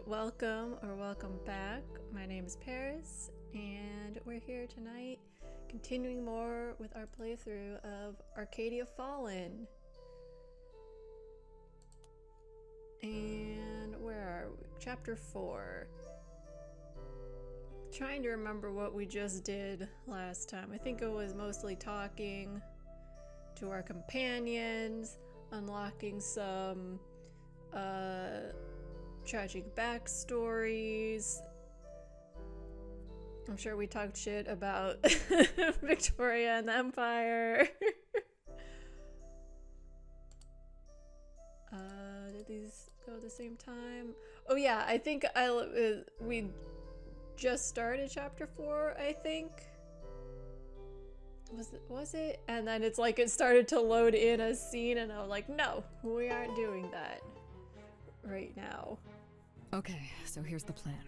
welcome or welcome back. My name is Paris, and we're here tonight continuing more with our playthrough of Arcadia Fallen. And where are we? Chapter 4. Trying to remember what we just did last time. I think it was mostly talking to our companions, unlocking some tragic backstories. I'm sure we talked shit about Victoria and the Empire. Did these go at the same time? Oh yeah, I think we just started chapter 4, I think. Was it? And then it's like it started to load in a scene and I was like, no, we aren't doing that right now. Okay, so here's the plan.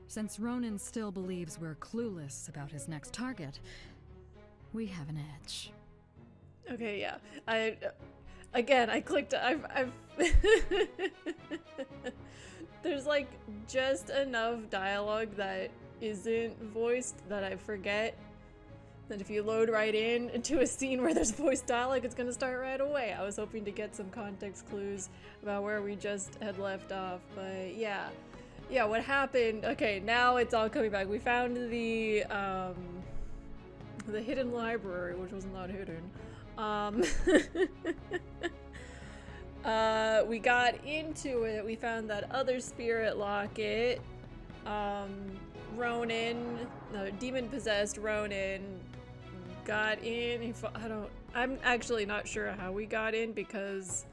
Since Ronan still believes we're clueless about his next target, we have an edge. Okay, yeah. I clicked. I've There's like just enough dialogue that isn't voiced that I forget that if you load right in into a scene where there's voiced dialogue, it's gonna start right away. I was hoping to get some context clues about where we just had left off, but yeah. Yeah, what happened? Okay, now it's all coming back. We found the hidden library, which was not hidden. We got into it. We found that other spirit locket. Demon-possessed Ronan got in. I'm actually not sure how we got in because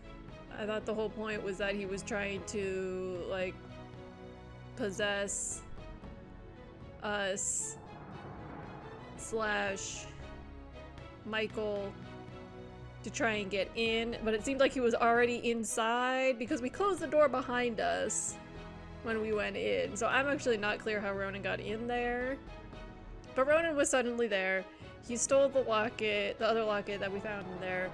I thought the whole point was that he was trying to, like, possess us / Michael to try and get in, but it seemed like he was already inside because we closed the door behind us when we went in. So I'm actually not clear how Ronan got in there. But Ronan was suddenly there. He stole the locket, the other locket that we found in there.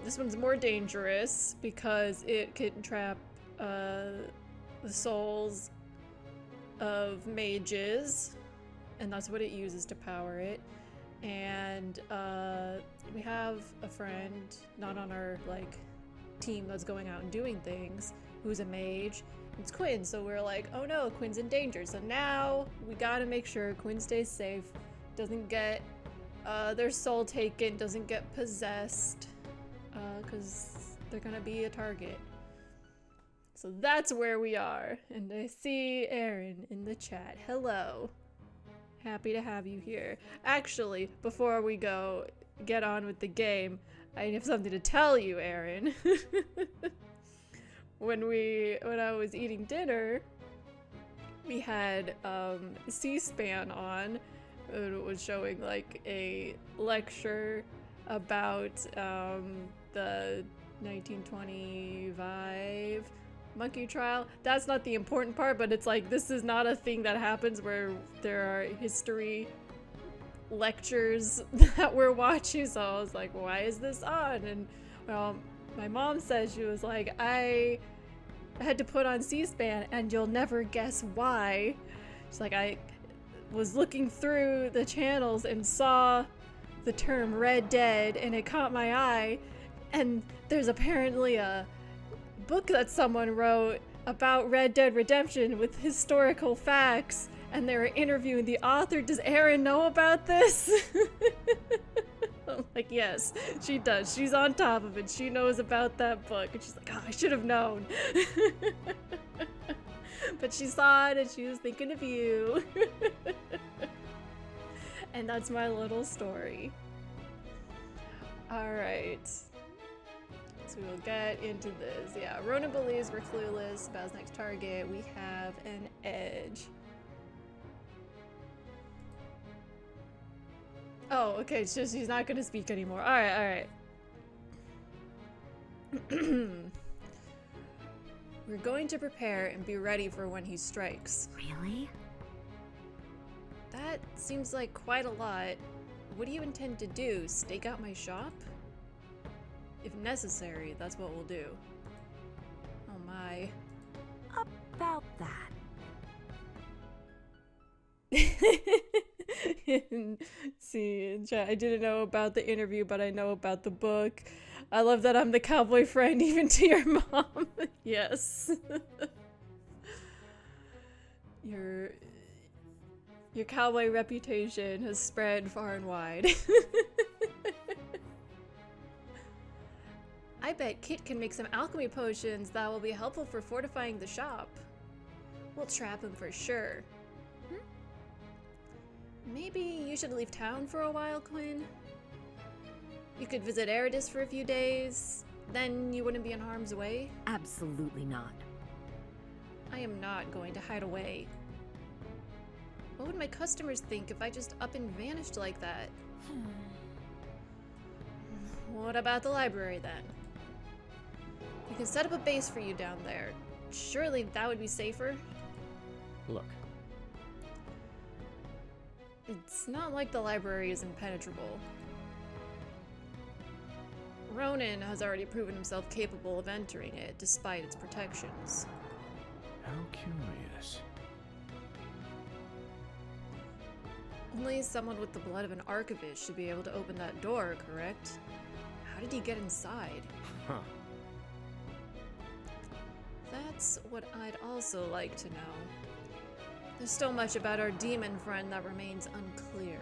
This one's more dangerous because it can trap the souls of mages, and that's what it uses to power it. And we have a friend, not on our like team that's going out and doing things, who's a mage. It's Quinn, so we're like, oh no, Quinn's in danger. So now we gotta make sure Quinn stays safe, doesn't get their soul taken, doesn't get possessed, because they're gonna be a target. So that's where we are. And I see Aaron in the chat. Hello. Happy to have you here. Actually, before we get on with the game, I have something to tell you, Aaron. When I was eating dinner, we had C-SPAN on. It was showing like a lecture about the 1925 monkey trial. That's not the important part, but it's like this is not a thing that happens where there are history lectures that we're watching. So I was like, why is this on? And well, my mom said, she was like, I had to put on C-SPAN and you'll never guess why. She's like, I was looking through the channels and saw the term Red Dead and it caught my eye, and there's apparently a book that someone wrote about Red Dead Redemption with historical facts, and they were interviewing the author. Does Erin know about this? I'm like, yes, she does. She's on top of it. She knows about that book. And she's like, oh, I should have known. But she saw it and she was thinking of you. And that's my little story. All right. So we'll get into this. Yeah, Ronan believes we're clueless about his next target. We have an edge. Oh, okay, it's just he's not gonna speak anymore. Alright. We're going to prepare and be ready for when he strikes. Really? That seems like quite a lot. What do you intend to do? Stake out my shop? If necessary, that's what we'll do. Oh my. About See, I didn't know about the interview, but I know about the book. I love that I'm the cowboy friend even to your mom. Yes. Your cowboy reputation has spread far and wide. I bet Kit can make some alchemy potions that will be helpful for fortifying the shop. We'll trap him for sure. Maybe you should leave town for a while, Quinn? You could visit Eridus for a few days, then you wouldn't be in harm's way. Absolutely not. I am not going to hide away. What would my customers think if I just up and vanished like that? What about the library then? We can set up a base for you down there. Surely that would be safer? Look. It's not like the library is impenetrable. Ronan has already proven himself capable of entering it, despite its protections. How curious. Only someone with the blood of an archivist should be able to open that door, correct? How did he get inside? Huh. That's what I'd also like to know. There's still much about our demon friend that remains unclear.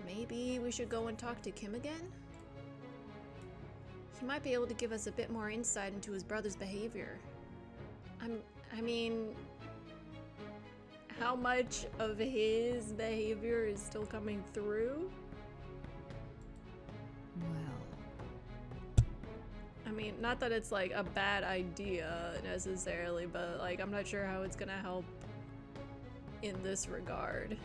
Maybe we should go and talk to Kim again? He might be able to give us a bit more insight into his brother's behavior. I mean, how much of his behavior is still coming through? Well, I mean, not that it's like a bad idea necessarily, but like I'm not sure how it's gonna help in this regard.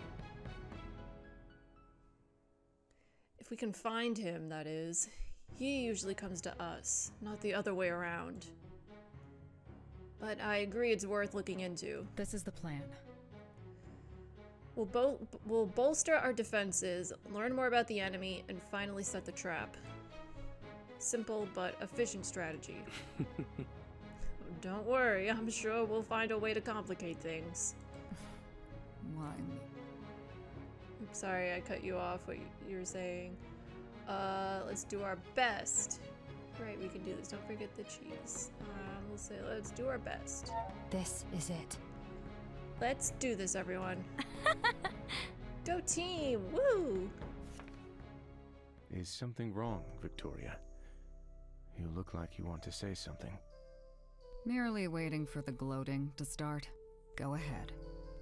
If we can find him, that is. He usually comes to us, not the other way around. But I agree it's worth looking into. this is the plan. We'll bolster our defenses, learn more about the enemy, and finally set the trap. Simple but efficient strategy. Don't worry, I'm sure we'll find a way to complicate things. Why? I'm sorry I cut you off what you were saying. Let's do our best. Right, we can do this. Don't forget the cheese. We'll say let's do our best. This is it. Let's do this, everyone. Go team! Woo! Is something wrong, Victoria? You look like you want to say something. Merely waiting for the gloating to start. Go ahead.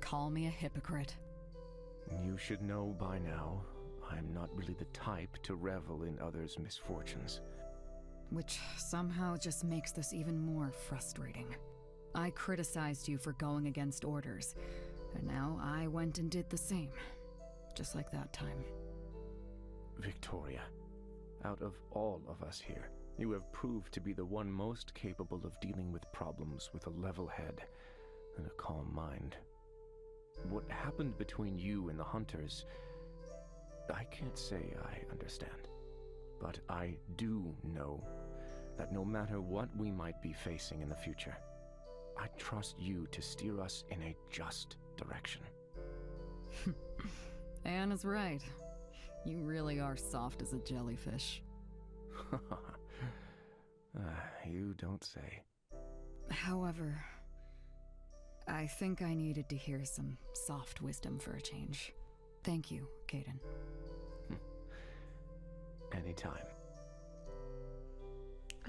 Call me a hypocrite. You should know by now, I'm not really the type to revel in others' misfortunes. Which somehow just makes this even more frustrating. I criticized you for going against orders, and now I went and did the same. Just like that time. Victoria, out of all of us here, you have proved to be the one most capable of dealing with problems with a level head and a calm mind. What happened between you and the hunters, I can't say I understand. But I do know that no matter what we might be facing in the future, I trust you to steer us in a just direction. Anna's right. You really are soft as a jellyfish. You don't say. However, I think I needed to hear some soft wisdom for a change. Thank you, Caden. Anytime.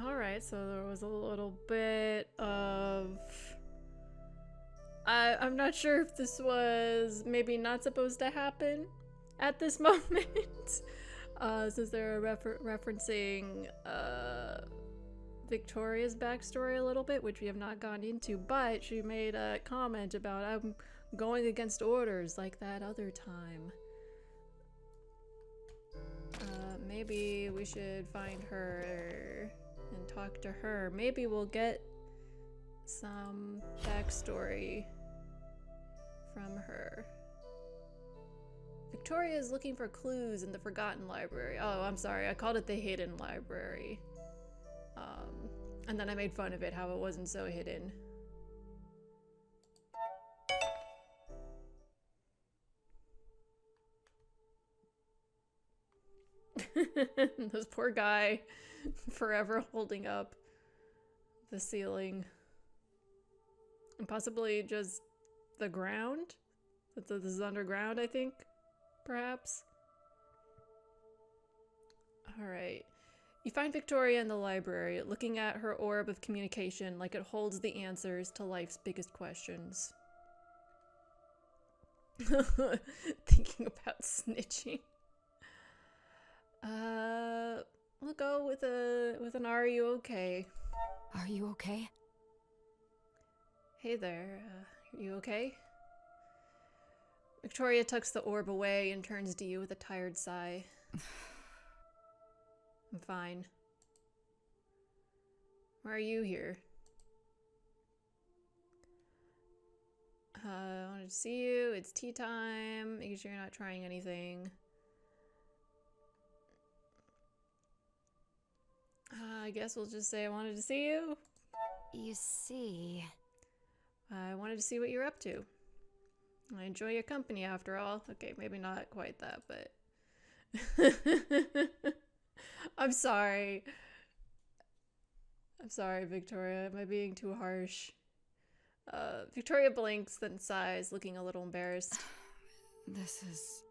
Alright, so there was a little bit of... I'm not sure if this was maybe not supposed to happen at this moment. Since they're referencing Victoria's backstory a little bit, which we have not gone into, but she made a comment about I'm going against orders like that other time. Maybe we should find her and talk to her. Maybe we'll get some backstory from her. Victoria is looking for clues in the Forgotten Library. Oh, I'm sorry, I called it the Hidden Library. And then I made fun of it, how it wasn't so hidden. This poor guy, forever holding up the ceiling. And possibly just the ground? This is underground, I think? Perhaps? Alright. You find Victoria in the library, looking at her orb of communication like it holds the answers to life's biggest questions. Thinking about snitching. We'll go with an "Are you okay?" Are you okay? Hey there, are you okay? Victoria tucks the orb away and turns to you with a tired sigh. I'm fine. Why are you here? I wanted to see you. It's tea time. Making sure you're not trying anything. I guess we'll just say I wanted to see you. You see... I wanted to see what you're up to. I enjoy your company after all. Okay, maybe not quite that, but... I'm sorry. I'm sorry, Victoria. Am I being too harsh? Victoria blinks, then sighs, looking a little embarrassed. This is...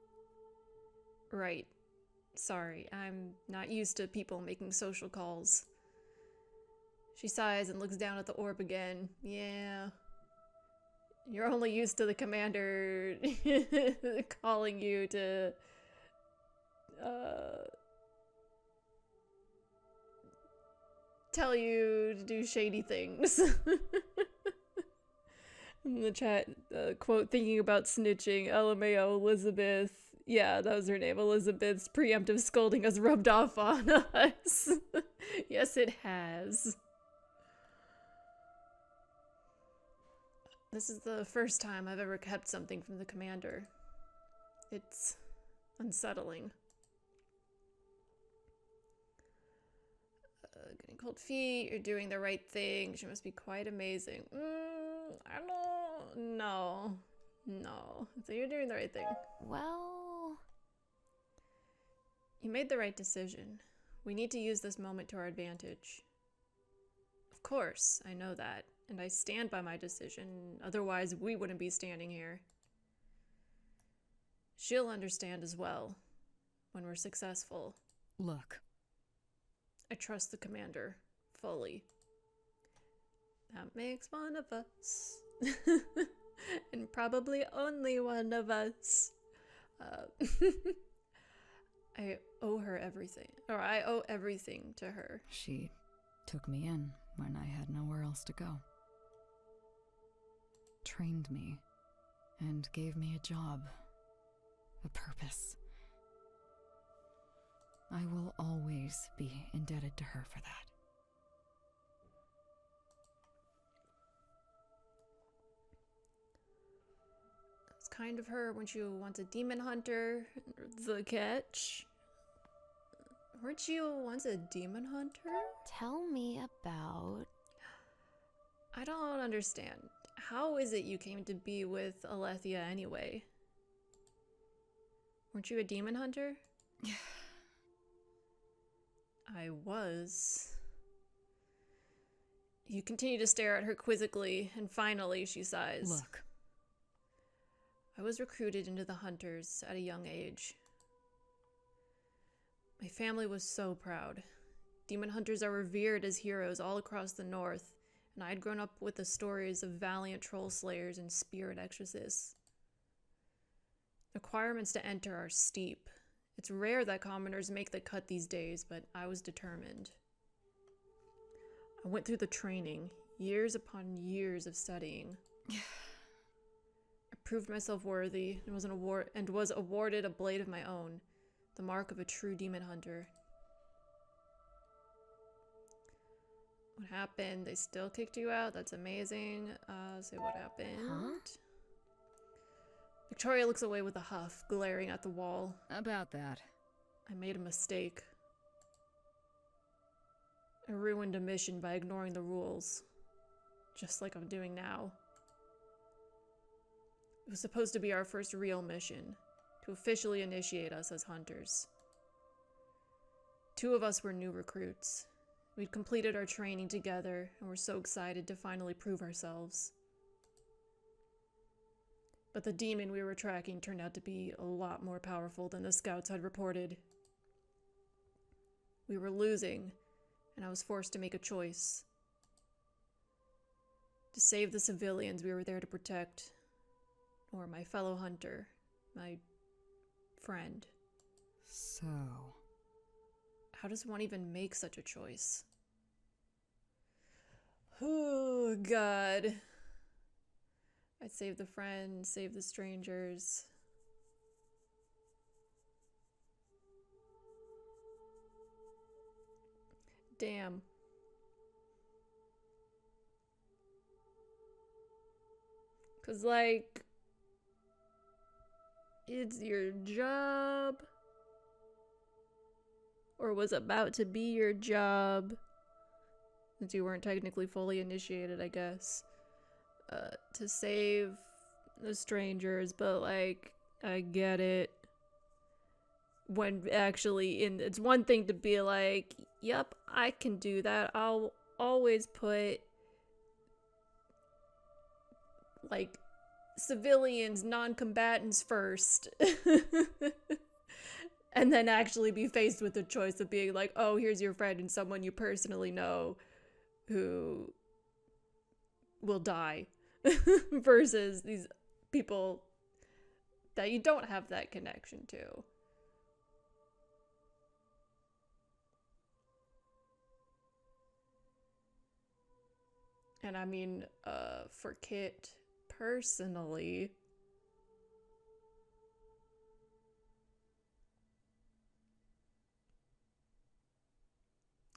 Right. Sorry, I'm not used to people making social calls. She sighs and looks down at the orb again. Yeah. You're only used to the commander calling you to... tell you to do shady things. In the chat, quote, thinking about snitching, LMAO, Elizabeth. Yeah, that was her name. Elizabeth's preemptive scolding has rubbed off on us. Yes, it has. This is the first time I've ever kept something from the commander. It's unsettling. Getting cold feet, you're doing the right thing. She must be quite amazing. I don't know. No. So you're doing the right thing. Well... You made the right decision. We need to use this moment to our advantage. Of course, I know that. And I stand by my decision. Otherwise, we wouldn't be standing here. She'll understand as well. When we're successful. Look. I trust the commander. Fully. That makes one of us. And probably only one of us. I owe her everything. Or I owe everything to her. She took me in when I had nowhere else to go. Trained me. And gave me a job. A purpose. I will always be indebted to her for that. It's kind of her when she wants a demon hunter. The catch. Weren't you once a demon hunter? Tell me about... I don't understand. How is it you came to be with Alethea anyway? Weren't you a demon hunter? I was. You continue to stare at her quizzically, and finally she sighs. Look. I was recruited into the Hunters at a young age. My family was so proud. Demon Hunters are revered as heroes all across the North, and I'd grown up with the stories of valiant troll slayers and spirit exorcists. The requirements to enter are steep. It's rare that commoners make the cut these days, but I was determined. I went through the training, years upon years of studying. I proved myself worthy and was awarded a blade of my own, the mark of a true demon hunter. What happened? They still kicked you out? That's amazing. Say what happened. Huh? Victoria looks away with a huff, glaring at the wall. About that. I made a mistake. I ruined a mission by ignoring the rules. Just like I'm doing now. It was supposed to be our first real mission, to officially initiate us as hunters. Two of us were new recruits. We'd completed our training together and were so excited to finally prove ourselves. But the demon we were tracking turned out to be a lot more powerful than the scouts had reported. We were losing, and I was forced to make a choice. To save the civilians we were there to protect, or my fellow hunter, my friend. So... How does one even make such a choice? Oh, God. I'd save the friend, save the strangers. Damn. Cause, like, it's your job. Or was about to be your job. Since you weren't technically fully initiated, I guess. To save the strangers, but, like, I get it. When actually, it's one thing to be like, yep, I can do that. I'll always put, like, civilians, non-combatants first. And then actually be faced with the choice of being like, oh, here's your friend and someone you personally know who will die. Versus these people that you don't have that connection to. And I mean, for Kit personally,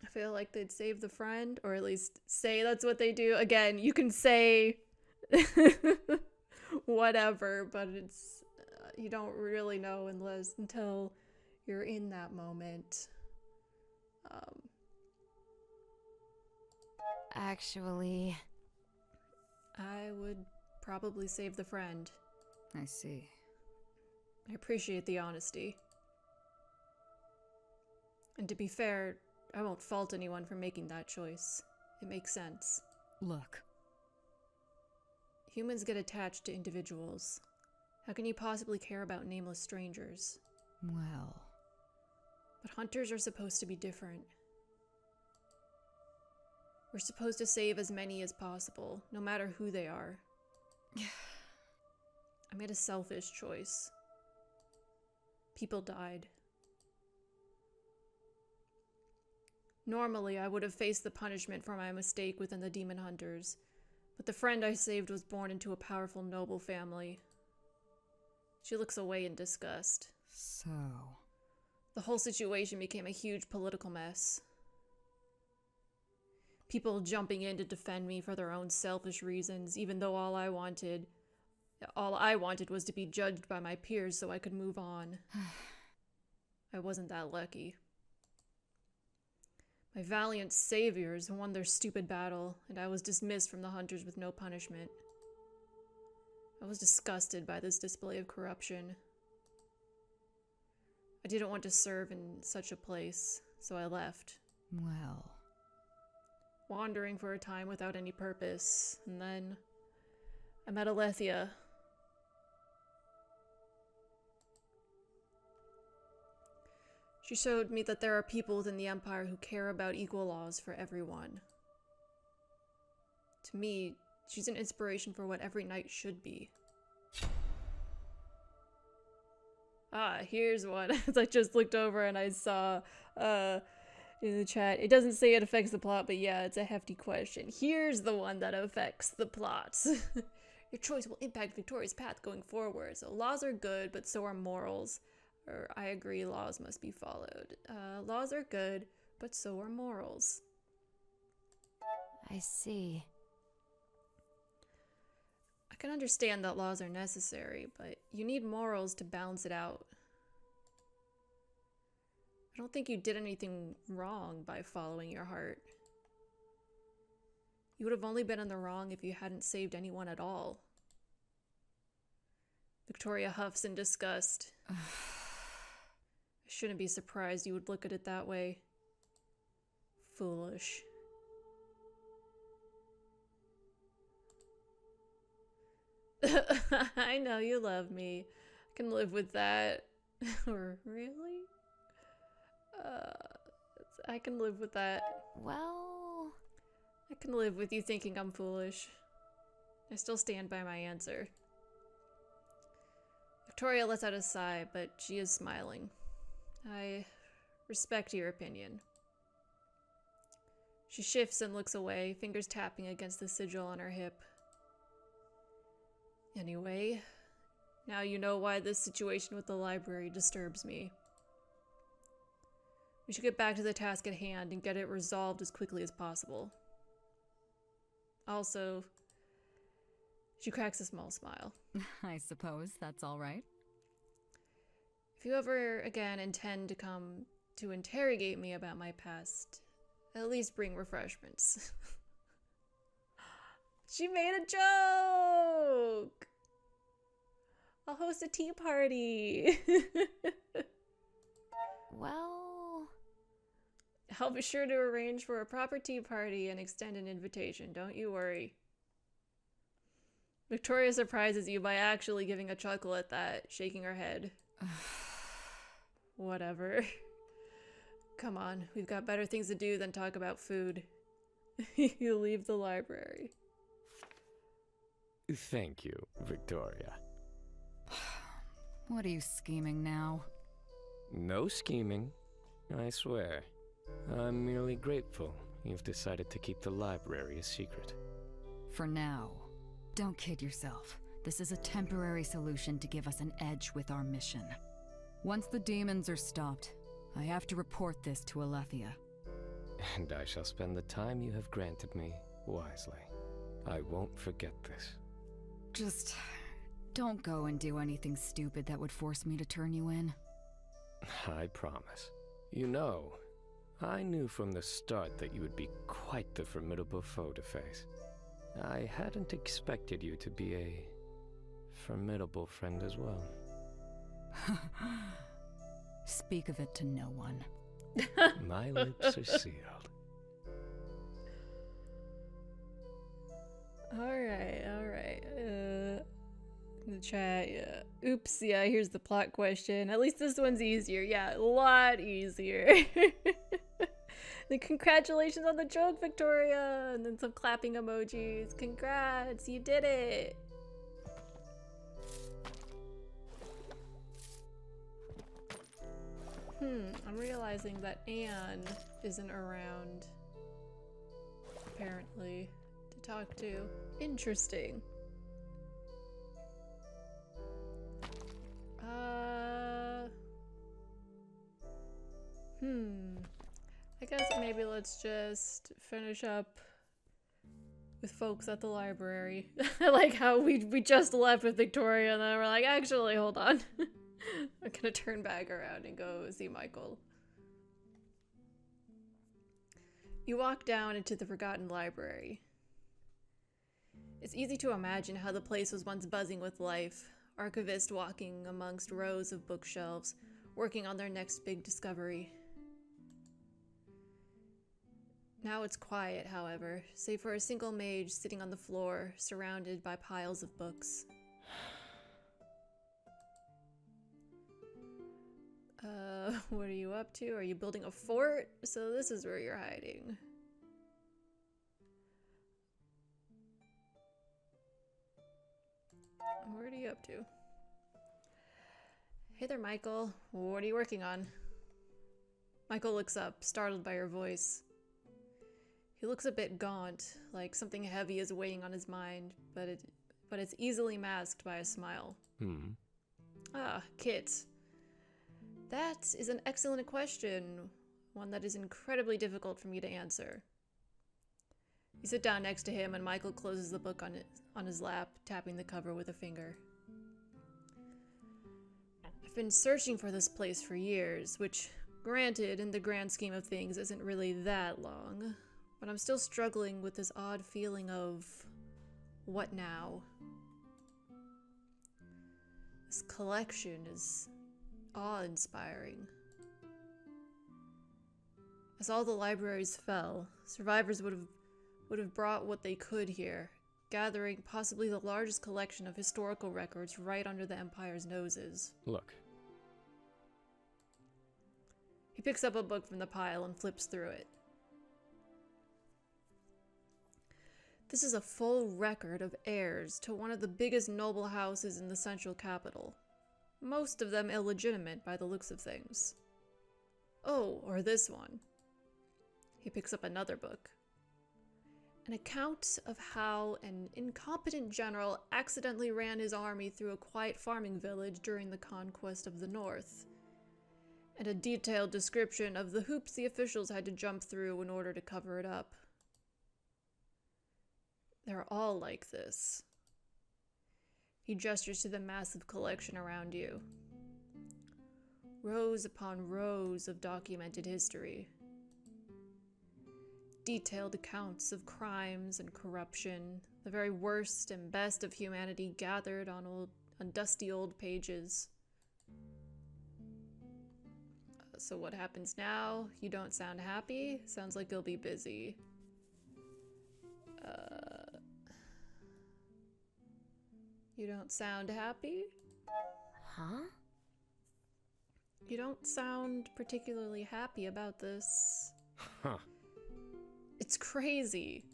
I feel like they'd save the friend, or at least say that's what they do. Again, you can say whatever, but it's you don't really know until you're in that moment. Actually, I would probably save the friend. I see. I appreciate the honesty. And to be fair, I won't fault anyone for making that choice. It makes sense. Look. Humans get attached to individuals. How can you possibly care about nameless strangers? Well... But hunters are supposed to be different. We're supposed to save as many as possible, no matter who they are. I made a selfish choice. People died. Normally, I would have faced the punishment for my mistake within the demon hunters, but the friend I saved was born into a powerful noble family. She looks away in disgust. So... The whole situation became a huge political mess. People jumping in to defend me for their own selfish reasons, even though all I wanted was to be judged by my peers so I could move on. I wasn't that lucky. My valiant saviors won their stupid battle, and I was dismissed from the hunters with no punishment. I was disgusted by this display of corruption. I didn't want to serve in such a place, so I left. Well... Wandering for a time without any purpose, and then I met Alethea. She showed me that there are people within the Empire who care about equal laws for everyone. To me, she's an inspiration for what every knight should be. Ah, here's one. As I just looked over and I saw in the chat, it doesn't say it affects the plot, but yeah, it's a hefty question. Here's the one that affects the plot. Your choice will impact Victoria's path going forward. So laws are good, but so are morals. Or I agree, laws must be followed. Laws are good, but so are morals. I see. I can understand that laws are necessary, but you need morals to balance it out. I don't think you did anything wrong by following your heart. You would have only been in the wrong if you hadn't saved anyone at all. Victoria huffs in disgust. I shouldn't be surprised you would look at it that way. Foolish. I know you love me. I can live with that. Really? I can live with that. Well, I can live with you thinking I'm foolish. I still stand by my answer. Victoria lets out a sigh, but she is smiling. I respect your opinion. She shifts and looks away, fingers tapping against the sigil on her hip. Anyway, now you know why this situation with the library disturbs me. We should get back to the task at hand and get it resolved as quickly as possible. Also, she cracks a small smile. I suppose that's all right. If you ever again intend to come to interrogate me about my past, at least bring refreshments. She made a joke! I'll host a tea party. well, I'll be sure to arrange for a proper tea party and extend an invitation, don't you worry. Victoria surprises you by actually giving a chuckle at that, shaking her head. Whatever. Come on, we've got better things to do than talk about food. You leave the library. Thank you, Victoria. What are you scheming now? No scheming, I swear. I'm merely grateful you've decided to keep the library a secret. For now. Don't kid yourself. This is a temporary solution to give us an edge with our mission. Once the demons are stopped, I have to report this to Alethea. And I shall spend the time you have granted me wisely. I won't forget this. Just don't go and do anything stupid that would force me to turn you in. I promise. You know, I knew from the start that you would be quite the formidable foe to face. I hadn't expected you to be a formidable friend as well. Speak of it to no one. My lips are sealed. Alright. In the chat, yeah. Oops, yeah, here's the plot question. At least this one's easier. Yeah, a lot easier. Then congratulations on the joke, Victoria! And then some clapping emojis. Congrats, you did it! I'm realizing that Anne isn't around, apparently, to talk to. Interesting. I guess maybe let's just finish up with folks at the library. I like how we just left with Victoria and then we're like, actually, hold on. I'm gonna turn back around and go see Michael. You walk down into the forgotten library. It's easy to imagine how the place was once buzzing with life. Archivists walking amongst rows of bookshelves, working on their next big discovery. Now it's quiet, however, save for a single mage sitting on the floor, surrounded by piles of books. What are you up to? Are you building a fort? So this is where you're hiding. What are you up to? Hey there, Michael. What are you working on? Michael looks up, startled by her voice. He looks a bit gaunt, like something heavy is weighing on his mind, but it's easily masked by a smile. Ah, Kit. That is an excellent question, one that is incredibly difficult for me to answer. You sit down next to him and Michael closes the book on his lap, tapping the cover with a finger. I've been searching for this place for years, which, granted, in the grand scheme of things, isn't really that long, but I'm still struggling with this odd feeling of what now? This collection is awe-inspiring. As all the libraries fell, survivors would have brought what they could here, gathering possibly the largest collection of historical records right under the Empire's noses. Look. He picks up a book from the pile and flips through it. This is a full record of heirs to one of the biggest noble houses in the central capital. Most of them illegitimate by the looks of things. Oh, or this one. He picks up another book. An account of how an incompetent general accidentally ran his army through a quiet farming village during the conquest of the North, and a detailed description of the hoops the officials had to jump through in order to cover it up. They're all like this. He gestures to the massive collection around you. Rows upon rows of documented history. Detailed accounts of crimes and corruption, the very worst and best of humanity gathered on dusty old pages. So what happens now? You don't sound happy? Sounds like you'll be busy. You don't sound happy? Huh? You don't sound particularly happy about this. Huh. It's crazy.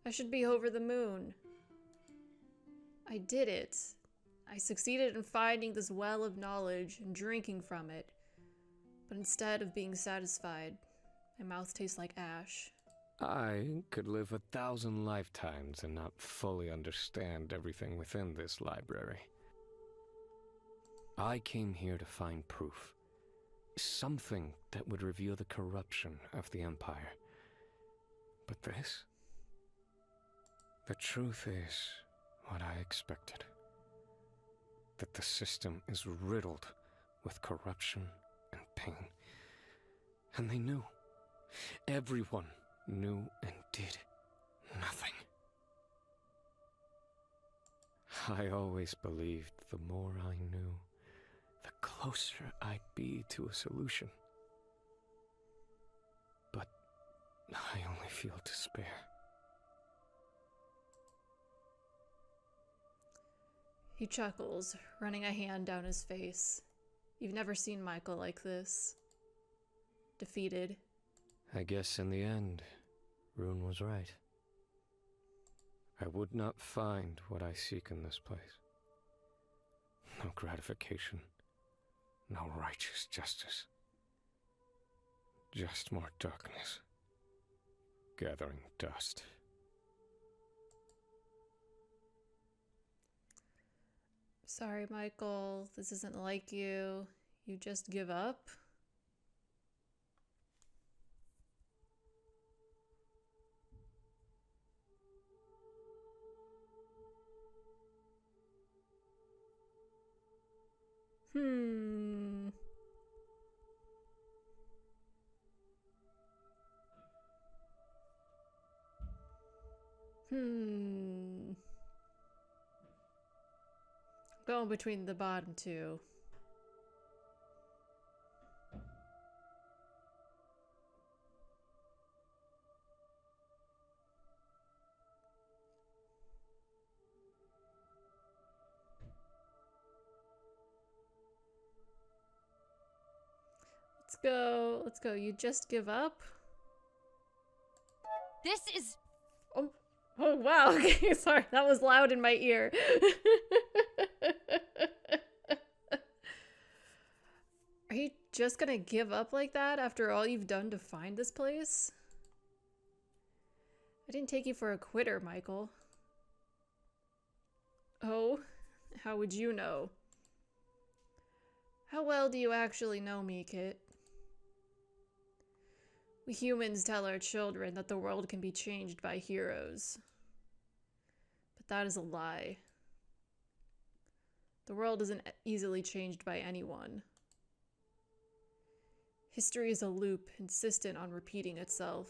I should be over the moon. I did it. I succeeded in finding this well of knowledge and drinking from it. But instead of being satisfied, my mouth tastes like ash. I could live 1,000 lifetimes and not fully understand everything within this library. I came here to find proof. Something that would reveal the corruption of the Empire. But this? The truth is what I expected. That the system is riddled with corruption and pain. And they knew. Everyone knew and did nothing. I always believed the more I knew, the closer I'd be to a solution. But I only feel despair. He chuckles, running a hand down his face. You've never seen Michael like this. Defeated. I guess in the end, Rune was right. I would not find what I seek in this place. No gratification, no righteous justice. Just more darkness, gathering dust. Sorry, Michael. This isn't like you. You just give up? Going between the bottom two. Let's go. You just give up? This is... Oh wow, okay, sorry, that was loud in my ear. Are you just gonna give up like that after all you've done to find this place? I didn't take you for a quitter, Michael. Oh, how would you know? How well do you actually know me, Kit? We humans tell our children that the world can be changed by heroes. But that is a lie. The world isn't easily changed by anyone. History is a loop insistent on repeating itself.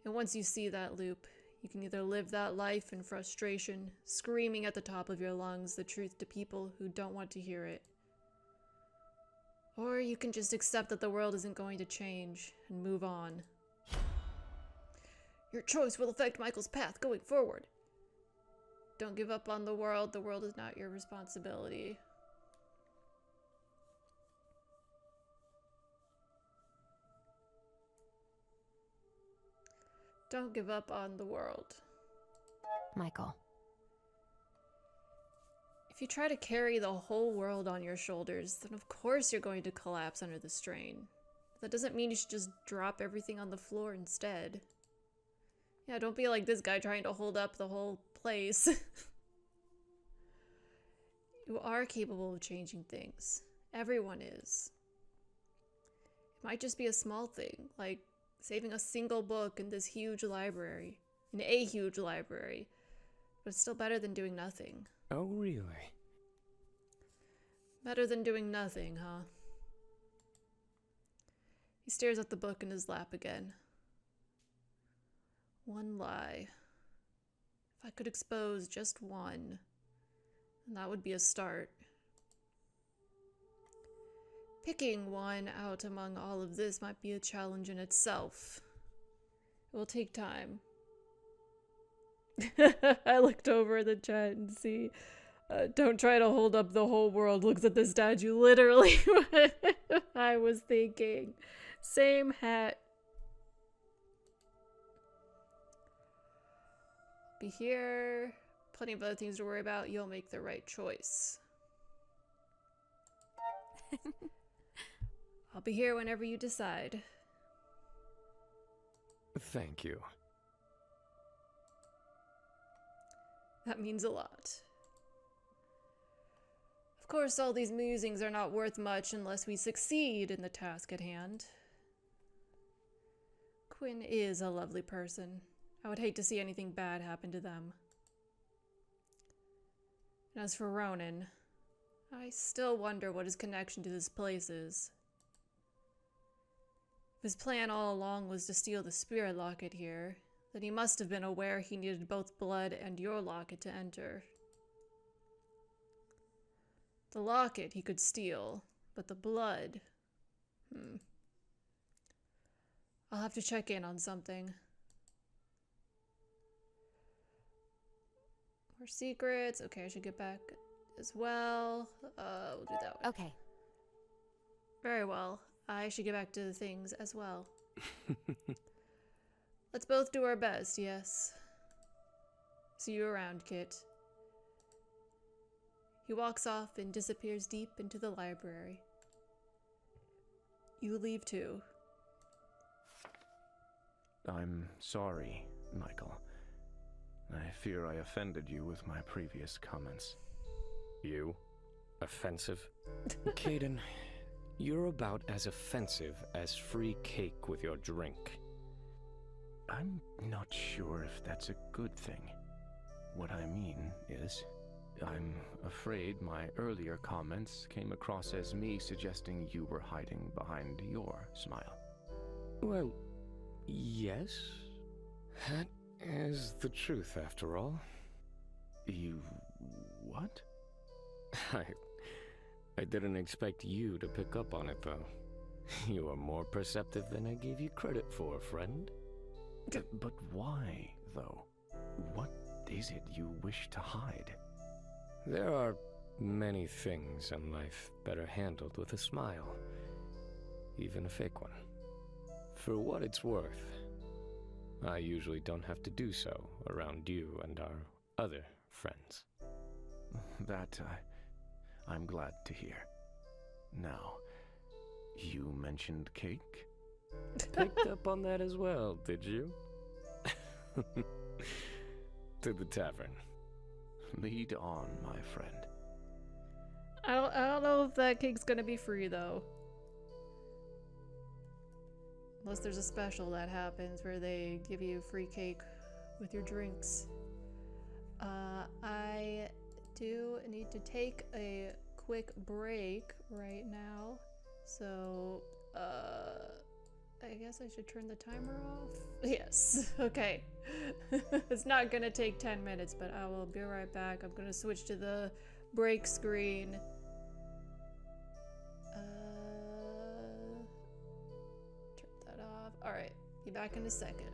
And once you see that loop, you can either live that life in frustration, screaming at the top of your lungs the truth to people who don't want to hear it, Or you can just accept that the world isn't going to change and move on. Your choice will affect Michael's path going forward. Don't give up on the world. The world is not your responsibility. Don't give up on the world. Michael. If you try to carry the whole world on your shoulders, then of course you're going to collapse under the strain. That doesn't mean you should just drop everything on the floor instead. Yeah, don't be like this guy trying to hold up the whole place. You are capable of changing things. Everyone is. It might just be a small thing, like saving a single book in this huge library. In a huge library. But it's still better than doing nothing. Oh, really? Better than doing nothing, huh? He stares at the book in his lap again. One lie. If I could expose just one, then that would be a start. Picking one out among all of this might be a challenge in itself. It will take time. I looked over at the chat and see, don't try to hold up the whole world. Looks at the statue. Literally what I was thinking. Same hat. Be here. Plenty of other things to worry about. You'll make the right choice. I'll be here whenever you decide. Thank you. That means a lot. Of course, all these musings are not worth much unless we succeed in the task at hand. Quinn is a lovely person. I would hate to see anything bad happen to them. And as for Ronan, I still wonder what his connection to this place is. If his plan all along was to steal the spirit locket here, then he must have been aware he needed both blood and your locket to enter. The locket he could steal, but the blood... I'll have to check in on something. More secrets. Okay, I should get back as well. We'll do that one. Okay. Very well. I should get back to the things as well. Let's both do our best, yes. See you around, Kit. He walks off and disappears deep into the library. You leave too. I'm sorry, Michael. I fear I offended you with my previous comments. You? Offensive? Caden, you're about as offensive as free cake with your drink. I'm not sure if that's a good thing. What I mean is, I'm afraid my earlier comments came across as me suggesting you were hiding behind your smile. Well, yes. That is the truth, after all. You... what? I didn't expect you to pick up on it, though. You are more perceptive than I gave you credit for, friend. But why, though? What is it you wish to hide? There are many things in life better handled with a smile. Even a fake one. For what it's worth, I usually don't have to do so around you and our other friends. That, I'm glad to hear. Now, you mentioned cake? Picked up on that as well, did you? To the tavern. Lead on, my friend. I don't know if that cake's gonna be free, though. Unless there's a special that happens where they give you free cake with your drinks. I do need to take a quick break right now. So, I guess I should turn the timer off? Yes, okay. It's not gonna take 10 minutes, but I will be right back. I'm gonna switch to the break screen. Be back in a second.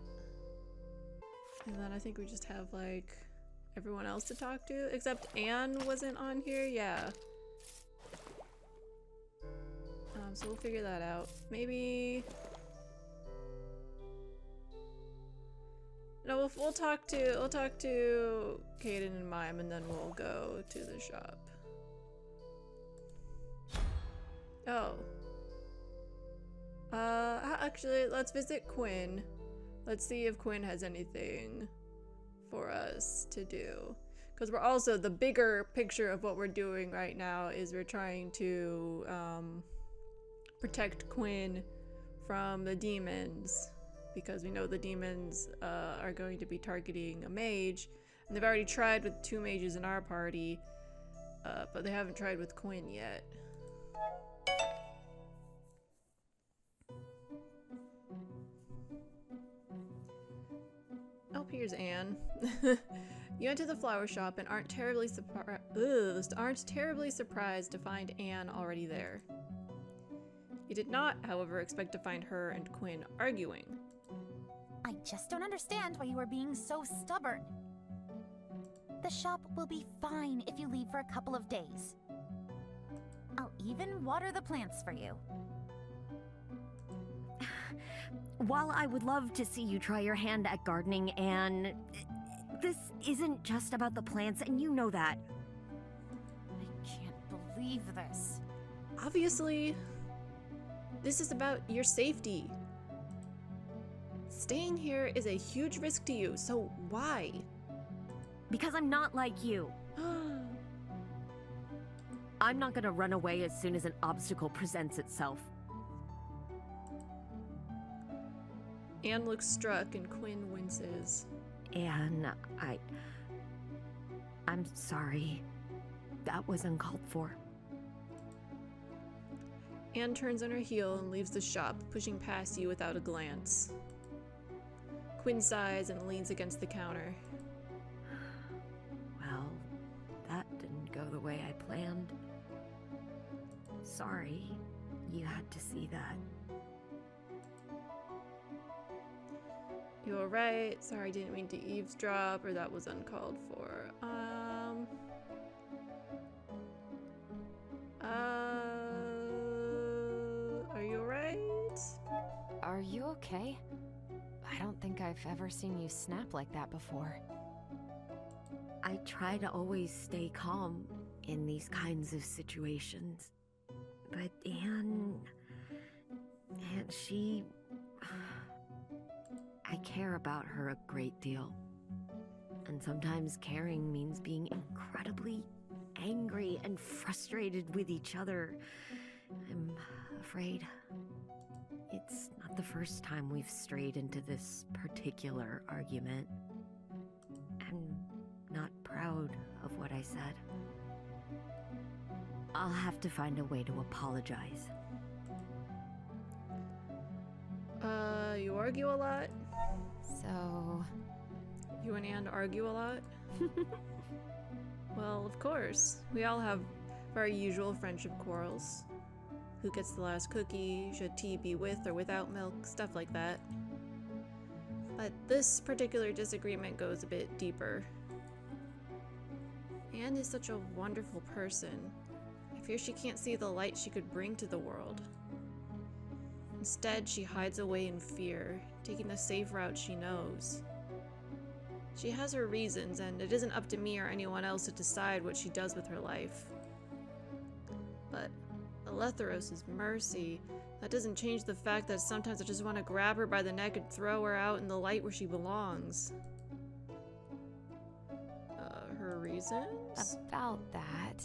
And then I think we just have, like, everyone else to talk to. Except Anne wasn't on here? Yeah. So we'll figure that out. Maybe... No, we'll talk to Kaden and Mime, and then we'll go to the shop. Oh. Actually, let's visit Quinn. Let's see if Quinn has anything for us to do. Because we're also, the bigger picture of what we're doing right now is we're trying to protect Quinn from the demons. Because we know the demons are going to be targeting a mage. And they've already tried with 2 mages in our party. But they haven't tried with Quinn yet. Oh, here's Anne. You enter the flower shop and aren't terribly surprised to find Anne already there. You did not, however, expect to find her and Quinn arguing. I just don't understand why you are being so stubborn. The shop will be fine if you leave for a couple of days. I'll even water the plants for you. While I would love to see you try your hand at gardening, Anne, this isn't just about the plants, and you know that. I can't believe this. Obviously, this is about your safety. Staying here is a huge risk to you, so why? Because I'm not like you. I'm not gonna run away as soon as an obstacle presents itself. Anne looks struck and Quinn winces. Anne, I'm sorry. That was uncalled for. Anne turns on her heel and leaves the shop, pushing past you without a glance. Quinn sighs and leans against the counter. Well, that didn't go the way I planned. Sorry, you had to see that. You alright? Sorry, didn't mean to eavesdrop, or that was uncalled for. Are you alright? Are you okay? I don't think I've ever seen you snap like that before. I try to always stay calm in these kinds of situations. But Anne, she... I care about her a great deal. And sometimes caring means being incredibly angry and frustrated with each other. I'm afraid it's not the first time we've strayed into this particular argument. I'm not proud of what I said. I'll have to find a way to apologize. You argue a lot? So... You and Anne argue a lot? Well, of course. We all have our usual friendship quarrels. Who gets the last cookie? Should tea be with or without milk? Stuff like that. But this particular disagreement goes a bit deeper. Anne is such a wonderful person. I fear she can't see the light she could bring to the world. Instead, she hides away in fear, taking the safe route she knows. She has her reasons, and it isn't up to me or anyone else to decide what she does with her life. But Aletheros's mercy, that doesn't change the fact that sometimes I just want to grab her by the neck and throw her out in the light where she belongs. Her reasons? About that...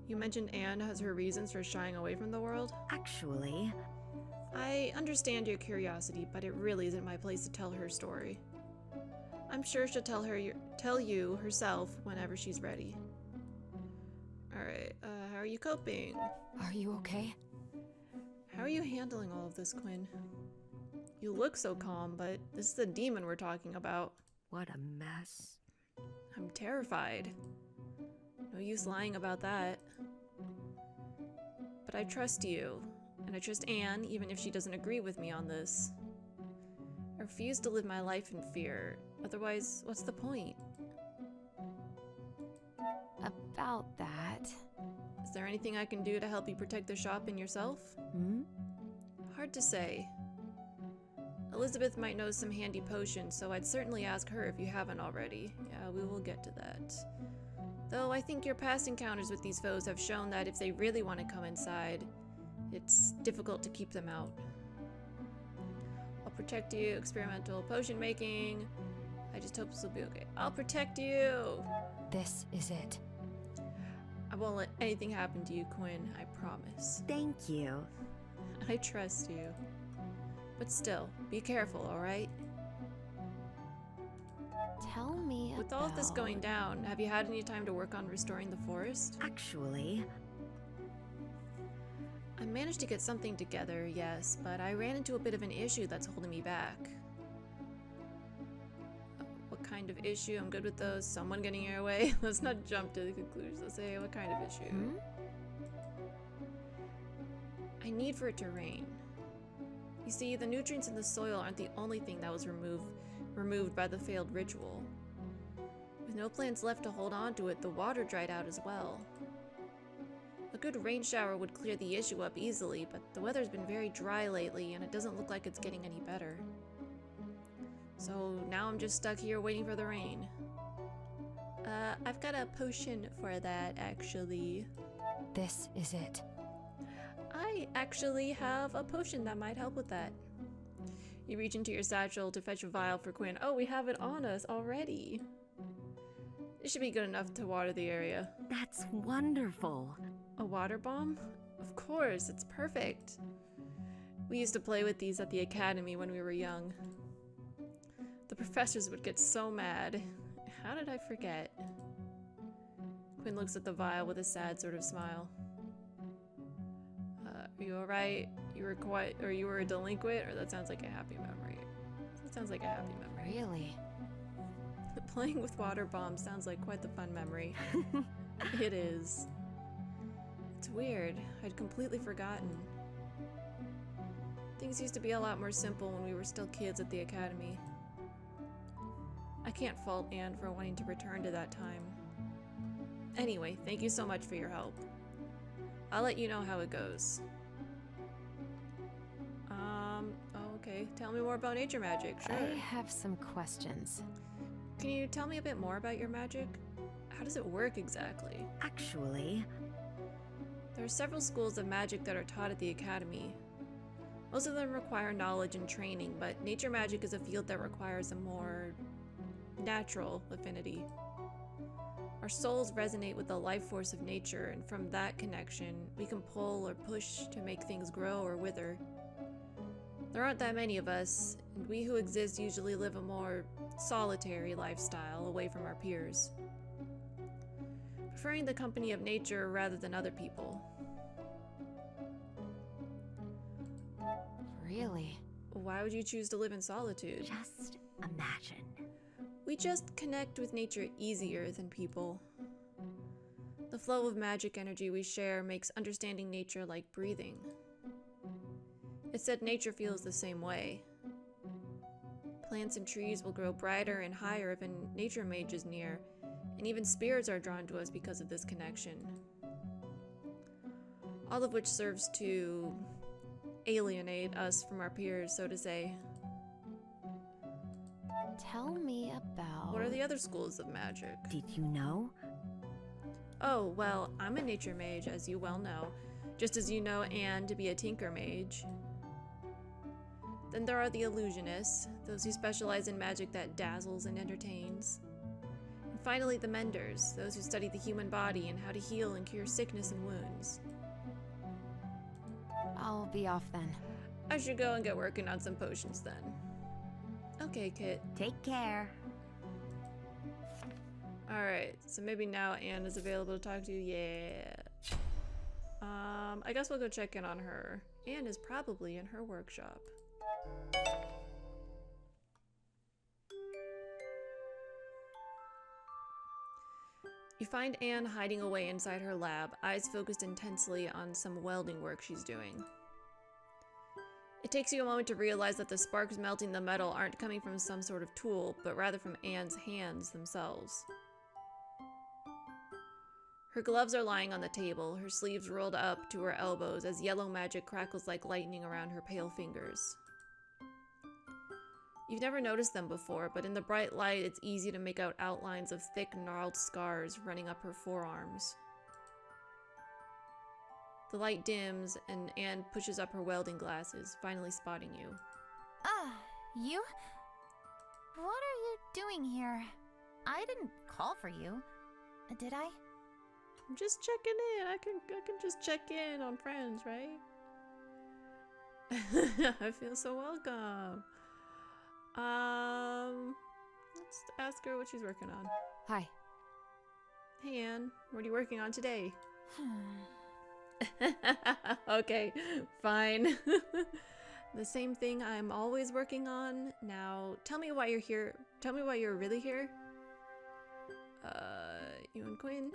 You mentioned Anne has her reasons for shying away from the world? Actually... I understand your curiosity, but it really isn't my place to tell her story. I'm sure she'll tell you herself whenever she's ready. Alright, how are you coping? Are you okay? How are you handling all of this, Quinn? You look so calm, but this is a demon we're talking about. What a mess. I'm terrified. No use lying about that. But I trust you. And I trust Anne, even if she doesn't agree with me on this. refuse to live my life in fear. Otherwise, what's the point? About that. Is there anything I can do to help you protect the shop and yourself? Hmm? Hard to say. Elizabeth might know some handy potions, so I'd certainly ask her if you haven't already. Yeah, we will get to that. Though I think your past encounters with these foes have shown that if they really want to come inside, it's difficult to keep them out. I'll protect you, experimental potion making. I just hope this will be okay. I'll protect you! This is it. I won't let anything happen to you, Quinn, I promise. Thank you. I trust you. But still, be careful, alright? Tell me With all of this going down, have you had any time to work on restoring the forest? Actually, I managed to get something together, yes, but I ran into a bit of an issue that's holding me back. What kind of issue? I'm good with those. Someone getting in your way? Let's not jump to the conclusions. Let's say, what kind of issue? Hmm? I need for it to rain. You see, the nutrients in the soil aren't the only thing that was removed by the failed ritual. With no plants left to hold on to it, the water dried out as well. A good rain shower would clear the issue up easily, but the weather's been very dry lately, and it doesn't look like it's getting any better. So now I'm just stuck here waiting for the rain. I've got a potion for that, actually. This is it. I actually have a potion that might help with that. You reach into your satchel to fetch a vial for Quinn. Oh, we have it on us already. It should be good enough to water the area. That's wonderful. A water bomb? Of course, it's perfect. We used to play with these at the academy when we were young. The professors would get so mad. How did I forget? Quinn looks at the vial with a sad sort of smile. Are you alright? You were a delinquent? Or that sounds like a happy memory. That sounds like a happy memory. Really? Playing with water bombs sounds like quite the fun memory. It is. It's weird. I'd completely forgotten. Things used to be a lot more simple when we were still kids at the academy. I can't fault Anne for wanting to return to that time. Anyway, thank you so much for your help. I'll let you know how it goes. Okay. Tell me more about nature magic, sure. I have some questions. Can you tell me a bit more about your magic? How does it work exactly? Actually, There are several schools of magic that are taught at the academy. Most of them require knowledge and training, but nature magic is a field that requires a more natural affinity. Our souls resonate with the life force of nature, and from that connection, we can pull or push to make things grow or wither. There aren't that many of us, and we who exist usually live a more solitary lifestyle away from our peers, preferring the company of nature rather than other people. Really? Why would you choose to live in solitude? just imagine. We just connect with nature easier than people. The flow of magic energy we share makes understanding nature like breathing. It's said nature feels the same way. Plants and trees will grow brighter and higher if a nature mage is near, and even spirits are drawn to us because of this connection. All of which serves to alienate us from our peers, so to say. Tell me about... What are the other schools of magic? Did you know? Oh, well, I'm a nature mage, as you well know, just as you know Anne to be a tinker mage. Then there are the illusionists, those who specialize in magic that dazzles and entertains. And finally, the menders, those who study the human body and how to heal and cure sickness and wounds. I'll be off then. I should go and get working on some potions then. Okay, Kit. Take care. Alright, so maybe now Anne is available to talk to you. Yeah. I guess we'll go check in on her. Anne is probably in her workshop. You find Anne hiding away inside her lab, eyes focused intensely on some welding work she's doing. It takes you a moment to realize that the sparks melting the metal aren't coming from some sort of tool, but rather from Anne's hands themselves. Her gloves are lying on the table, her sleeves rolled up to her elbows as yellow magic crackles like lightning around her pale fingers. You've never noticed them before, but in the bright light, it's easy to make out outlines of thick, gnarled scars running up her forearms. The light dims, and Anne pushes up her welding glasses, finally spotting you. You? What are you doing here? I didn't call for you. Did I? I'm just checking in. I can just check in on friends, right? I feel so welcome. Let's ask her what she's working on. Hi. Hey, Anne. What are you working on today? Okay, fine. The same thing I'm always working on. Now, tell me why you're here. Tell me why you're really here. You and Quinn?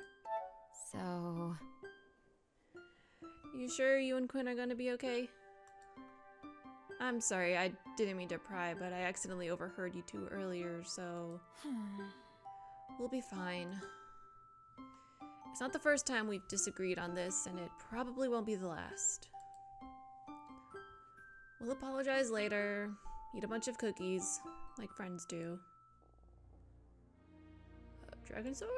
So... You sure you and Quinn are gonna be okay? I'm sorry, I didn't mean to pry, but I accidentally overheard you two earlier, so... We'll be fine. It's not the first time we've disagreed on this, and it probably won't be the last. We'll apologize later, eat a bunch of cookies, like friends do. Dragon sword?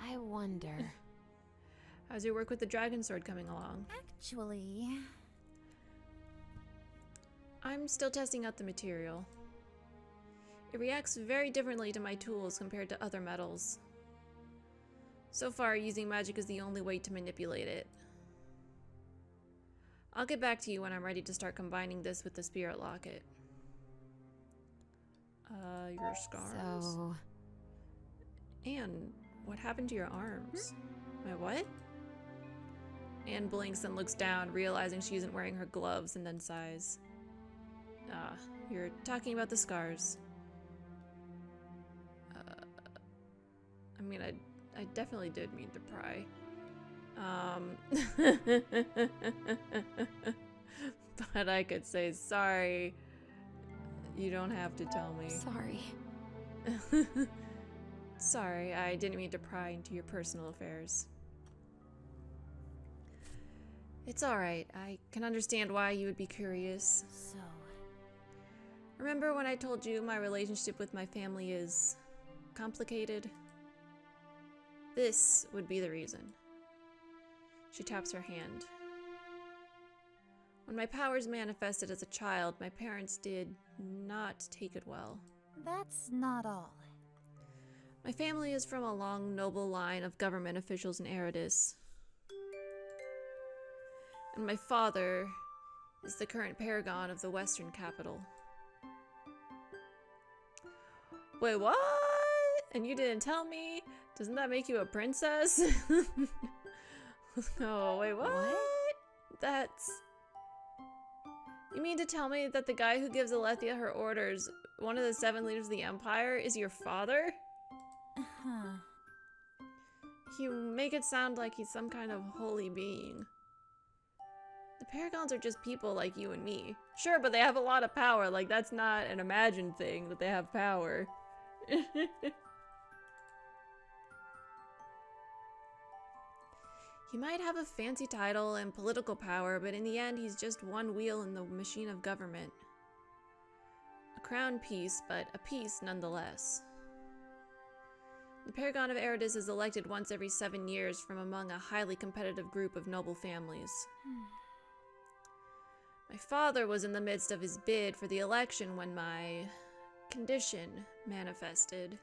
I wonder. How's your work with the dragon sword coming along? Actually... I'm still testing out the material. It reacts very differently to my tools compared to other metals. So far, using magic is the only way to manipulate it. I'll get back to you when I'm ready to start combining this with the spirit locket. Your scars? So... Anne, what happened to your arms? My what? Anne blinks and looks down, realizing she isn't wearing her gloves, and then sighs. You're talking about the scars. I mean, I definitely did mean to pry. But I could say sorry. You don't have to tell me. Sorry. Sorry, I didn't mean to pry into your personal affairs. It's alright. I can understand why you would be curious. So... Remember when I told you my relationship with my family is complicated? This would be the reason. She taps her hand. When my powers manifested as a child, my parents did not take it well. That's not all. My family is from a long, noble line of government officials in Eridus. And my father is the current paragon of the western capital. Wait, what? And you didn't tell me? Doesn't that make you a princess? Oh, wait, what? That's... You mean to tell me that the guy who gives Alethea her orders, one of the 7 leaders of the Empire, is your father? You make it sound like he's some kind of holy being. The Paragons are just people like you and me. Sure, but they have a lot of power. Like, that's not an imagined thing that they have power. He might have a fancy title and political power, but in the end, he's just one wheel in the machine of government. A crown piece, but a piece nonetheless. The Paragon of Eridus is elected once every 7 years from among a highly competitive group of noble families. My father was in the midst of his bid for the election when my condition manifested.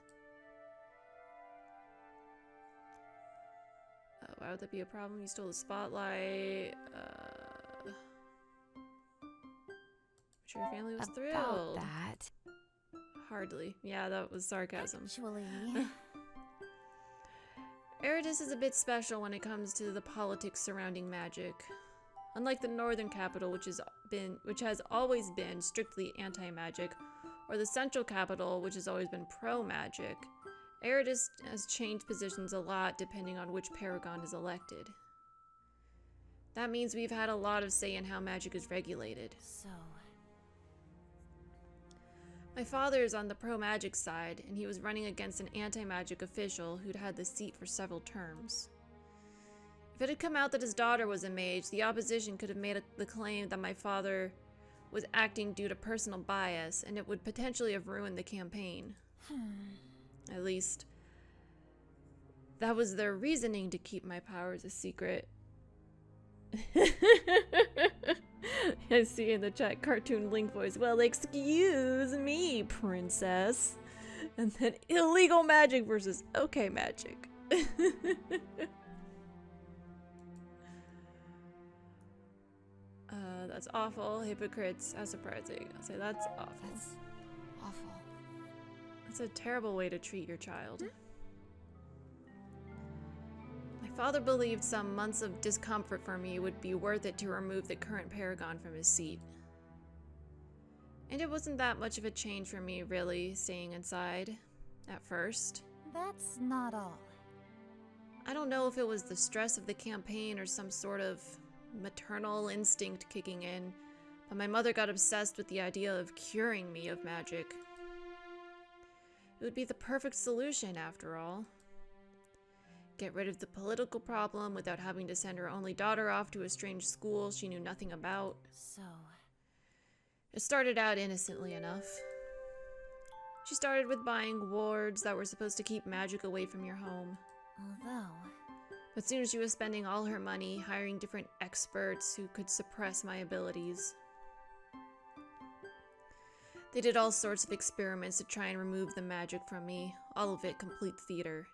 Why would that be a problem? You stole the spotlight. I'm sure your family was thrilled. About that. Hardly. Yeah, that was sarcasm. Actually... Eridus is a bit special when it comes to the politics surrounding magic. Unlike the northern capital, which has always been strictly anti-magic, or the central capital, which has always been pro-magic, Eridus has changed positions a lot depending on which paragon is elected. That means we've had a lot of say in how magic is regulated. So... My father is on the pro-magic side, and he was running against an anti-magic official who'd had the seat for several terms. If it had come out that his daughter was a mage, the opposition could have made the claim that my father was acting due to personal bias, and it would potentially have ruined the campaign. At least, that was their reasoning to keep my powers a secret. I see in the chat cartoon Link voice. Well, excuse me, princess. And then illegal magic versus okay magic. That's awful. Hypocrites. How surprising. I'll say that's awful. That's awful. That's a terrible way to treat your child. My father believed some months of discomfort for me would be worth it to remove the current paragon from his seat. And it wasn't that much of a change for me, really, staying inside at first. That's not all. I don't know if it was the stress of the campaign or some sort of maternal instinct kicking in, but my mother got obsessed with the idea of curing me of magic. It would be the perfect solution, after all. Get rid of the political problem without having to send her only daughter off to a strange school she knew nothing about. So, It started out innocently enough. She started with buying wards that were supposed to keep magic away from your home. although, But soon she was spending all her money hiring different experts who could suppress my abilities. They did all sorts of experiments to try and remove the magic from me, all of it complete theater.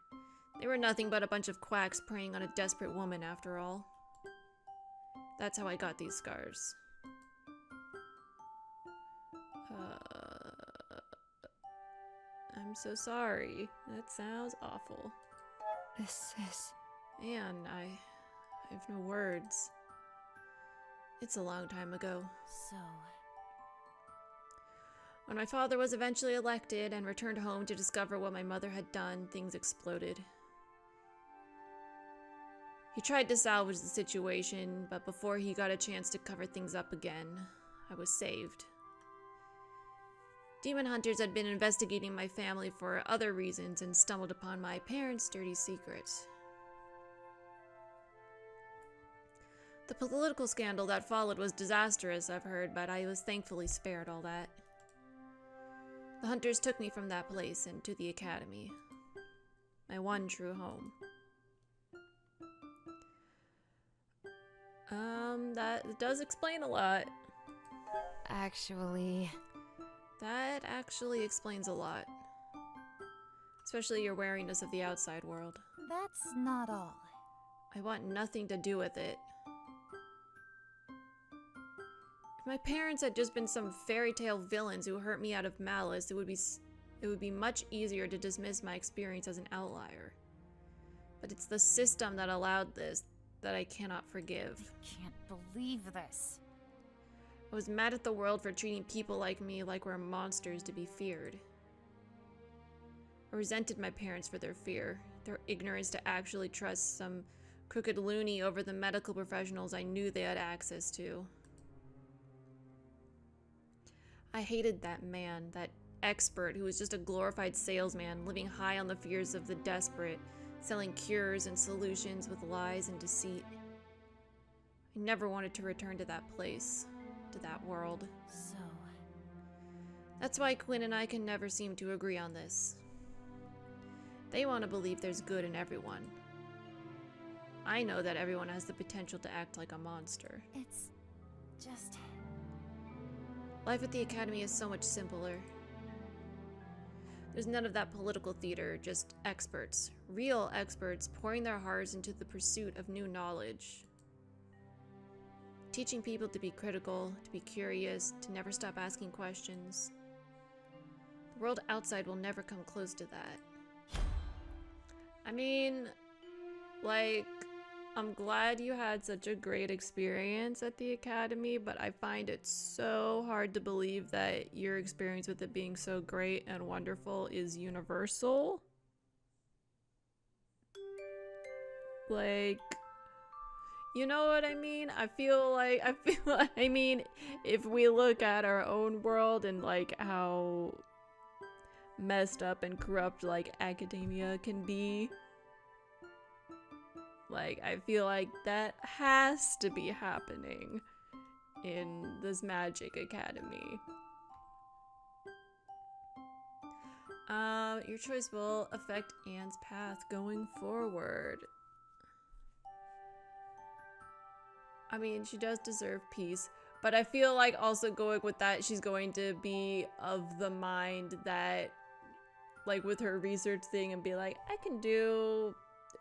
They were nothing but a bunch of quacks preying on a desperate woman, after all. That's how I got these scars. I'm so sorry. That sounds awful. This is... Man, I have no words. It's a long time ago. so, When my father was eventually elected and returned home to discover what my mother had done, things exploded. He tried to salvage the situation, but before he got a chance to cover things up again, I was saved. Demon hunters had been investigating my family for other reasons and stumbled upon my parents' dirty secret. The political scandal that followed was disastrous, I've heard, but I was thankfully spared all that. The hunters took me from that place and to the academy. My one true home. That does explain a lot. Actually... That actually explains a lot. Especially your wariness of the outside world. that's not all. I want nothing to do with it. If my parents had just been some fairy tale villains who hurt me out of malice, it would be much easier to dismiss my experience as an outlier. But it's the system that allowed this that I cannot forgive. Can't believe this. I was mad at the world for treating people like me like we're monsters to be feared. I resented my parents for their fear, their ignorance to actually trust some crooked loony over the medical professionals I knew they had access to. I hated that man, that expert who was just a glorified salesman living high on the fears of the desperate, selling cures and solutions with lies and deceit. I never wanted to return to that place, to that world. So, That's why Quinn and I can never seem to agree on this. They want to believe there's good in everyone. I know that everyone has the potential to act like a monster. it's just... Life at the academy is so much simpler. There's none of that political theater, just experts. Real experts pouring their hearts into the pursuit of new knowledge. Teaching people to be critical, to be curious, to never stop asking questions. The world outside will never come close to that. I mean, like, I'm glad you had such a great experience at the academy, but I find it so hard to believe that your experience with it being so great and wonderful is universal. Like, you know what I mean? I mean, if we look at our own world and like how messed up and corrupt like academia can be. Like, I feel like that has to be happening in this magic academy. Your choice will affect Anne's path going forward. I mean, she does deserve peace, but I feel like also going with that, she's going to be of the mind that, like with her research thing, and be like, I can do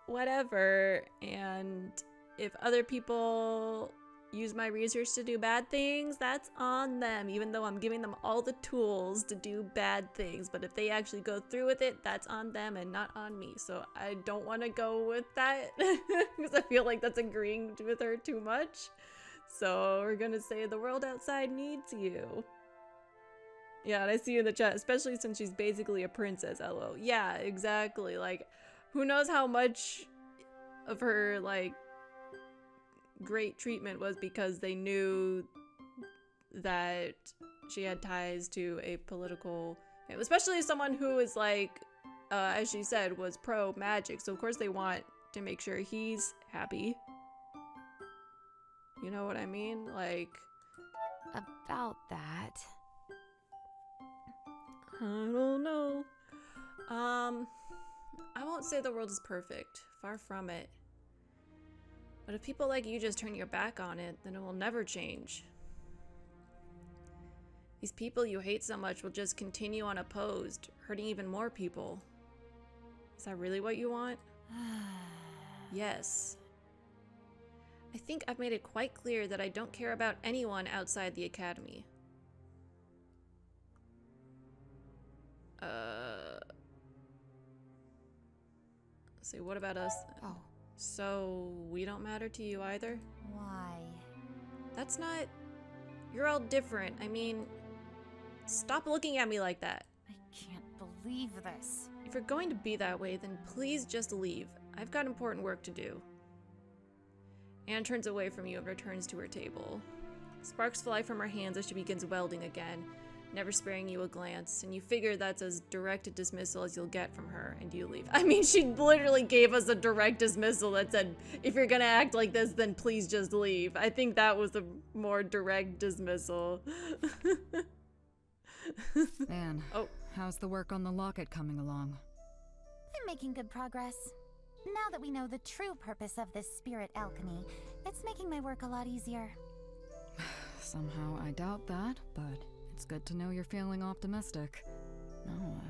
whatever, and if other people use my research to do bad things, that's on them, even though I'm giving them all the tools to do bad things. But if they actually go through with it, that's on them and not on me. So I don't want to go with that because I feel like that's agreeing with her too much. So we're gonna say the world outside needs you. Yeah, and I see you in the chat, especially since she's basically a princess, lol. Yeah, exactly. Like, who knows how much of her, like, great treatment was because they knew that she had ties to a political, especially someone who is like, as she said, was pro magic. So of course they want to make sure he's happy. You know what I mean? Like, About that. I don't know. I won't say the world is perfect. Far from it. But if people like you just turn your back on it, then it will never change. These people you hate so much will just continue unopposed, hurting even more people. Is that really what you want? Yes. I think I've made it quite clear that I don't care about anyone outside the academy. So what about us? Oh, So we don't matter to you either? why? That's not... You're all different. I mean, stop looking at me like that. I can't believe this. If you're going to be that way, then please just leave. I've got important work to do. Anne turns away from you and returns to her table. Sparks fly from her hands as she begins welding again, never sparing you a glance, and you figure that's as direct a dismissal as you'll get from her, and you leave. I mean, she literally gave us a direct dismissal that said, if you're gonna act like this, then please just leave. I think that was a more direct dismissal. Anne, how's the work on the locket coming along? I'm making good progress. Now that we know the true purpose of this spirit alchemy, it's making my work a lot easier. Somehow I doubt that, but it's good to know you're feeling optimistic. No,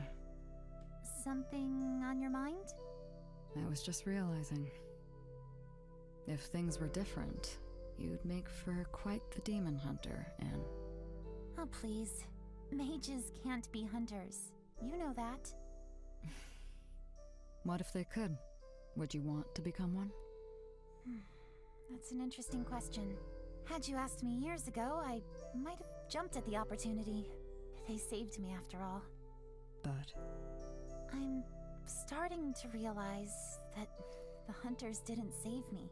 Something on your mind? I was just realizing. If things were different, you'd make for quite the demon hunter, Anne. Oh, please. Mages can't be hunters. You know that. What if they could? Would you want to become one? That's an interesting question. Had you asked me years ago, I might have jumped at the opportunity. They saved me after all. But I'm starting to realize that the hunters didn't save me.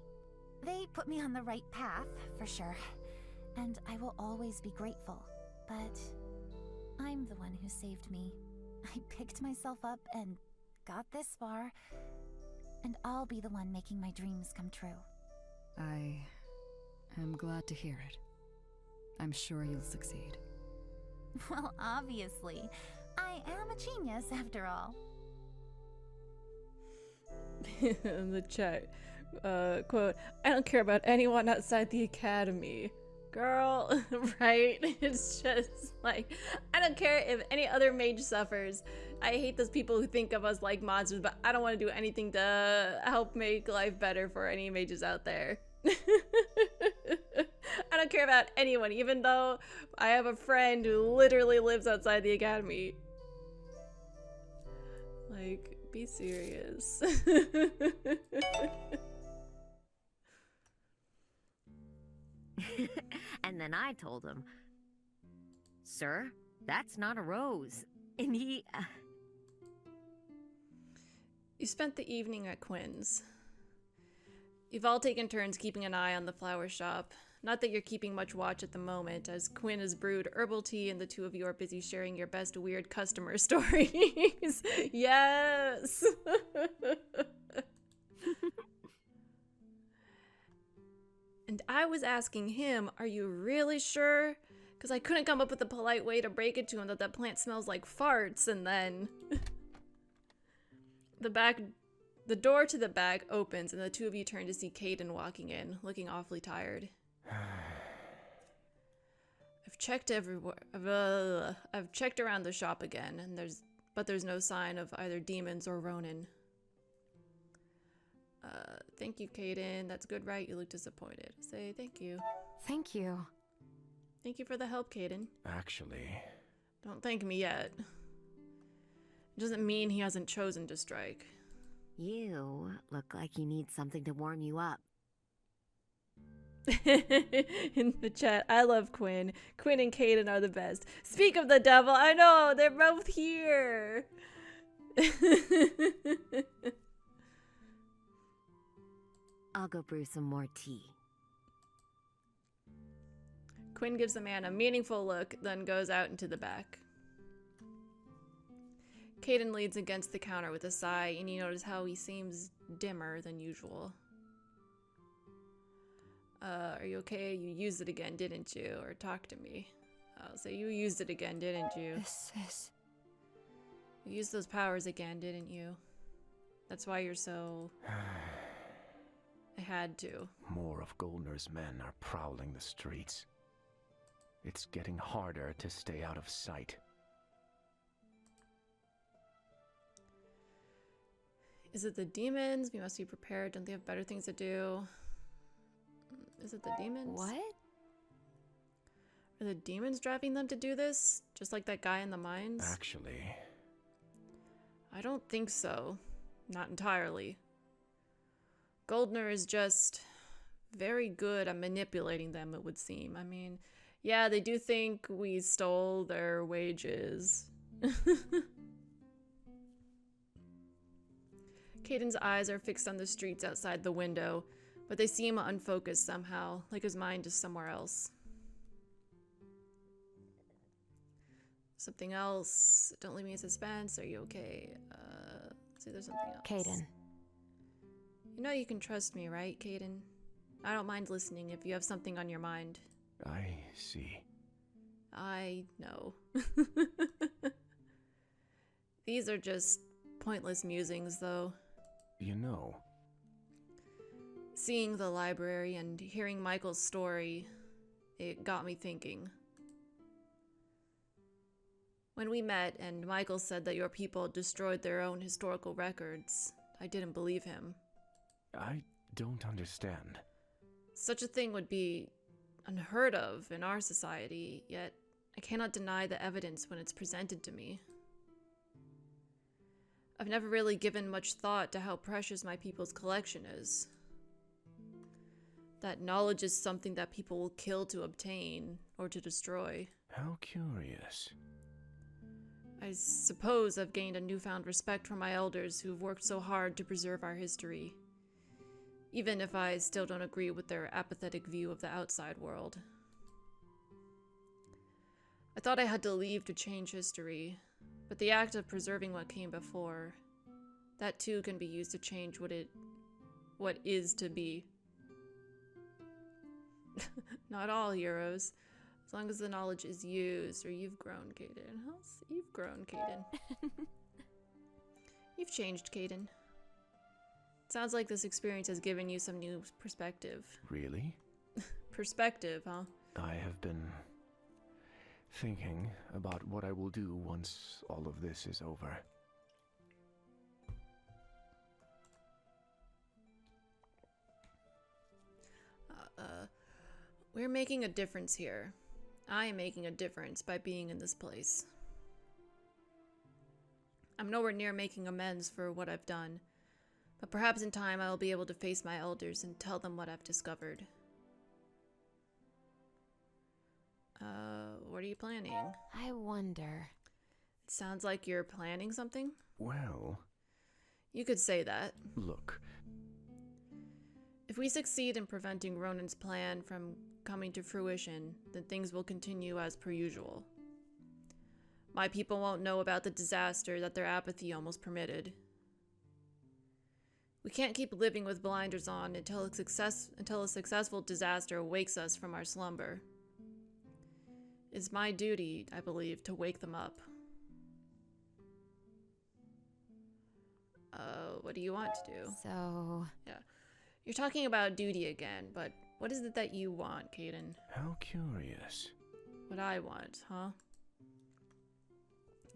They put me on the right path, for sure, and I will always be grateful. But I'm the one who saved me. I picked myself up and got this far, and I'll be the one making my dreams come true. I am glad to hear it. I'm sure you'll succeed. Well, obviously. I am a genius, after all. In the chat, quote, I don't care about anyone outside the academy. Girl, right? It's just like, I don't care if any other mage suffers. I hate those people who think of us like monsters, but I don't want to do anything to help make life better for any mages out there. I don't care about anyone, even though I have a friend who literally lives outside the academy. Like, be serious. And then I told him, "Sir, that's not a rose." And he... You spent the evening at Quinn's. You've all taken turns keeping an eye on the flower shop. Not that you're keeping much watch at the moment, as Quinn has brewed herbal tea and the two of you are busy sharing your best weird customer stories. Yes! And I was asking him, are you really sure? Because I couldn't come up with a polite way to break it to him that that plant smells like farts, and then... The door to the back opens, and the two of you turn to see Caden walking in, looking awfully tired. I've checked everywhere. I've checked around the shop again, and there's no sign of either demons or Ronin. Thank you, Caden. That's good, right? You look disappointed. Say thank you. Thank you. Thank you for the help, Caden. Actually... Don't thank me yet. It doesn't mean he hasn't chosen to strike. You look like you need something to warm you up. In the chat, I love Quinn. Quinn and Caden are the best. Speak of the devil, I know, they're both here. I'll go brew some more tea. Quinn gives the man a meaningful look, then goes out into the back. Caden leans against the counter with a sigh, and you notice how he seems dimmer than usual. Are you okay? You used it again, didn't you? Or talk to me. So you used it again, didn't you? This is... You used those powers again, didn't you? That's why you're so... I had to. More of Goldner's men are prowling the streets. It's getting harder to stay out of sight. Is it the demons? We must be prepared. Don't they have better things to do? Is it the demons? What? Are the demons driving them to do this? Just like that guy in the mines? Actually... I don't think so. Not entirely. Goldner is just very good at manipulating them, it would seem. I mean, yeah, they do think we stole their wages. Caden's eyes are fixed on the streets outside the window, but they seem unfocused somehow, like his mind is somewhere else. Something else? Don't leave me in suspense. Are you okay? See, there's something else. Caden. You know you can trust me, right, Caden? I don't mind listening if you have something on your mind. I see. I know. These are just pointless musings, though. You know... Seeing the library and hearing Michael's story, it got me thinking. When we met and Michael said that your people destroyed their own historical records, I didn't believe him. I don't understand. Such a thing would be unheard of in our society, yet I cannot deny the evidence when it's presented to me. I've never really given much thought to how precious my people's collection is. That knowledge is something that people will kill to obtain or to destroy. How curious. I suppose I've gained a newfound respect for my elders who've worked so hard to preserve our history, even if I still don't agree with their apathetic view of the outside world. I thought I had to leave to change history, but the act of preserving what came before, that too can be used to change what is to be. Not all heroes. As long as the knowledge is used, or you've grown, Caden. You've grown, Caden. You've changed, Caden. Sounds like this experience has given you some new perspective. Really? Perspective, huh? I have been thinking about what I will do once all of this is over. We're making a difference here. I am making a difference by being in this place. I'm nowhere near making amends for what I've done, but perhaps in time I will be able to face my elders and tell them what I've discovered. What are you planning? I wonder... It sounds like you're planning something? Well... You could say that. Look... If If we succeed in preventing Ronan's plan from coming to fruition, then things will continue as per usual. My people won't know about the disaster that their apathy almost permitted. We can't keep living with blinders on until a successful disaster wakes us from our slumber. It's my duty, I believe, to wake them up. What do you want to do? So... Yeah. You're talking about duty again, but what is it that you want, Caden? How curious. What I want, huh?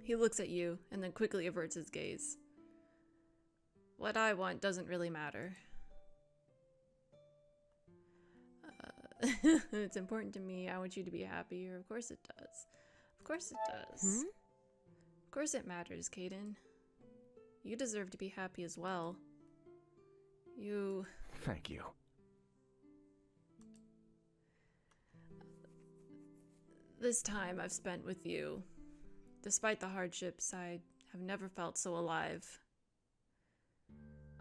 He looks at you and then quickly averts his gaze. What I want doesn't really matter. It's important to me. I want you to be happy, or of course it does. Of course it does. Of course it matters, Caden. You deserve to be happy as well. You... Thank you. This time I've spent with you, despite the hardships, I have never felt so alive.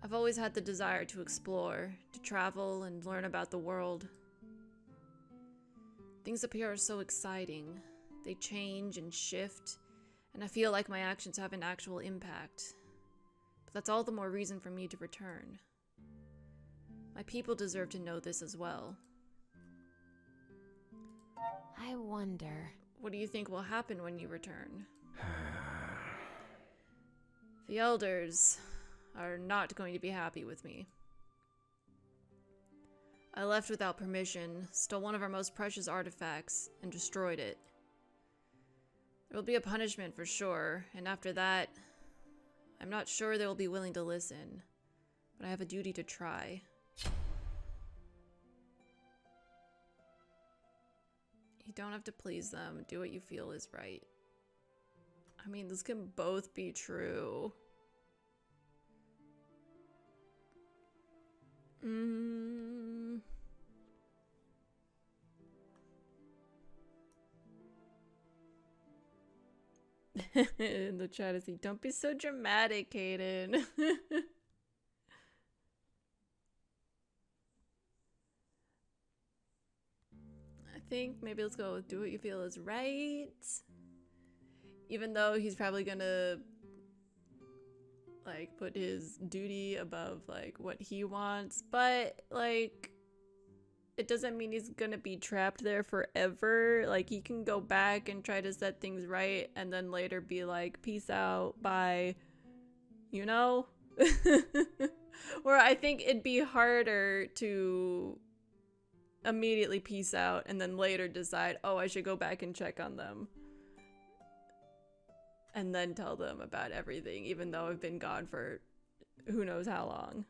I've always had the desire to explore, to travel and learn about the world. Things up here are so exciting. They change and shift, and I feel like my actions have an actual impact. But that's all the more reason for me to return. My people deserve to know this as well. I wonder... What do you think will happen when you return? The elders are not going to be happy with me. I left without permission, stole one of our most precious artifacts, and destroyed it. There will be a punishment for sure, and after that, I'm not sure they will be willing to listen, but I have a duty to try. You don't have to please them. Do what you feel is right. I mean, this can both be true. In the chat is he, don't be so dramatic, Caden. I think maybe let's go with do what you feel is right. Even though he's probably gonna like put his duty above like what he wants, but like it doesn't mean he's gonna be trapped there forever. Like he can go back and try to set things right and then later be like, peace out, bye, you know? Where I think it'd be harder to immediately peace out and then later decide, oh, I should go back and check on them. And then tell them about everything, even though I've been gone for who knows how long.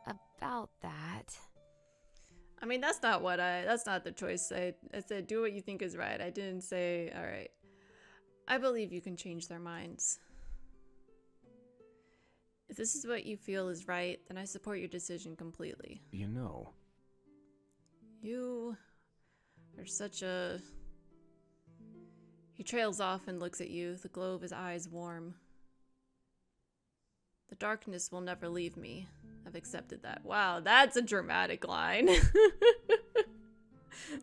About that... I mean, that's not the choice. I said, do what you think is right. I didn't say, all right. I believe you can change their minds. If this is what you feel is right, then I support your decision completely. You know. You are such a... He trails off and looks at you, the glow of his eyes warm. The darkness will never leave me. I've accepted that. Wow, that's a dramatic line.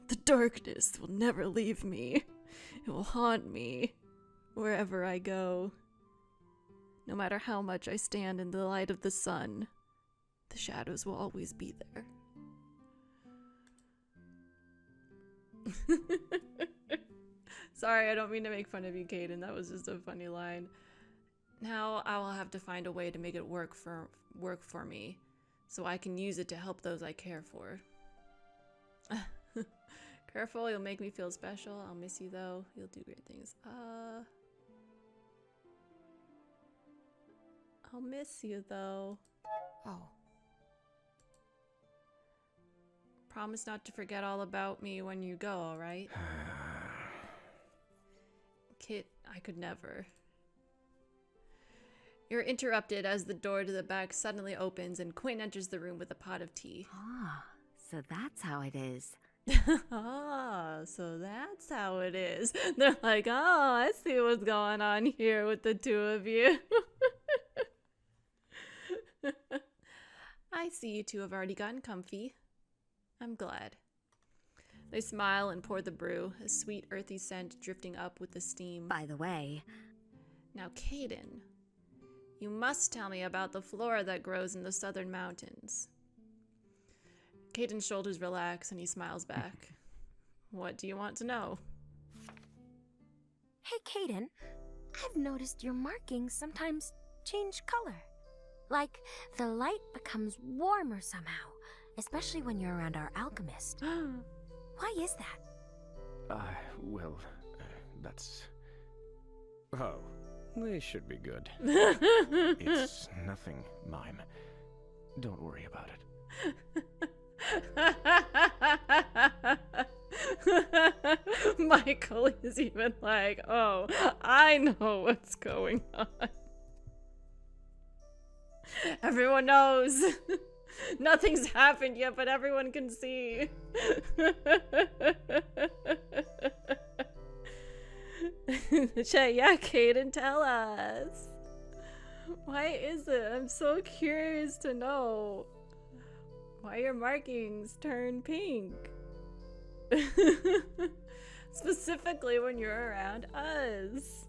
The darkness will never leave me. It will haunt me wherever I go. No matter how much I stand in the light of the sun, the shadows will always be there. Sorry, I don't mean to make fun of you, Caden. That was just a funny line. Now I will have to find a way to make it work for me, so I can use it to help those I care for. Careful, you'll make me feel special. I'll miss you though. You'll do great things. I'll miss you though. Oh. Promise not to forget all about me when you go, alright? Kit, I could never. You're interrupted as the door to the back suddenly opens and Quinn enters the room with a pot of tea. Ah, so that's how it is. Ah, so that's how it is. They're like, oh, I see what's going on here with the two of you. I see you two have already gotten comfy. I'm glad. They smile and pour the brew, a sweet earthy scent drifting up with the steam. By the way, Now, Caden, you must tell me about the flora that grows in the southern mountains. Caden's shoulders relax and he smiles back. What do you want to know? Hey, Caden, I've noticed your markings sometimes change color. Like, the light becomes warmer somehow, especially when you're around our alchemist. Why is that? Well, that's... Oh, they should be good. It's nothing, Mime. Don't worry about it. Michael is even like, oh, I know what's going on. Everyone knows. Nothing's happened yet, but everyone can see. Yeah, Caden, tell us. Why is it? I'm so curious to know why your markings turn pink. Specifically when you're around us.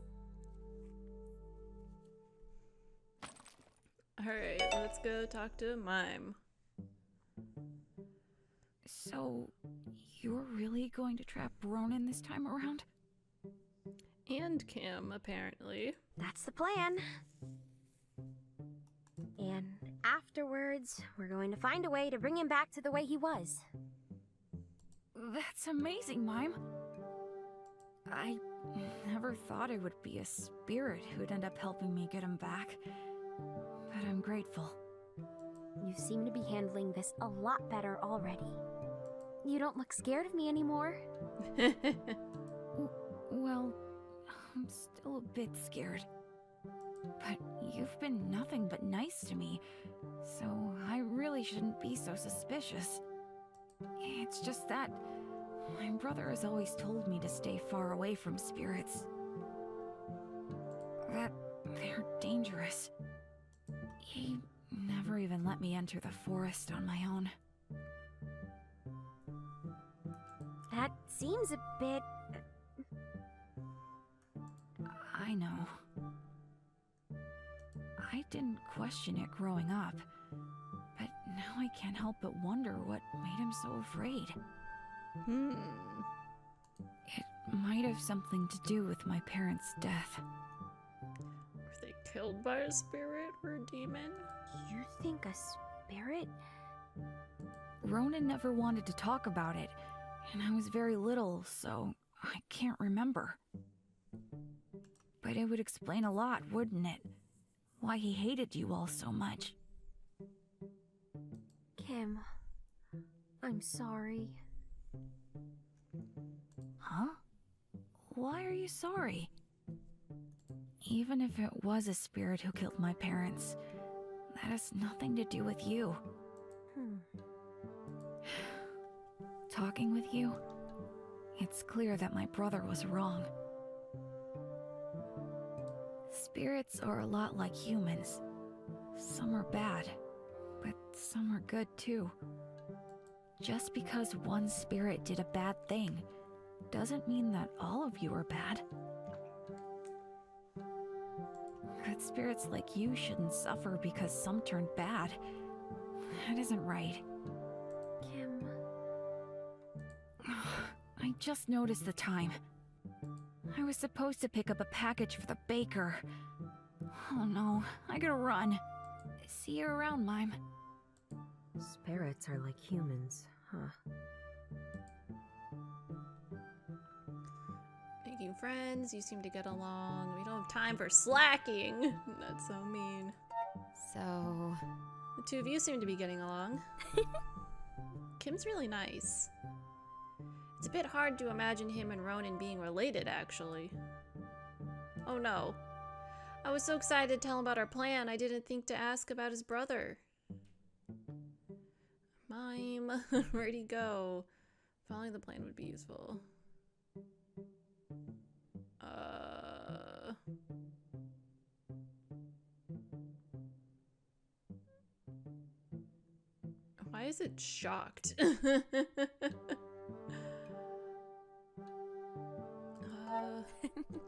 Alright, let's go talk to Mime. So, you're really going to trap Ronan this time around? And Kim, apparently. That's the plan. And afterwards, we're going to find a way to bring him back to the way he was. That's amazing, Mime. I never thought it would be a spirit who'd end up helping me get him back. But I'm grateful. You seem to be handling this a lot better already. You don't look scared of me anymore. Well, I'm still a bit scared. But you've been nothing but nice to me, so I really shouldn't be so suspicious. It's just that my brother has always told me to stay far away from spirits. That they're dangerous. He never even let me enter the forest on my own. That seems a bit... I know. I didn't question it growing up, but now I can't help but wonder what made him so afraid. It might have something to do with my parents' death. Were they killed by a spirit or a demon? You think a spirit? Ronan never wanted to talk about it, and I was very little, so I can't remember. But it would explain a lot, wouldn't it? Why he hated you all so much. Kim, I'm sorry. Huh? Why are you sorry? Even if it was a spirit who killed my parents, that has nothing to do with you. Talking with you, it's clear that my brother was wrong. Spirits are a lot like humans. Some are bad, but some are good too. Just because one spirit did a bad thing doesn't mean that all of you are bad. Good spirits like you shouldn't suffer because some turned bad. That isn't right. Kim... I just noticed the time. I was supposed to pick up a package for the baker. Oh no, I gotta run. See you around, Mime. Spirits are like humans, huh? Making friends, you seem to get along. We don't have time for slacking. That's so mean. So, the two of you seem to be getting along. Kim's really nice. It's a bit hard to imagine him and Ronan being related, actually. Oh no. I was so excited to tell him about our plan, I didn't think to ask about his brother. Mime, where'd he go? Following the plan would be useful. Why is it shocked?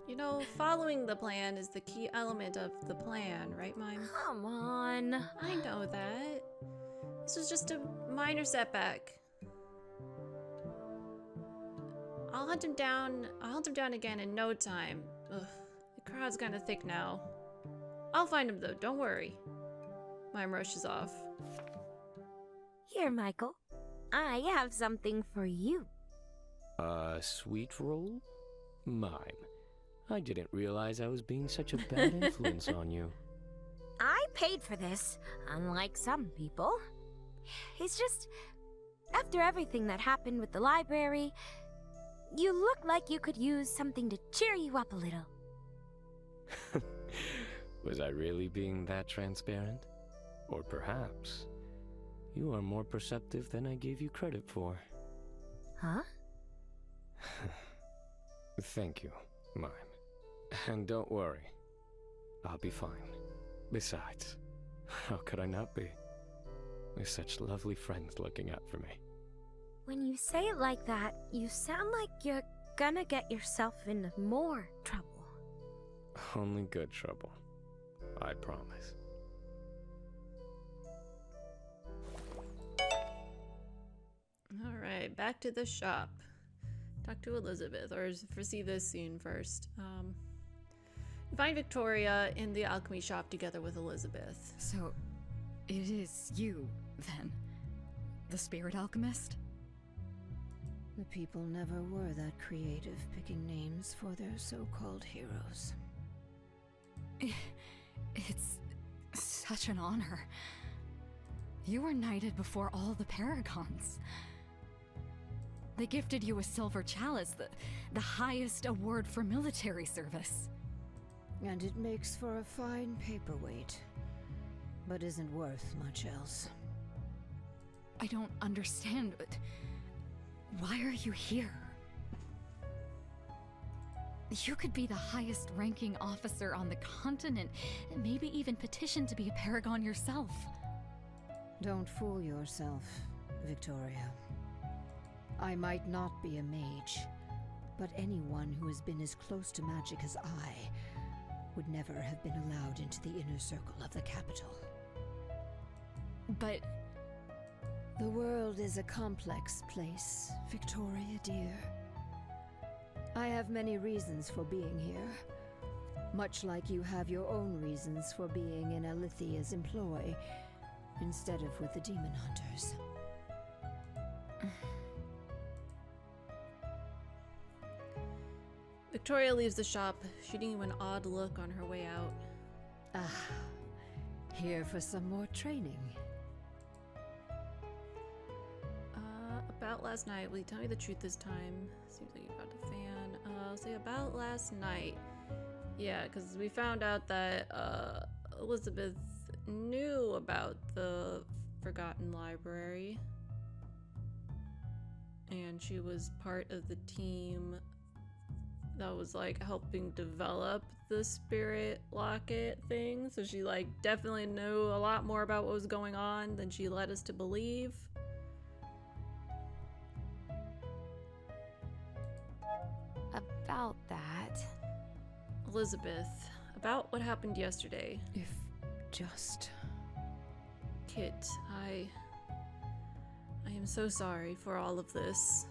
You know, following the plan is the key element of the plan, right, Mime? Come on. I know that. This was just a minor setback. I'll hunt him down again in no time. Ugh, the crowd's kind of thick now. I'll find him though, don't worry. Mime rushes off. Here, Michael. I have something for you. A sweet roll? Mime. I didn't realize I was being such a bad influence on you. I paid for this, unlike some people. It's just, after everything that happened with the library, you look like you could use something to cheer you up a little. Was I really being that transparent? Or perhaps you are more perceptive than I gave you credit for. Huh? Thank you, Mime. And don't worry, I'll be fine. Besides, how could I not be? With such lovely friends looking out for me. When you say it like that, you sound like you're gonna get yourself into more trouble. Only good trouble, I promise. Alright, back to the shop. Talk to Elizabeth, or foresee this scene first. Find Victoria in the alchemy shop together with Elizabeth. So, it is you, then? The spirit alchemist? The people never were that creative, picking names for their so-called heroes. It's such an honor. You were knighted before all the paragons. They gifted you a silver chalice, the highest award for military service. And it makes for a fine paperweight, but isn't worth much else. I don't understand, but why are you here? You could be the highest ranking officer on the continent, and maybe even petition to be a paragon yourself. Don't fool yourself, Victoria. I might not be a mage, but anyone who has been as close to magic as I would never have been allowed into the inner circle of the capital. But the world is a complex place, Victoria dear. I have many reasons for being here, much like you have your own reasons for being in Alithia's employ, instead of with the demon hunters. Victoria leaves the shop, shooting you an odd look on her way out. Ah, here for some more training. About last night. Will you tell me the truth this time? Seems like you got a fan. I'll say about last night. Yeah, because we found out that Elizabeth knew about the Forgotten Library. And she was part of the team that was like helping develop the spirit locket thing. So she like definitely knew a lot more about what was going on than she led us to believe. About that. Elizabeth, about what happened yesterday. If just... Kit, I am so sorry for all of this.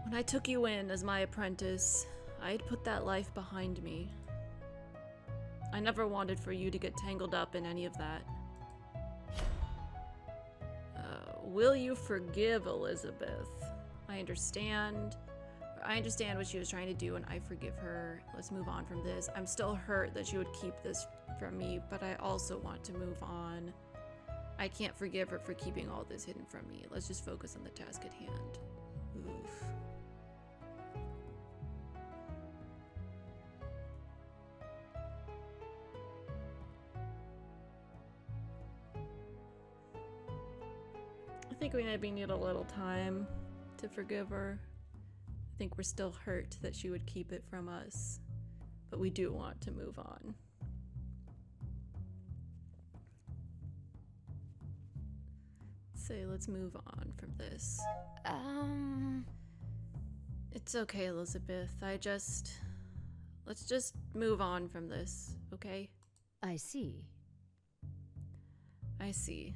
When I took you in as my apprentice, I had put that life behind me. I never wanted for you to get tangled up in any of that. Will you forgive Elizabeth? I understand what she was trying to do, and I forgive her. Let's move on from this. I'm still hurt that she would keep this from me, but I also want to move on. I can't forgive her for keeping all this hidden from me. Let's just focus on the task at hand. Oof. I think we maybe need a little time to forgive her. I think we're still hurt that she would keep it from us, but we do want to move on. Say, let's move on from this. It's okay, Elizabeth. Let's just move on from this, okay? I see. I see.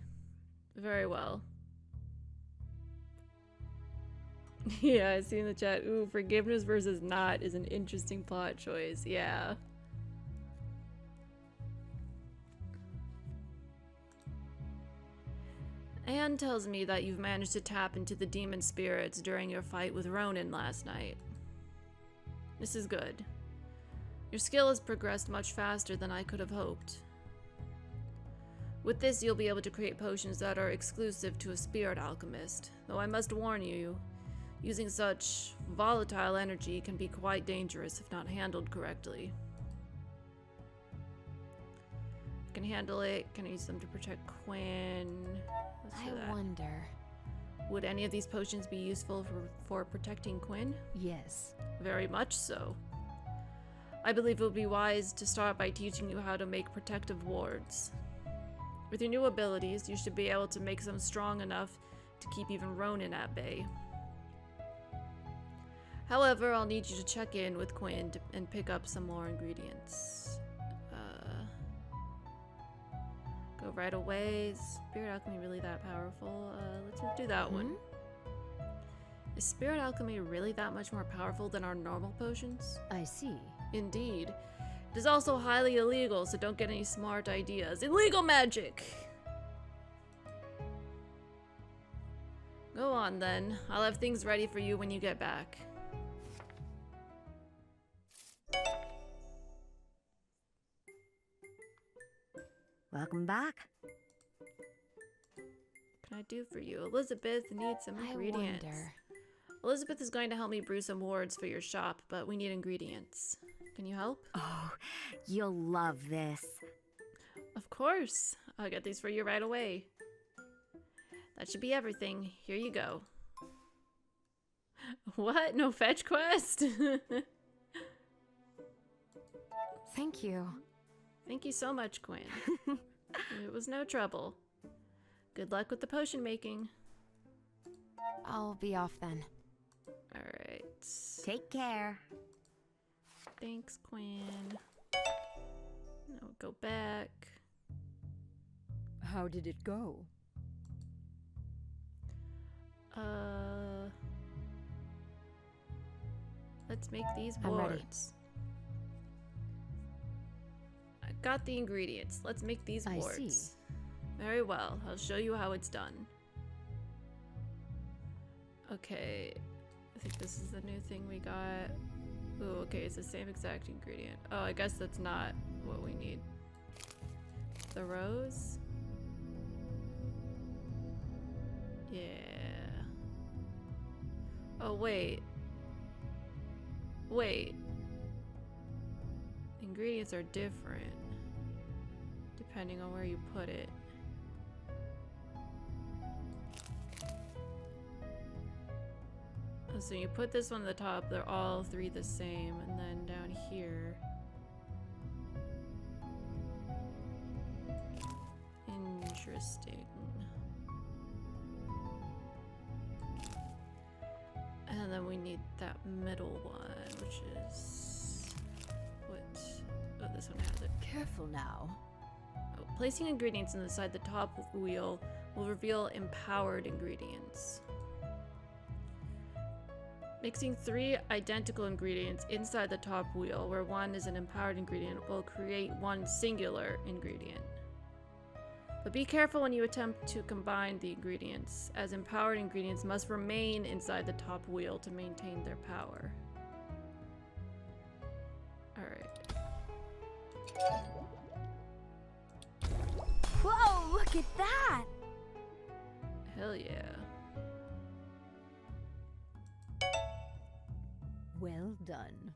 Very well. Yeah, I see in the chat. Ooh, forgiveness versus not is an interesting plot choice. Yeah. Anne tells me that you've managed to tap into the demon spirits during your fight with Ronan last night. This is good. Your skill has progressed much faster than I could have hoped. With this, you'll be able to create potions that are exclusive to a spirit alchemist, though I must warn you, using such volatile energy can be quite dangerous if not handled correctly. I can handle it. Can I use them to protect Quinn? Let's do that. I wonder. Would any of these potions be useful for protecting Quinn? Yes. Very much so. I believe it would be wise to start by teaching you how to make protective wards. With your new abilities, you should be able to make them strong enough to keep even Ronan at bay. However, I'll need you to check in with Quinn and pick up some more ingredients. Go right away. Spirit alchemy really that powerful? Let's do that one. Is spirit alchemy really that much more powerful than our normal potions? I see. Indeed. It is also highly illegal, so don't get any smart ideas. Illegal magic! Go on then. I'll have things ready for you when you get back. Welcome back. What can I do for you? Elizabeth needs some ingredients. I wonder. Elizabeth is going to help me brew some wards for your shop, but we need ingredients. Can you help? Oh, you'll love this. Of course. I'll get these for you right away. That should be everything. Here you go. What? No fetch quest? Thank you. Thank you so much, Quinn. It was no trouble. Good luck with the potion making. I'll be off then. Alright. Take care. Thanks, Quinn. Now go back. How did it go? Let's make these I'm ready. boards. I got the ingredients. Let's make these I boards. see. Very well. I'll show you how it's done. Okay. I think this is the new thing we got. Ooh, okay, it's the same exact ingredient. Oh, I guess that's not what we need. The rose? Yeah. Oh, wait. Wait. Ingredients are different depending on where you put it. So you put this one at the top, they're all three the same, and then down here. Interesting. And then we need that middle one, which is what? Oh, this one has it. Careful now. Oh, placing ingredients inside the top wheel will reveal empowered ingredients. Mixing 3 identical ingredients inside the top wheel, where one is an empowered ingredient, will create one singular ingredient. But be careful when you attempt to combine the ingredients, as empowered ingredients must remain inside the top wheel to maintain their power. Alright. Whoa, look at that! Hell yeah. Well done.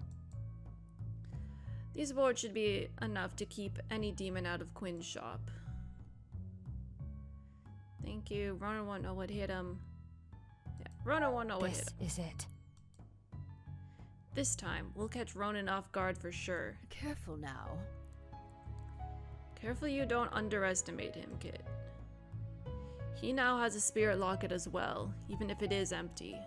These boards should be enough to keep any demon out of Quinn's shop. Thank you. Ronan won't know what hit him. Yeah, Ronan won't know what hit him. This is it. This time, we'll catch Ronan off guard for sure. Careful now. Careful you don't underestimate him, kid. He now has a spirit locket as well, even if it is empty.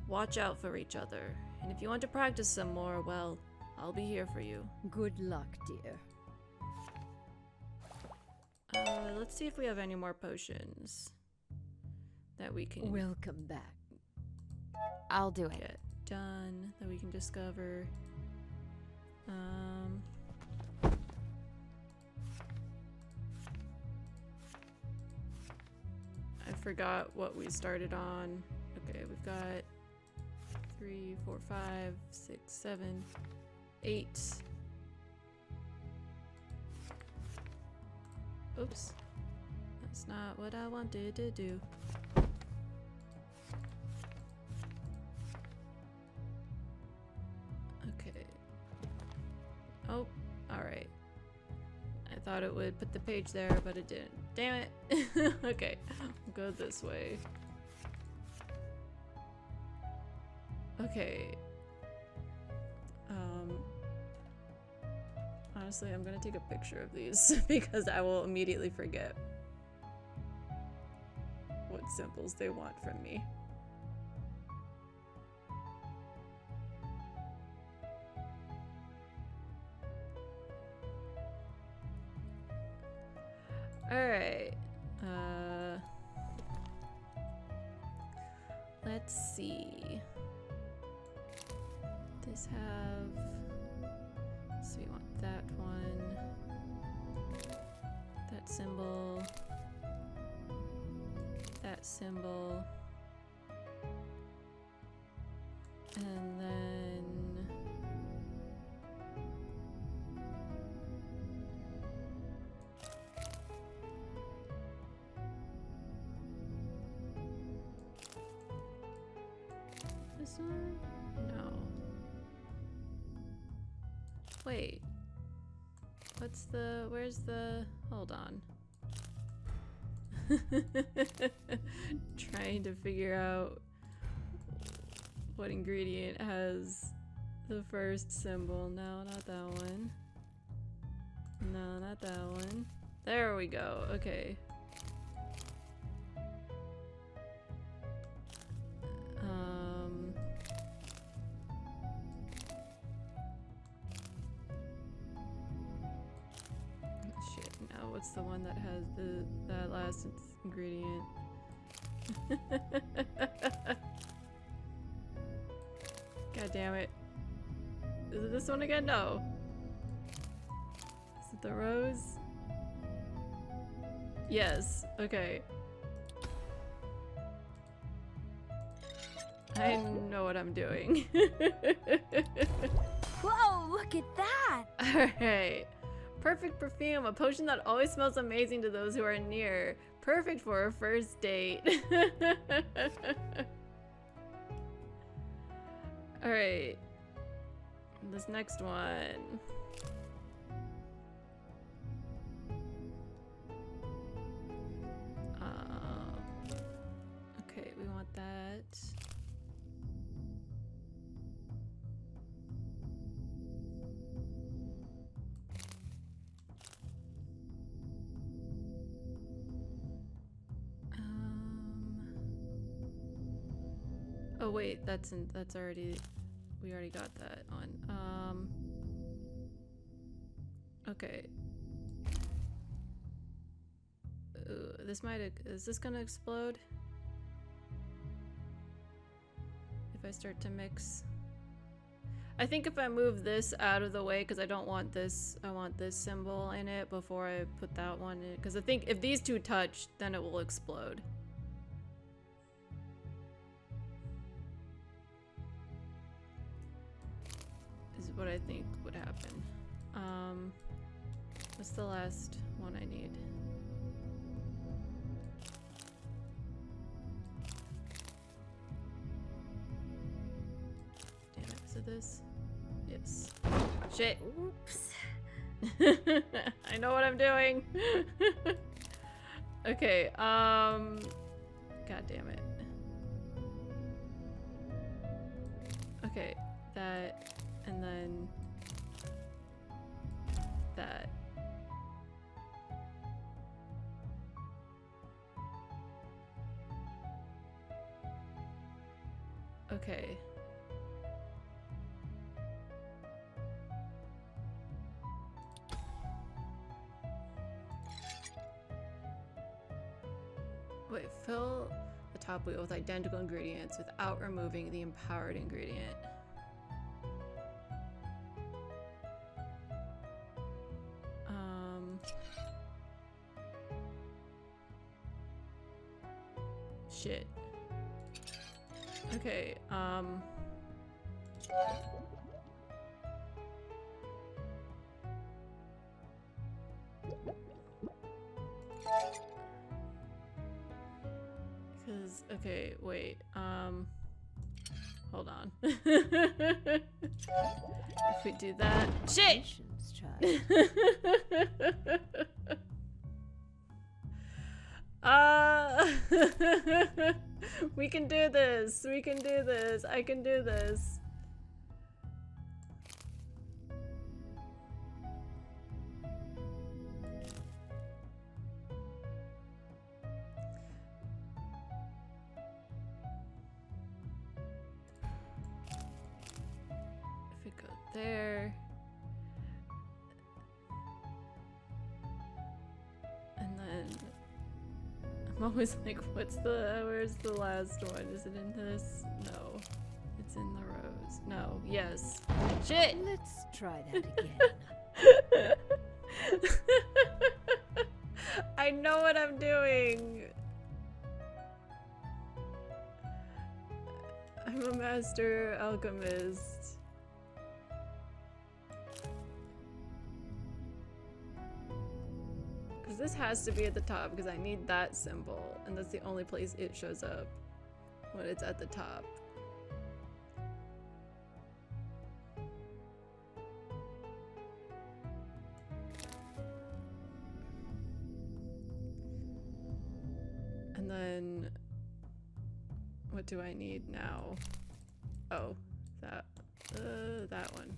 Watch out for each other, and if you want to practice some more, well, I'll be here for you. Good luck, dear. Let's see if we have any more potions that we can Welcome back. I'll do it. get done, that we can discover. I forgot what we started on. Okay, we've got 3, 4, 5, 6, 7, 8. Oops. That's not what I wanted to do. Okay. Oh, alright. I thought it would put the page there, but it didn't. Damn it. Okay, we'll go this way. Okay. Honestly, I'm gonna take a picture of these because I will immediately forget what symbols they want from me. Alright. Let's see. This have... So we want that one. That symbol. That symbol. And then... This one? No. Wait. What's the... Where's the... Hold on. Trying to figure out what ingredient has the first symbol. No, not that one. No, not that one. There we go. Okay. Shit. Now, what's the one that has that last ingredient? God damn it. Is it this one again? No. Is it the rose? Yes. Okay. I know what I'm doing. Whoa, look at that! Alright. Perfect perfume, a potion that always smells amazing to those who are near. Perfect for a first date. Alright. This next one. Okay, we want that. Oh wait, that's already, we already got that on. Okay. Ooh, this might, is this gonna explode? If I start to mix? I think if I move this out of the way, because I don't want this, I want this symbol in it before I put that one in, because I think if these two touch, then it will explode. Is what I think would happen. What's the last one I need? Damn it, is it this? Yes. Shit. Oops. I know what I'm doing. Okay, god damn it. Okay, that, and then that. Okay. Wait, fill the top wheel with identical ingredients without removing the empowered ingredient. Shit. Okay, because, okay, wait, hold on. If we do that, shit! Patience, child. We can do this. We can do this. I can do this. If we go there. And then I'm always like, where's the last one? Is it in this? No. It's in the rows. No. Yes. Shit! Let's try that again. I know what I'm doing. I'm a master alchemist. Because this has to be at the top because I need that symbol, and that's the only place it shows up when it's at the top. And then what do I need now? Oh, that one.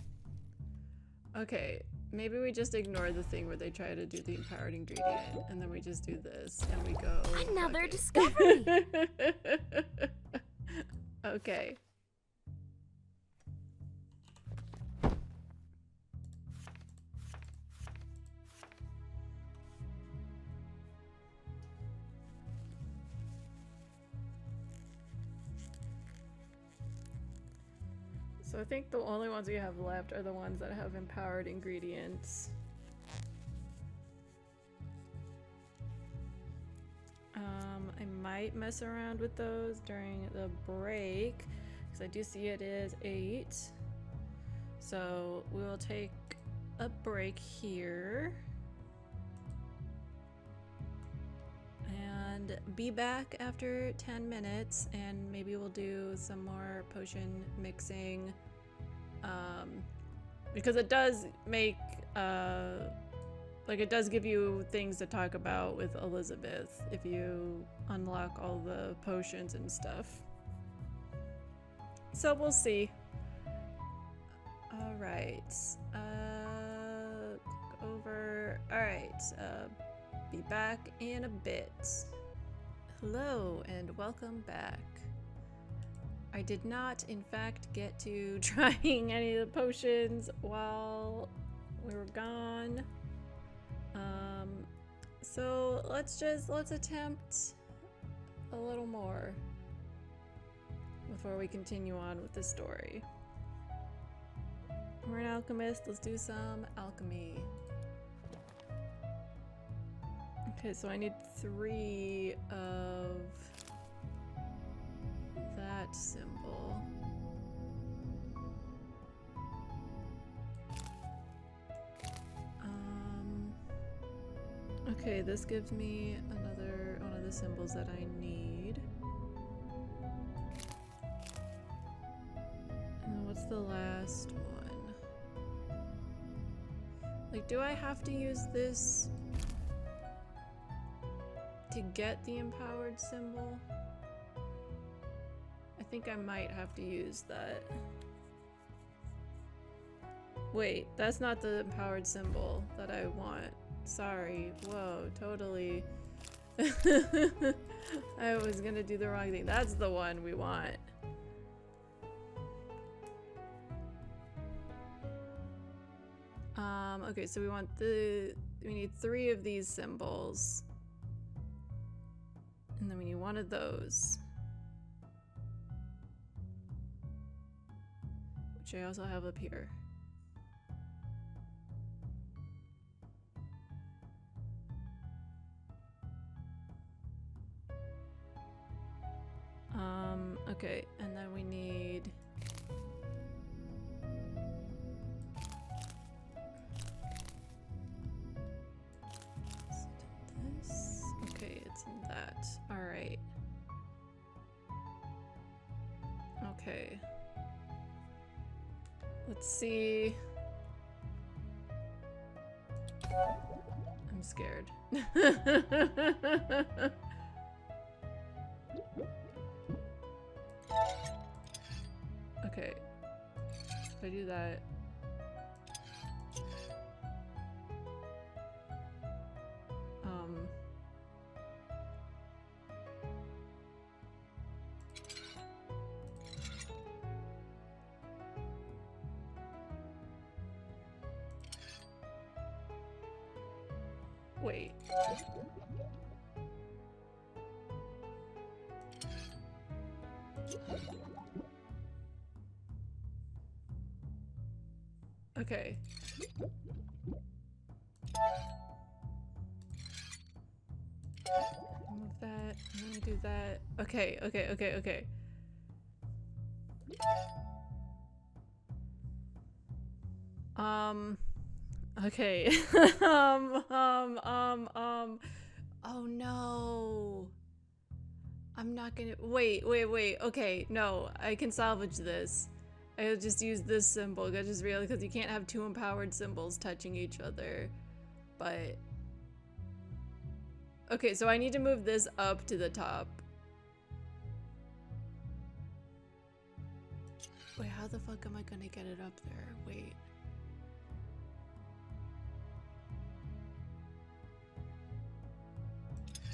Okay, maybe we just ignore the thing where they try to do the empowered ingredient, and then we just do this, and we go. Another okay. discovery. Okay. So I think the only ones we have left are the ones that have empowered ingredients. I might mess around with those during the break because I do see it is 8. So we will take a break here and be back after 10 minutes, and maybe we'll do some more potion mixing because it does make like it does give you things to talk about with Elizabeth if you unlock all the potions and stuff. So we'll see. All right. Over. All right. Be back in a bit. Hello and welcome back. I did not, in fact, get to trying any of the potions while we were gone. So let's attempt a little more before we continue on with the story. We're an alchemist, let's do some alchemy. Okay, so I need 3 of that symbol. Okay, this gives me another one of the symbols that I need. And then what's the last one? Like, do I have to use this? to get the empowered symbol? I think I might have to use that. Wait, that's not the empowered symbol that I want. Sorry. Whoa, totally. I was gonna do the wrong thing. That's the one we want. Okay, so we need 3 of these symbols. And then we need 1 of those. Which I also have up here. Okay, and then we need this. Okay, it's in that. All right. Okay. Let's see. I'm scared. Okay. If I do that. Wait. Okay. Move that. I'm gonna do that. Okay, okay, okay, okay. Okay. Oh no. I'm not gonna wait. Okay, no, I can salvage this. I'll just use this symbol. I just realized because you can't have 2 empowered symbols touching each other. But okay, so I need to move this up to the top. Wait, how the fuck am I gonna get it up there? Wait.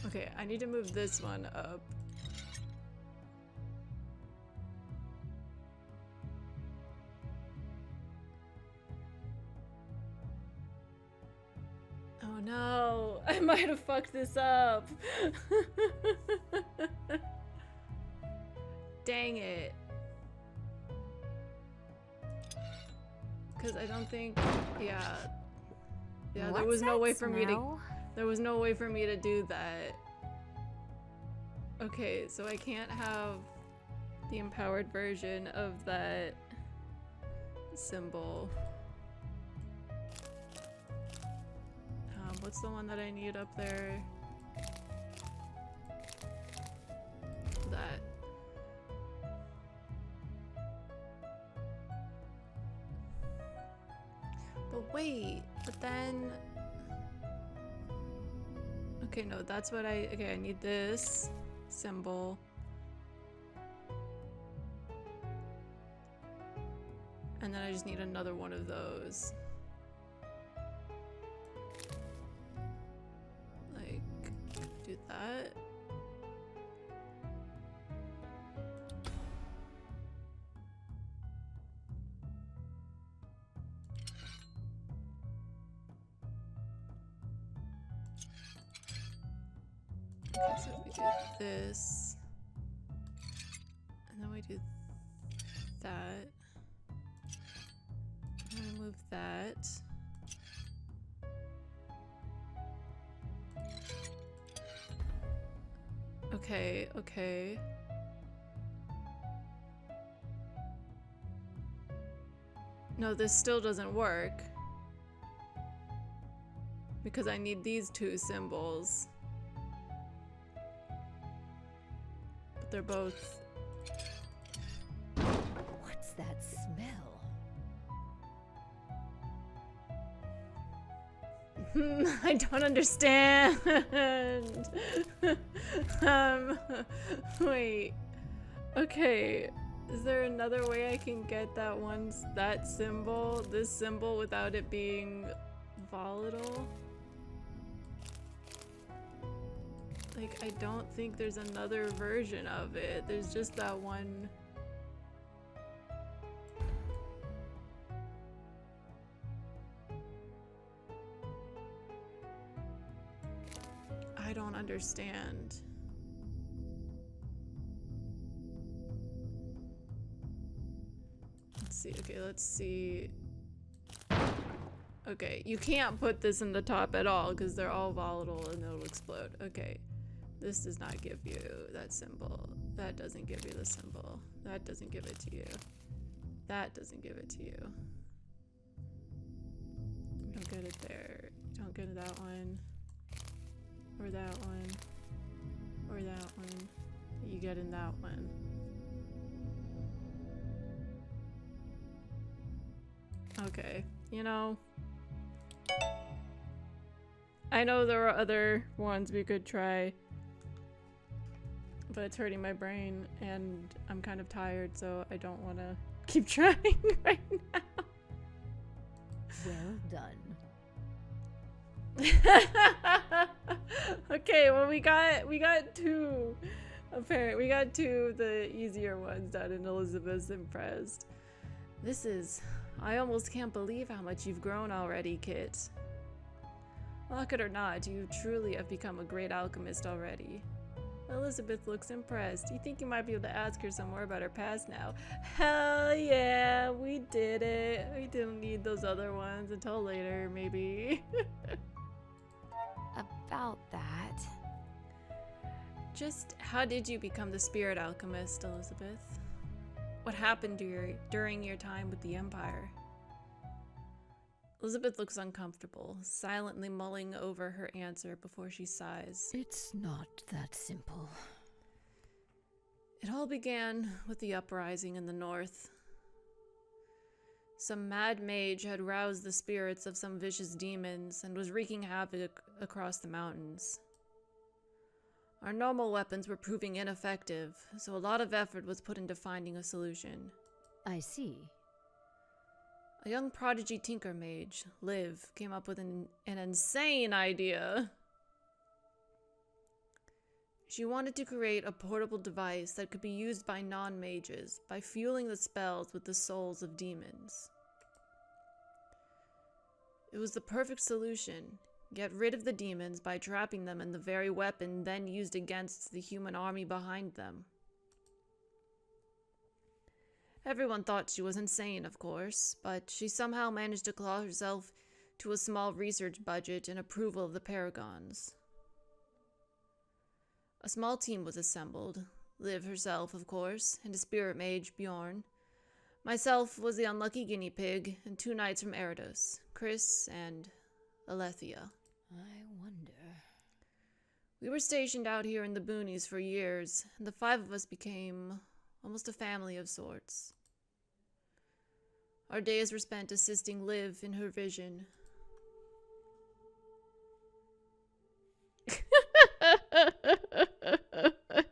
Okay, I need to move this one up. Oh no, I might have fucked this up. Dang it. Because I don't think, yeah, there was no way for me to, there was no way for me to do that. Okay, so I can't have the empowered version of that symbol. What's the one that I need up there? That. But wait, but then... Okay, no, that's what okay, I need this symbol. And then I just need another one of those. Like, do that. Okay, so if we do this, and then we do that, and then move that. Okay, okay. No, this still doesn't work. Because I need these 2 symbols. But they're both... What's that smell? I don't understand. Wait. Okay. Is there another way I can get that symbol, this symbol, without it being volatile? Like, I don't think there's another version of it. There's just that one. I don't understand. Let's see. Okay, let's see. Okay, you can't put this in the top at all because they're all volatile and they'll explode. Okay. This does not give you that symbol. That doesn't give you the symbol. That doesn't give it to you. That doesn't give it to you. You don't get it there. You don't get that one. Or that one. Or that one. You get in that one. Okay. You know, I know there are other ones we could try, but it's hurting my brain and I'm kind of tired, so I don't want to keep trying right now. Well done. Okay, well we got two. Apparently, we got two of the easier ones done, and Elizabeth's impressed. I almost can't believe how much you've grown already, Kit. Like it or not, you truly have become a great alchemist already. Elizabeth looks impressed. You think you might be able to ask her some more about her past now? Hell yeah, we did it. We didn't need those other ones until later, maybe. About that. Just how did you become the spirit alchemist, Elizabeth? What happened during your time with the Empire? Elizabeth looks uncomfortable, silently mulling over her answer before she sighs. It's not that simple. It all began with the uprising in the north. Some mad mage had roused the spirits of some vicious demons and was wreaking havoc across the mountains. Our normal weapons were proving ineffective, so a lot of effort was put into finding a solution. I see. A young prodigy tinker mage, Liv, came up with an insane idea. She wanted to create a portable device that could be used by non-mages by fueling the spells with the souls of demons. It was the perfect solution. Get rid of the demons by trapping them in the very weapon then used against the human army behind them. Everyone thought she was insane, of course, but she somehow managed to claw herself to a small research budget and approval of the Paragons. A small team was assembled. Liv herself, of course, and a spirit mage, Bjorn. Myself was the unlucky guinea pig, and 2 knights from Eridos, Chris and Alethea. I wonder. We were stationed out here in the boonies for years, and the 5 of us became almost a family of sorts. Our days were spent assisting Liv in her vision.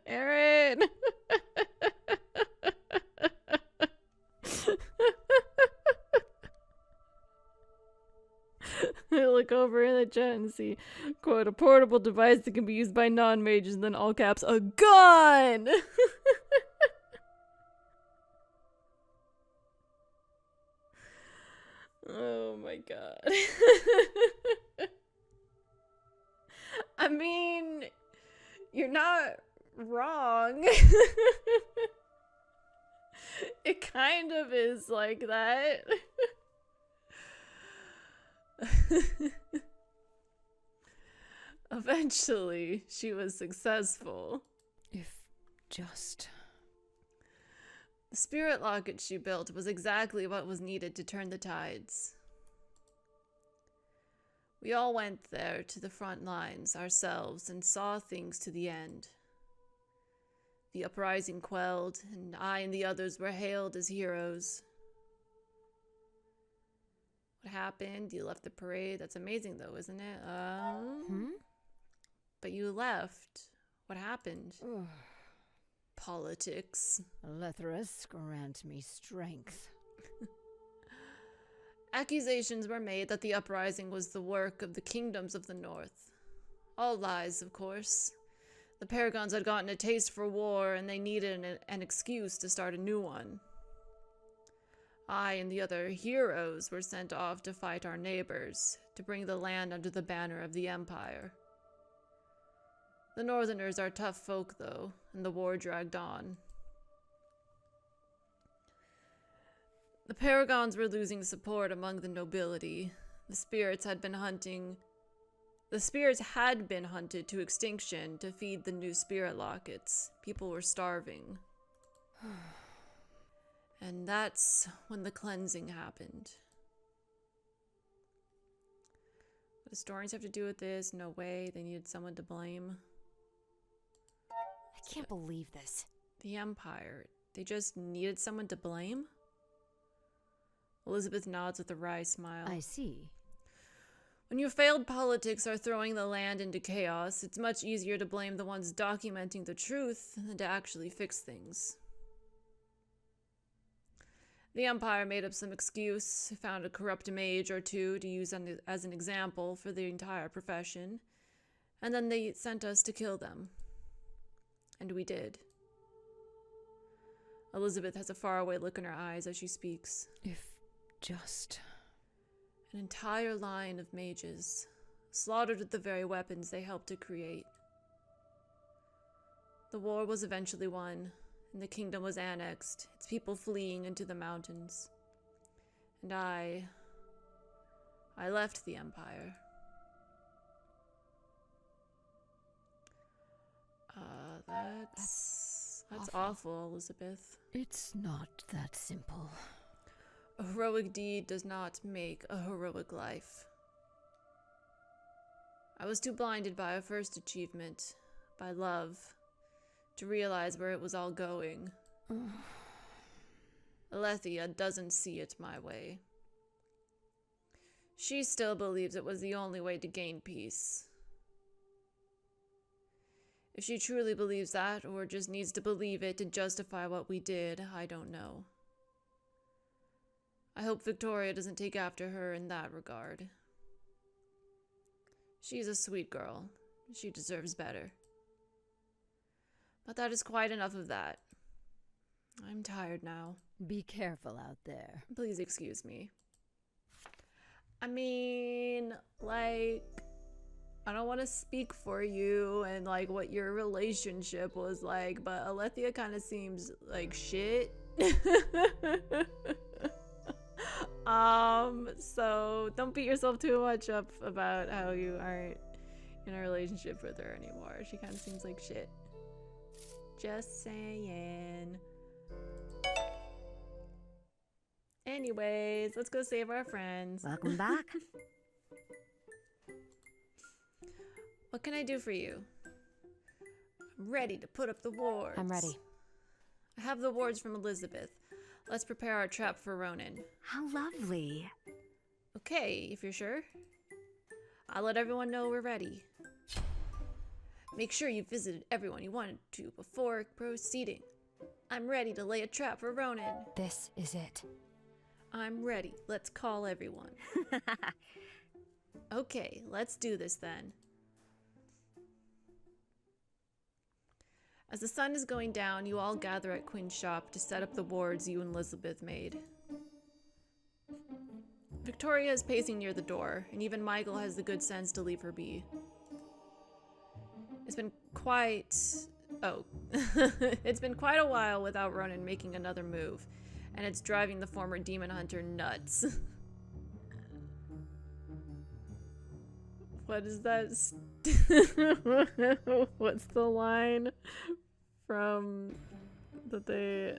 Aaron! I look over in the chat and see, quote, a portable device that can be used by non-mages, and then all caps, a gun! Oh my god. I mean, you're not wrong. It kind of is like that. Eventually, she was successful. If just... The spirit locket she built was exactly what was needed to turn the tides. We all went there to the front lines ourselves and saw things to the end. The uprising quelled, and I and the others were hailed as heroes. What happened? You left the parade. That's amazing, though, isn't it? But you left. What happened? Politics. Lethrus, grant me strength. Accusations were made that the uprising was the work of the kingdoms of the north. All lies, of course. The Paragons had gotten a taste for war, and they needed an excuse to start a new one. I and the other heroes were sent off to fight our neighbors, to bring the land under the banner of the Empire. The Northerners are tough folk, though, and the war dragged on. The Paragons were losing support among the nobility. The spirits had been hunted to extinction to feed the new spirit lockets. People were starving. And that's when the cleansing happened. What do historians have to do with this? No way. They needed someone to blame. I can't believe this. The Empire. They just needed someone to blame? Elizabeth nods with a wry smile. I see. When your failed politics are throwing the land into chaos, it's much easier to blame the ones documenting the truth than to actually fix things. The Empire made up some excuse, found a corrupt mage or two to use as an example for the entire profession, and then they sent us to kill them. And we did. Elizabeth has a faraway look in her eyes as she speaks. If just... An entire line of mages, slaughtered with the very weapons they helped to create. The war was eventually won, and the kingdom was annexed, its people fleeing into the mountains. And I left the Empire. That's awful, Elizabeth. It's not that simple. A heroic deed does not make a heroic life. I was too blinded by a first achievement, by love, to realize where it was all going. Alethea doesn't see it my way. She still believes it was the only way to gain peace. If she truly believes that, or just needs to believe it to justify what we did, I don't know. I hope Victoria doesn't take after her in that regard. She's a sweet girl. She deserves better. But that is quite enough of that. I'm tired now. Be careful out there. Please excuse me. I mean, like, I don't want to speak for you and, like, what your relationship was like, but Alethea kind of seems like shit. So don't beat yourself too much up about how you aren't in a relationship with her anymore. She kind of seems like shit. Just saying. Anyways, let's go save our friends. Welcome back. What can I do for you? I'm ready to put up the wards. I'm ready. I have the wards from Elizabeth. Let's prepare our trap for Ronan. How lovely. Okay, if you're sure. I'll let everyone know we're ready. Make sure you visited everyone you wanted to before proceeding. I'm ready to lay a trap for Ronan. This is it. I'm ready. Let's call everyone. Okay, let's do this then. As the sun is going down, you all gather at Quinn's shop to set up the wards you and Elizabeth made. Victoria is pacing near the door, and even Michael has the good sense to leave her be. It's been quite... Oh. It's been quite a while without Ronan making another move, and it's driving the former demon hunter nuts. What is that? What's the line from that they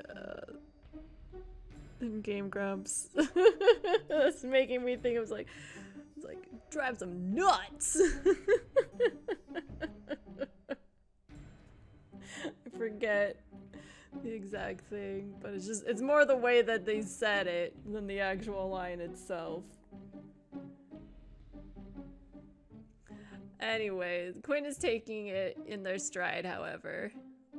in Game Grumps? That's making me think it was like drive them nuts. I forget the exact thing, but it's more the way that they said it than the actual line itself. Anyways, Quinn is taking it in their stride, however.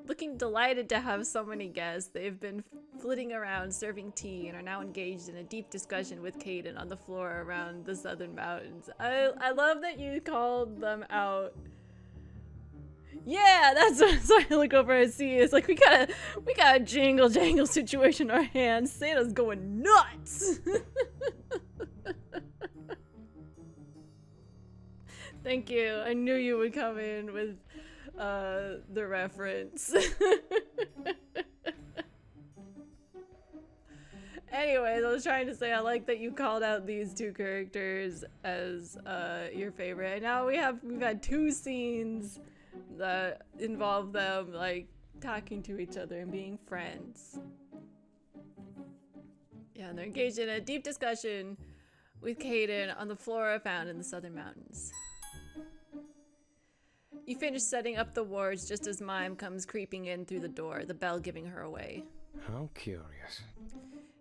Looking delighted to have so many guests, they've been flitting around serving tea and are now engaged in a deep discussion with Caden on the floor around the southern mountains. I love that you called them out. Yeah, that's what so I look over and see. It's like we got a jingle jangle situation in our hands. Santa's going nuts. Thank you. I knew you would come in with the reference. Anyways, I was trying to say I like that you called out these two characters as your favorite. And now we've had 2 scenes that involve them like talking to each other and being friends. Yeah, and they're engaged in a deep discussion with Caden on the flora found in the southern mountains. You finish setting up the wards just as Mime comes creeping in through the door, the bell giving her away. How curious.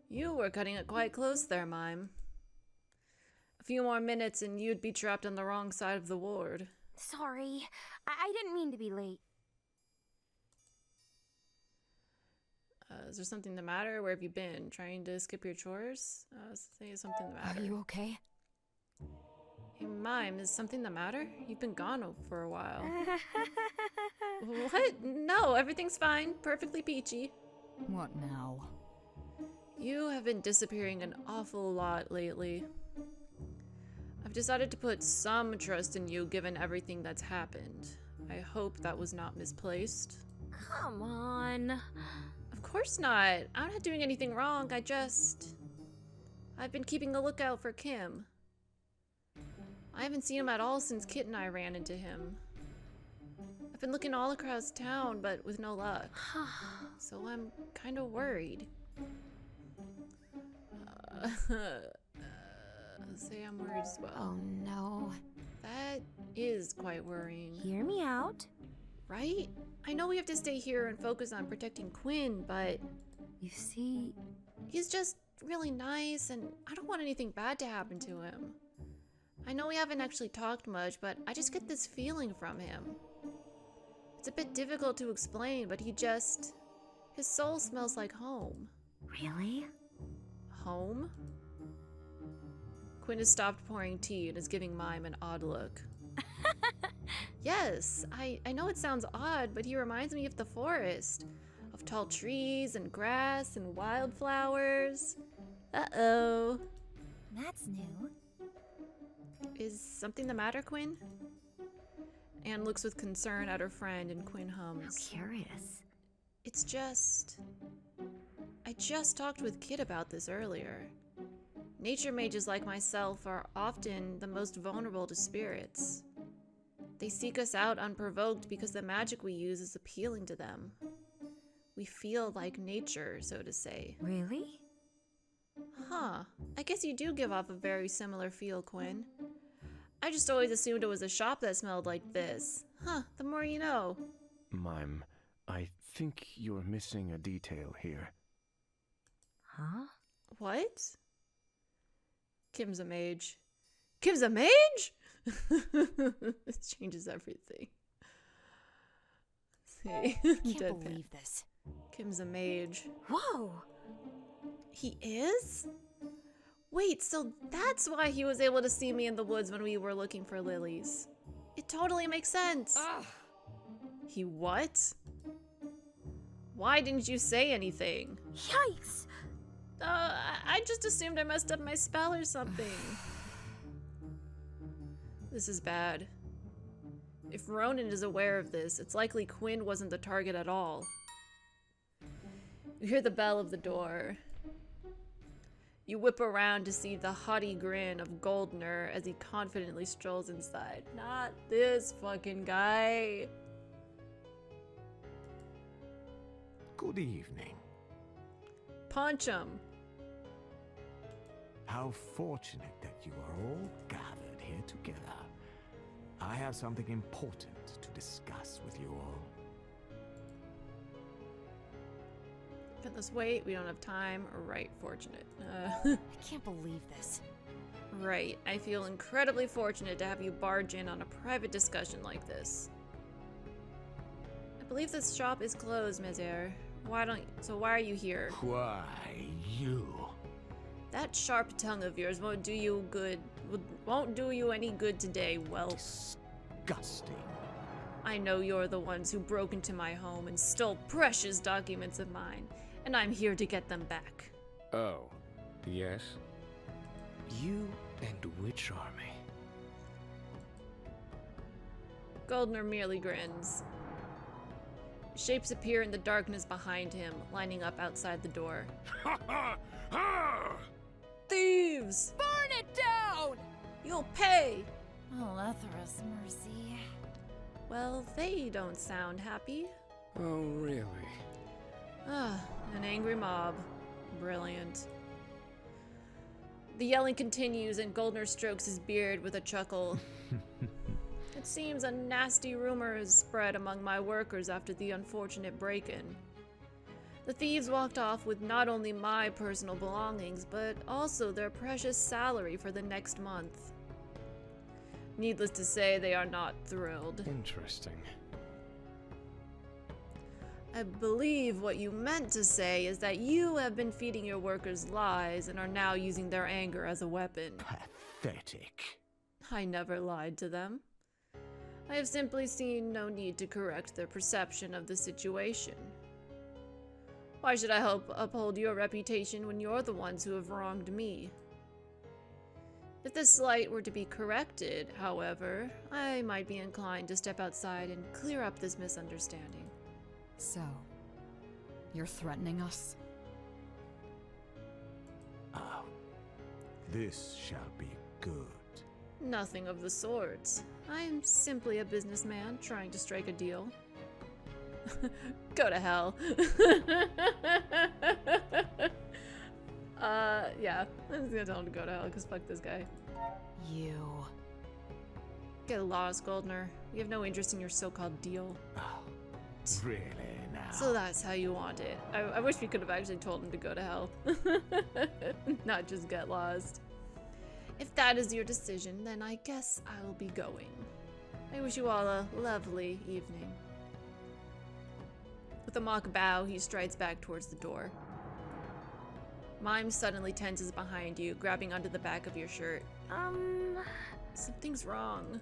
You were cutting it quite close there, Mime. A few more minutes and you'd be trapped on the wrong side of the ward. Sorry, I didn't mean to be late. Is there something the matter? Where have you been? Trying to skip your chores? Say something the matter. Are you okay? Hey, Mime, is something the matter? You've been gone for a while. What? No, everything's fine. Perfectly peachy. What now? You have been disappearing an awful lot lately. I've decided to put some trust in you given everything that's happened. I hope that was not misplaced. Come on. Of course not. I'm not doing anything wrong. I've been keeping a lookout for Kim. I haven't seen him at all since Kit and I ran into him. I've been looking all across town, but with no luck. So I'm kind of worried. Say I'm worried as well. Oh no. That is quite worrying. Hear me out. Right? I know we have to stay here and focus on protecting Quinn, but... You see... He's just really nice, and I don't want anything bad to happen to him. I know we haven't actually talked much, but I just get this feeling from him. It's a bit difficult to explain, but his soul smells like home. Really? Home? Quinn has stopped pouring tea and is giving Mime an odd look. Yes, I know it sounds odd, but he reminds me of the forest. Of tall trees and grass and wildflowers. Uh-oh. That's new. Is something the matter, Quinn? Anne looks with concern at her friend and Quinn hums. How curious. It's just... I just talked with Kit about this earlier. Nature mages like myself are often the most vulnerable to spirits. They seek us out unprovoked because the magic we use is appealing to them. We feel like nature, so to say. Really? Huh. I guess you do give off a very similar feel, Quinn. I just always assumed it was a shop that smelled like this. Huh, the more you know. Mime, I think you're missing a detail here. Huh? What? Kim's a mage. Kim's a mage?! This changes everything. See? Can't Deadpan. believe this. Kim's a mage. Whoa! He is? Wait, so that's why he was able to see me in the woods when we were looking for lilies. It totally makes sense. Ugh. He what? Why didn't you say anything? Yikes! I just assumed I messed up my spell or something. This is bad. If Ronan is aware of this, it's likely Quinn wasn't the target at all. You hear the bell of the door. You whip around to see the haughty grin of Goldner as he confidently strolls inside. Not this fucking guy. Good evening. Punch him. How fortunate that you are all gathered here together. I have something important to discuss with you all. Let's wait. We don't have time. Right, fortunate. I can't believe this. Right. I feel incredibly fortunate to have you barge in on a private discussion like this. I believe this shop is closed, Mézières. Why are you here? Why, you? That sharp tongue of yours won't do you good. Won't do you any good today, whelp. Disgusting. I know you're the ones who broke into my home and stole precious documents of mine, and I'm here to get them back. Oh, yes? You and which army? Goldner merely grins. Shapes appear in the darkness behind him, lining up outside the door. Thieves! Burn it down! You'll pay! Alethra's mercy. Well, they don't sound happy. Oh, really? Ah, an angry mob. Brilliant. The yelling continues and Goldner strokes his beard with a chuckle. It seems a nasty rumor has spread among my workers after the unfortunate break-in. The thieves walked off with not only my personal belongings, but also their precious salary for the next month. Needless to say, they are not thrilled. Interesting. I believe what you meant to say is that you have been feeding your workers lies and are now using their anger as a weapon. Pathetic. I never lied to them. I have simply seen no need to correct their perception of the situation. Why should I help uphold your reputation when you're the ones who have wronged me? If this slight were to be corrected, however, I might be inclined to step outside and clear up this misunderstanding. So, you're threatening us? Oh, this shall be good. Nothing of the sort. I am simply a businessman trying to strike a deal. Go to hell. Yeah. I'm just gonna tell him to go to hell, because fuck this guy. You. Get lost, Goldner. We have no interest in your so-called deal. Oh, really now? So that's how you want it. I wish we could have actually told him to go to hell. Not just get lost. If that is your decision, then I guess I will be going. I wish you all a lovely evening. With a mock bow, he strides back towards the door. Mime suddenly tenses behind you, grabbing onto the back of your shirt. Something's wrong.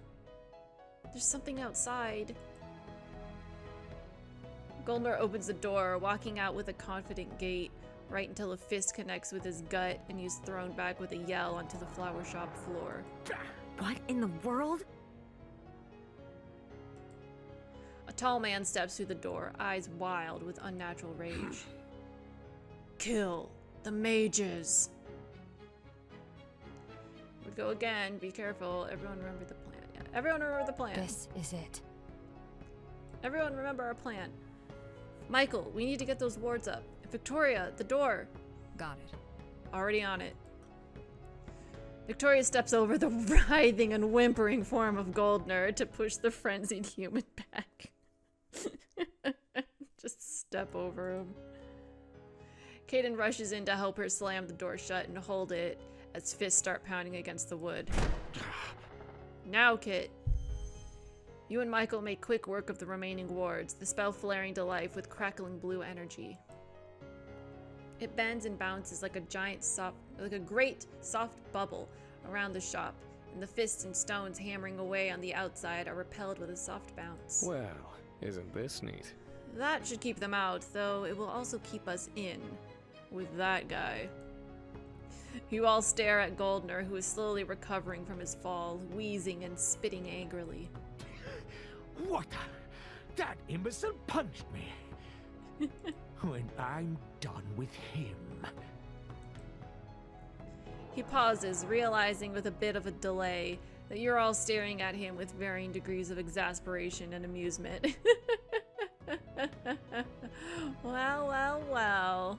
There's something outside. Goldner opens the door, walking out with a confident gait, right until a fist connects with his gut and he's thrown back with a yell onto the flower shop floor. What in the world? A tall man steps through the door, eyes wild with unnatural rage. Kill the mages. We go again. Be careful. Everyone remember the plan. Yeah, everyone remember the plan. This is it. Everyone remember our plan. Michael, we need to get those wards up. Victoria, the door. Got it. Already on it. Victoria steps over the writhing and whimpering form of Goldner to push the frenzied human back. Just step over him. Kaden rushes in to help her slam the door shut and hold it as fists start pounding against the wood. Now, Kit. You and Michael make quick work of the remaining wards, the spell flaring to life with crackling blue energy. It bends and bounces like a great soft bubble around the shop, and the fists and stones hammering away on the outside are repelled with a soft bounce. Well, isn't this neat? That should keep them out, though it will also keep us in. With that guy. You all stare at Goldner, who is slowly recovering from his fall, wheezing and spitting angrily. What? That imbecile punched me. When I'm done with him. He pauses, realizing with a bit of a delay that you're all staring at him with varying degrees of exasperation and amusement. Well.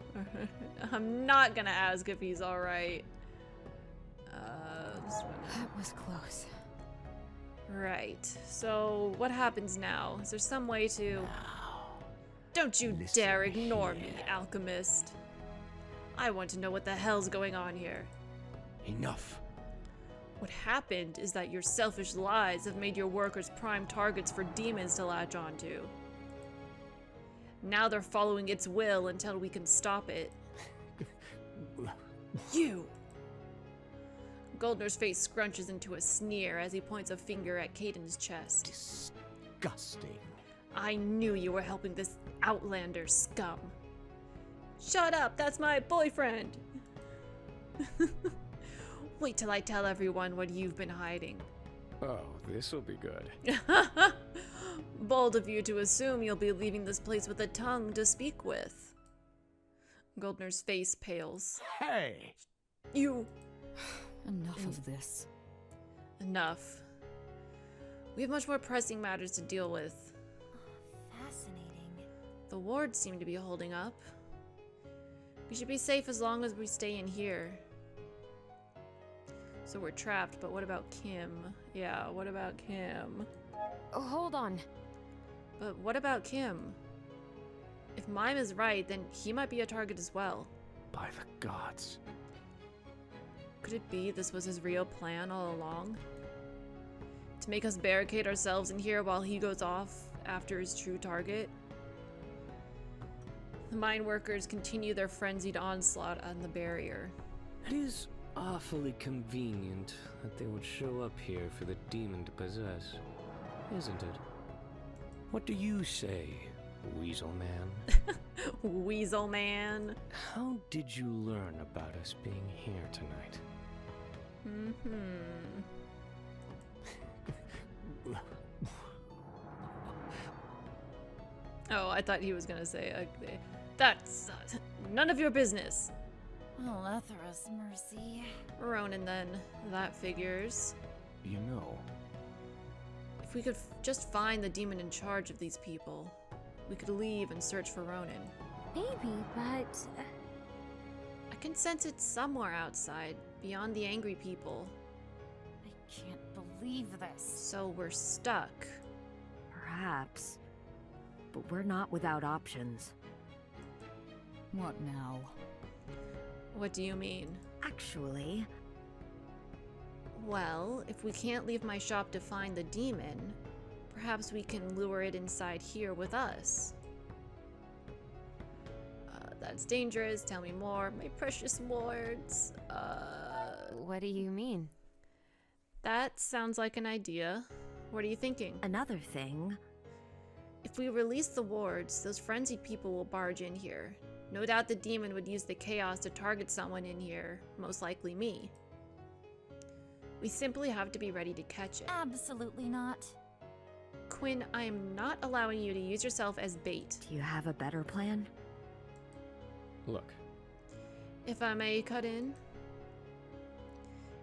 I'm not gonna ask if he's alright. That was close. Right. So, what happens now? Is there some way to... Don't you Listen dare ignore here. me, alchemist. I want to know what the hell's going on here. Enough. What happened is that your selfish lies have made your workers prime targets for demons to latch onto. Now they're following its will until we can stop it. You! Goldner's face scrunches into a sneer as he points a finger at Caden's chest. Disgusting. I knew you were helping this outlander scum. Shut up, that's my boyfriend! Wait till I tell everyone what you've been hiding. Oh, this'll be good. Bold of you to assume you'll be leaving this place with a tongue to speak with. Goldner's face pales. Hey! You... Enough of this. Enough. We have much more pressing matters to deal with. Fascinating. The wards seem to be holding up. We should be safe as long as we stay in here. So we're trapped, but what about Kim? Yeah, what about Kim? Oh, hold on. But what about Kim? If Mime is right, then he might be a target as well. By the gods. Could it be this was his real plan all along? To make us barricade ourselves in here while he goes off after his true target? The mine workers continue their frenzied onslaught on the barrier. It is awfully convenient that they would show up here for the demon to possess, isn't it? What do you say, Weasel Man? Weasel Man. How did you learn about us being here tonight? Oh, I thought he was gonna say, that's none of your business. Alethra's mercy. Ronan then, that figures. You know, If we could just find the demon in charge of these people, we could leave and search for Ronan. Maybe, but... I can sense it somewhere outside, beyond the angry people. I can't believe this. So we're stuck. Perhaps. But we're not without options. What now? What do you mean? Actually, Well, if we can't leave my shop to find the demon, perhaps we can lure it inside here with us. That's dangerous. Tell me more, my precious wards. What do you mean? That sounds like an idea. What are you thinking? another thing. If we release the wards, those frenzied people will barge in here. No doubt the demon would use the chaos to target someone in here, most likely me. We simply have to be ready to catch it. Absolutely not. Quinn, I am not allowing you to use yourself as bait. Do you have a better plan? Look, If I may cut in,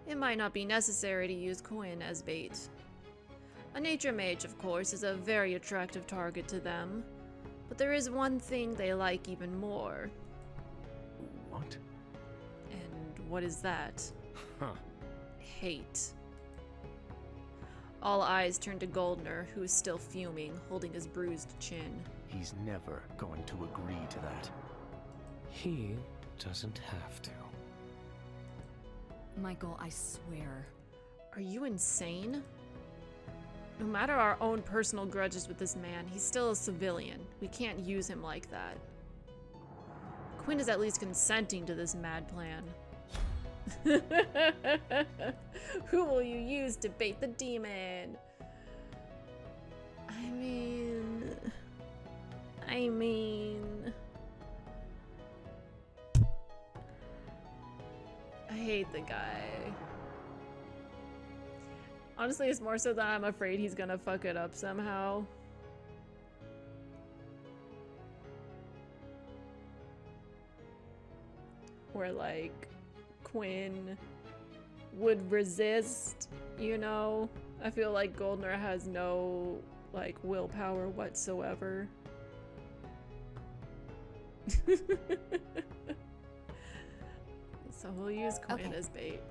it might not be necessary to use Quinn as bait. A nature mage, of course, is a very attractive target to them, but there is one thing they like even more. what? And what is that? huh? Hate. All eyes turn to Goldner, who is still fuming, holding his bruised chin. He's never going to agree to that. He doesn't have to. Michael, I swear. Are you insane? No matter our own personal grudges with this man, he's still a civilian. We can't use him like that. Quinn is at least consenting to this mad plan. Who will you use to bait the demon? I mean... I hate the guy. Honestly, it's more so that I'm afraid he's gonna fuck it up somehow. Where, like, Quinn would resist, you know? I feel like Goldner has no, like, willpower whatsoever. So we'll use Quinn Okay. as bait.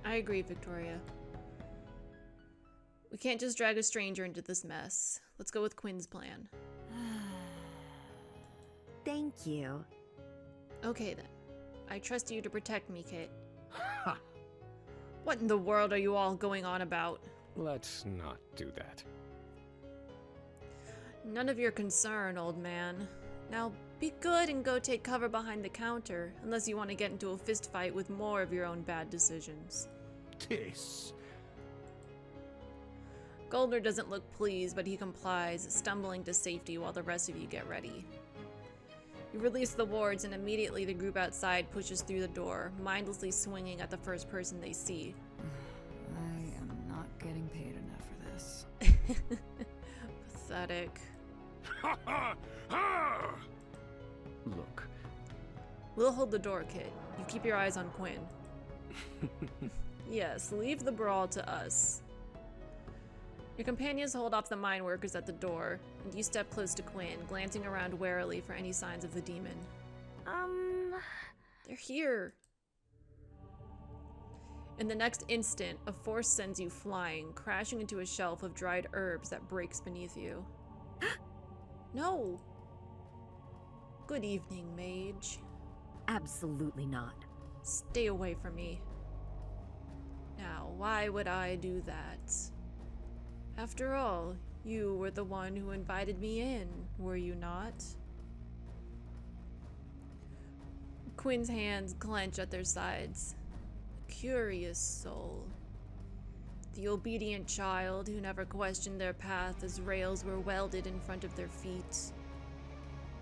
I agree, Victoria. We can't just drag a stranger into this mess. Let's go with Quinn's plan. Thank you. Okay then. I trust you to protect me, Kit. Ha! What in the world are you all going on about? Let's not do that. None of your concern, old man. Now, be good and go take cover behind the counter, unless you want to get into a fist fight with more of your own bad decisions. This. Goldner doesn't look pleased, but he complies, stumbling to safety while the rest of you get ready. You release the wards, and immediately the group outside pushes through the door, mindlessly swinging at the first person they see. I am not getting paid enough for this. Pathetic. Look, We'll hold the door, kid. You keep your eyes on Quinn. Yes, leave the brawl to us. Your companions hold off the mine workers at the door, and you step close to Quinn, glancing around warily for any signs of the demon. They're here. In the next instant, a force sends you flying, crashing into a shelf of dried herbs that breaks beneath you. No! Good evening, mage. Absolutely not. Stay away from me. Now, why would I do that? After all, you were the one who invited me in, were you not? Quinn's hands clench at their sides. A curious soul. The obedient child who never questioned their path as rails were welded in front of their feet.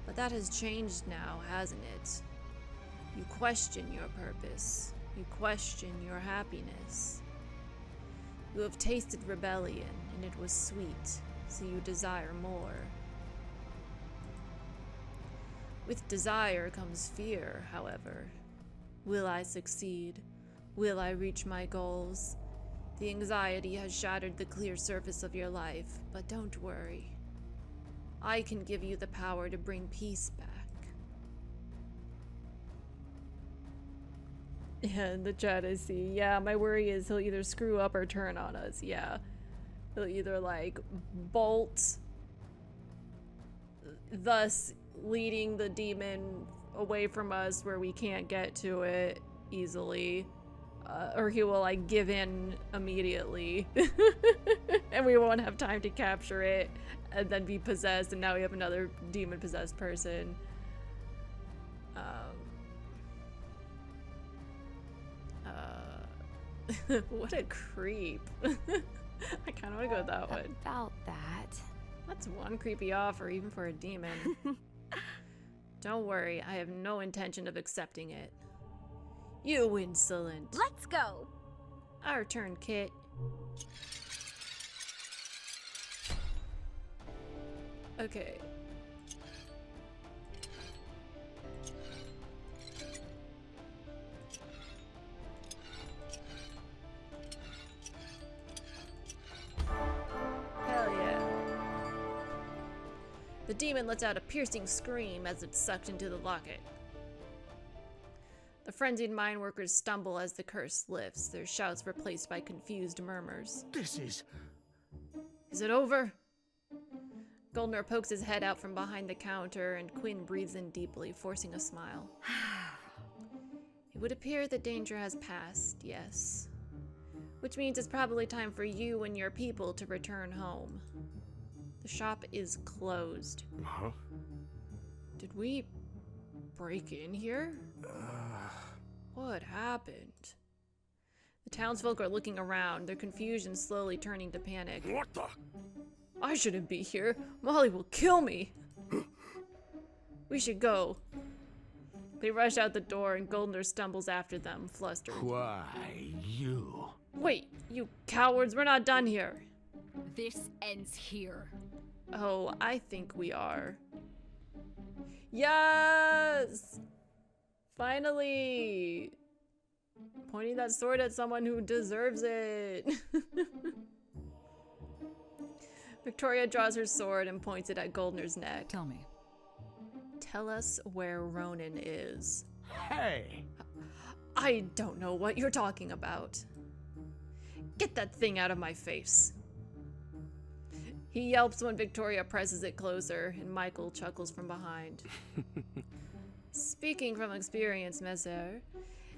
But that has changed now, hasn't it? You question your purpose. You question your happiness. You have tasted rebellion, and it was sweet, so you desire more. With desire comes fear, however. Will I succeed? Will I reach my goals? The anxiety has shattered the clear surface of your life, but don't worry. I can give you the power to bring peace back. Yeah, in the chat I see. Yeah, my worry is he'll either screw up or turn on us. Yeah. He'll either, like, bolt, thus leading the demon away from us where we can't get to it easily. Or he will, like, give in immediately. And we won't have time to capture it and then be possessed, and now we have another demon-possessed person. What a creep. I kind of want to go with that one. About that. That's one creepy offer, even for a demon. Don't worry, I have no intention of accepting it. You insolent. Let's go. Our turn, Kit. Okay. Hell yeah. The demon lets out a piercing scream as it's sucked into the locket. The frenzied mine workers stumble as the curse lifts, their shouts replaced by confused murmurs. This is... Is it over? Goldner pokes his head out from behind the counter, and Quinn breathes in deeply, forcing a smile. It would appear the danger has passed, yes. Which means it's probably time for you and your people to return home. The shop is closed. Huh? Did we break in here? What happened? The townsfolk are looking around, their confusion slowly turning to panic. What the... I shouldn't be here. Molly will kill me. We should go. They rush out the door and Goldner stumbles after them, flustered. Why, you... Wait, you cowards, we're not done here. This ends here. Oh, I think we are. Yes! Finally! Pointing that sword at someone who deserves it. Victoria draws her sword and points it at Goldner's neck. Tell me. Tell us where Ronan is. Hey! I don't know what you're talking about. Get that thing out of my face. He yelps when Victoria presses it closer, and Michael chuckles from behind. Speaking from experience, Messer,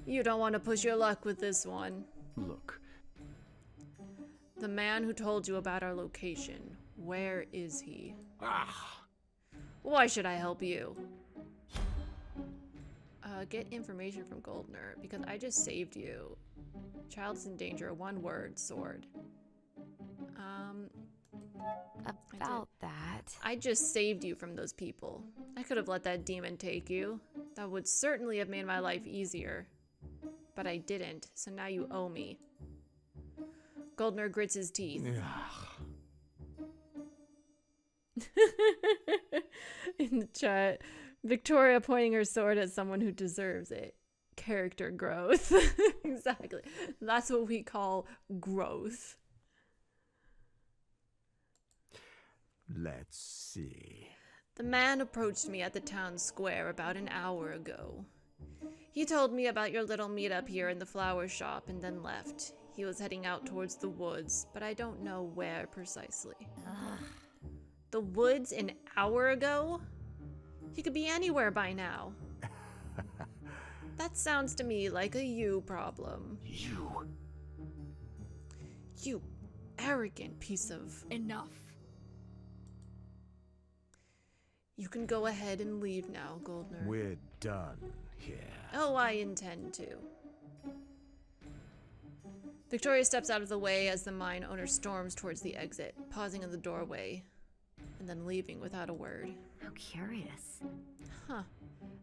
you don't want to push your luck with this one. Look, The man who told you about our location. Where is he? Why should I help you? Get information from Goldner, because I just saved you. Child's in danger, 1 word, sword. About that. I just saved you from those people. I could have let that demon take you. That would certainly have made my life easier. But I didn't, so now you owe me. Goldner grits his teeth. In the chat, Victoria pointing her sword at someone who deserves it. Character growth. Exactly. That's what we call growth. Let's see. The man approached me at the town square about an hour ago. He told me about your little meetup here in the flower shop and then left. He was heading out towards the woods, but I don't know where precisely. The woods an hour ago? He could be anywhere by now. That sounds to me like a you problem. You arrogant piece of... Enough. You can go ahead and leave now, Goldner. We're done here. Oh, I intend to. Victoria steps out of the way as the mine owner storms towards the exit, pausing in the doorway, and then leaving without a word. How curious. Huh.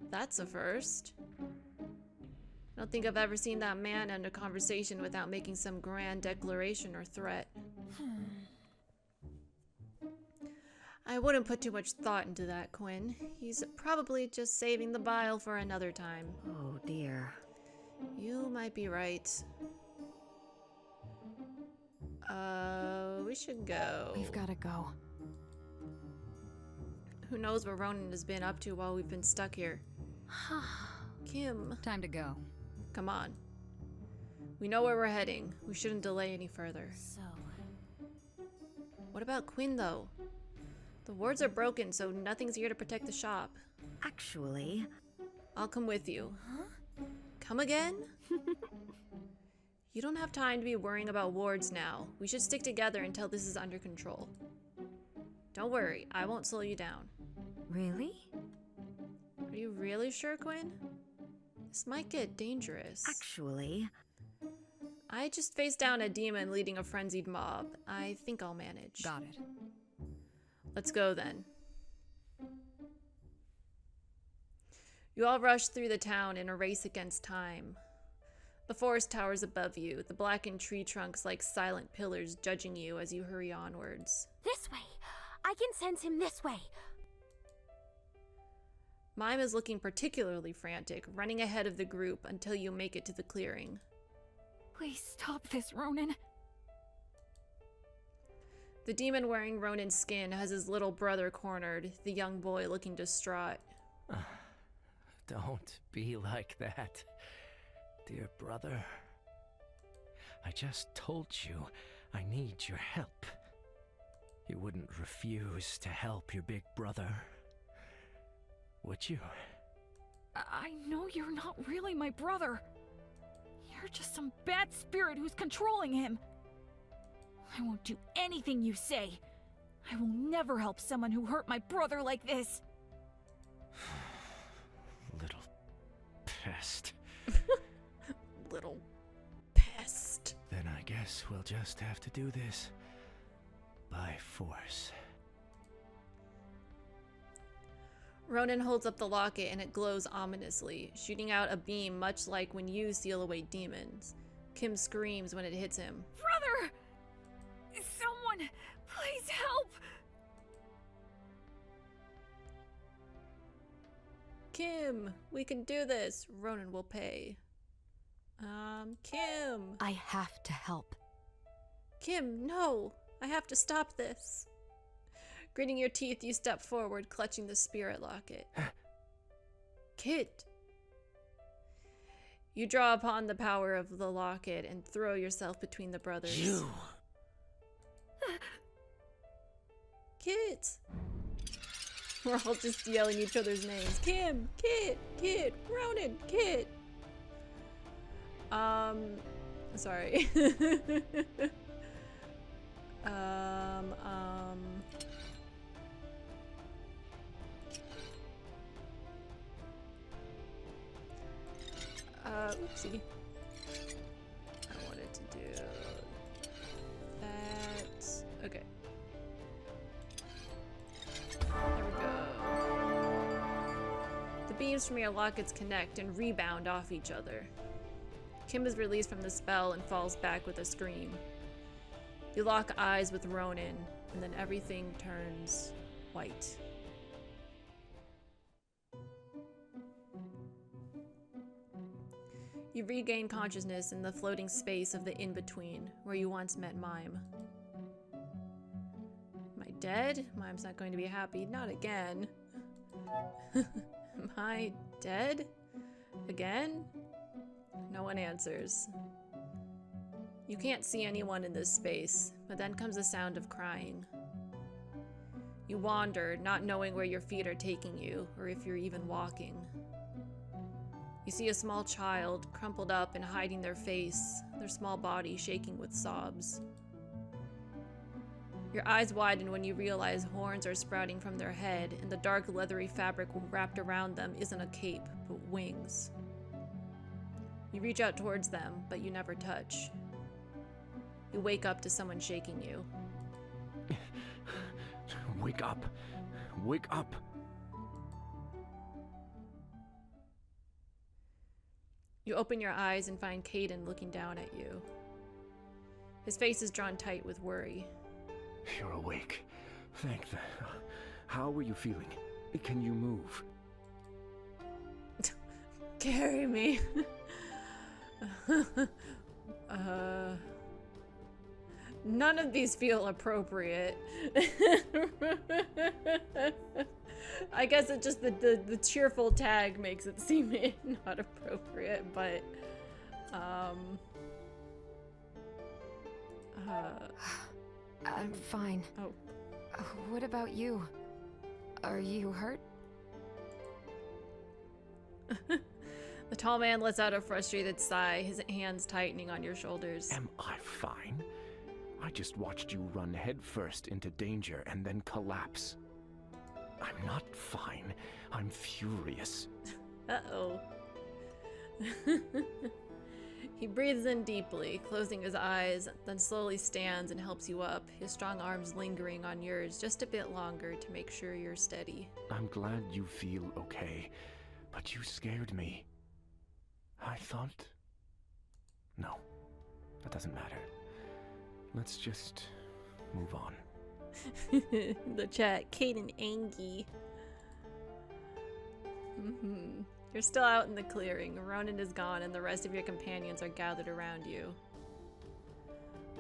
That's a first. I don't think I've ever seen that man end a conversation without making some grand declaration or threat. I wouldn't put too much thought into that, Quinn. He's probably just saving the bile for another time. Oh dear. You might be right. We should go. We've gotta go. Who knows what Ronan has been up to while we've been stuck here. Kim. Time to go. Come on. We know where we're heading. We shouldn't delay any further. So, What about Quinn, though? The wards are broken, so nothing's here to protect the shop. Actually, I'll come with you. Come again? You don't have time to be worrying about wards now. We should stick together until this is under control. Don't worry, I won't slow you down. really? Are you really sure, Quinn? This might get dangerous. Actually, I just faced down a demon leading a frenzied mob. I think I'll manage. Got it. Let's go then. You all rush through the town in a race against time. The forest towers above you, the blackened tree trunks like silent pillars judging you as you hurry onwards. This way. I can sense him this way. Mime is looking particularly frantic, running ahead of the group until you make it to the clearing. Please stop this, Ronan. The demon wearing Ronan's skin has his little brother cornered, the young boy looking distraught. Don't be like that, dear brother. I just told you I need your help. You wouldn't refuse to help your big brother, would you? I know you're not really my brother. You're just some bad spirit who's controlling him. I won't do anything you say. I will never help someone who hurt my brother like this. Little pest. Little pest. Then I guess we'll just have to do this by force. Ronan holds up the locket and it glows ominously, shooting out a beam much like when you seal away demons. Kim screams when it hits him. Brother! Someone, please help! Kim, we can do this. Ronan will pay. Kim. I have to help. Kim, no. I have to stop this. Gritting your teeth, you step forward, clutching the spirit locket. Kit. You draw upon the power of the locket and throw yourself between the brothers. You! Kit. We're all just yelling each other's names. Kim, Kit, Kit, Ronan, Kit. Sorry. Oopsie. I wanted to do that. Okay. There we go. The beams from your lockets connect and rebound off each other. Kim is released from the spell and falls back with a scream. You lock eyes with Ronan, and then everything turns white. You regain consciousness in the floating space of the in-between, where you once met Mime. Am I dead? Mime's not going to be happy. Not again. Am I dead? Again? No one answers. You can't see anyone in this space, but then comes the sound of crying. You wander, not knowing where your feet are taking you, or if you're even walking. You see a small child, crumpled up and hiding their face, their small body shaking with sobs. Your eyes widen when you realize horns are sprouting from their head, and the dark leathery fabric wrapped around them isn't a cape, but wings. You reach out towards them, but you never touch. You wake up to someone shaking you. Wake up! Wake up! You open your eyes and find Caden looking down at you. His face is drawn tight with worry. You're awake. Thank the... How are you feeling? Can you move? Carry me. None of these feel appropriate. I guess it just the cheerful tag makes it seem not appropriate, but I'm fine. Oh. What about you? Are you hurt? The tall man lets out a frustrated sigh, his hands tightening on your shoulders. Am I fine? I just watched you run headfirst into danger and then collapse. I'm not fine. I'm furious. Uh-oh. He breathes in deeply, closing his eyes, then slowly stands and helps you up, his strong arms lingering on yours just a bit longer to make sure you're steady. I'm glad you feel okay, but you scared me. I thought... No, that doesn't matter. Let's just move on. The chat, Caden Angie. You're still out in the clearing. Ronan is gone and the rest of your companions are gathered around you.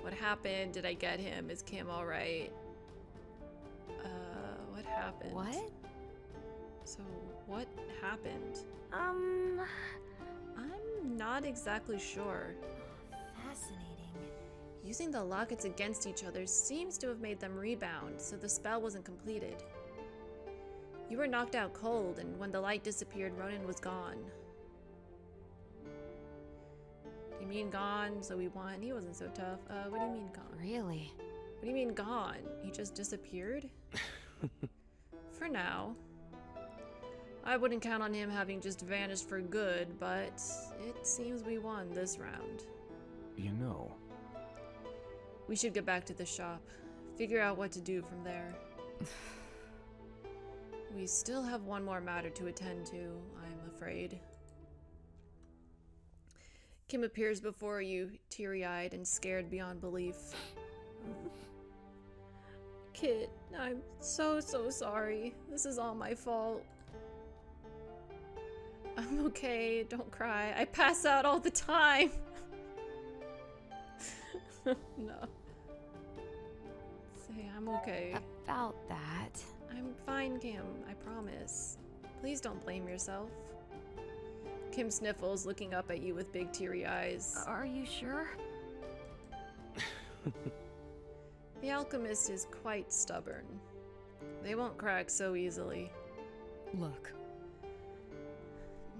What happened? Did I get him? Is Kim alright? What happened? What? So, what happened? I'm not exactly sure. Fascinating. Using the lockets against each other seems to have made them rebound, so the spell wasn't completed. You were knocked out cold, and when the light disappeared, Ronan was gone. Do you mean gone, so we won? He wasn't so tough. What do you mean gone? Really? What do you mean gone? He just disappeared? For now. I wouldn't count on him having just vanished for good, but it seems we won this round. You know... We should get back to the shop. Figure out what to do from there. We still have one more matter to attend to, I'm afraid. Kim appears before you, teary-eyed and scared beyond belief. Kit, I'm so sorry. This is all my fault. I'm okay, don't cry. I pass out all the time. No. Say I'm okay. About that. I'm fine, Kim. I promise. Please don't blame yourself. Kim sniffles, looking up at you with big teary eyes. Are you sure? The alchemist is quite stubborn. They won't crack so easily. Look.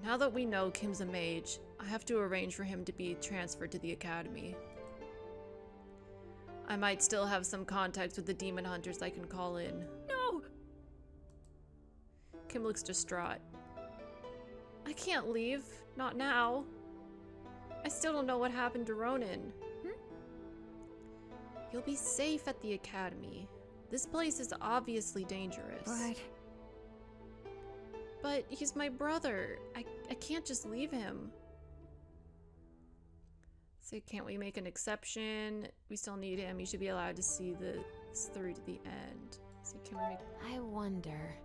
Now that we know Kim's a mage, I have to arrange for him to be transferred to the academy. I might still have some contacts with the demon hunters I can call in. No! Kim looks distraught. I can't leave. Not now. I still don't know what happened to Ronan. You'll be safe at the academy. This place is obviously dangerous. But he's my brother. I can't just leave him. So can't we make an exception? We still need him. You should be allowed to see this through to the end. So can we make... I wonder.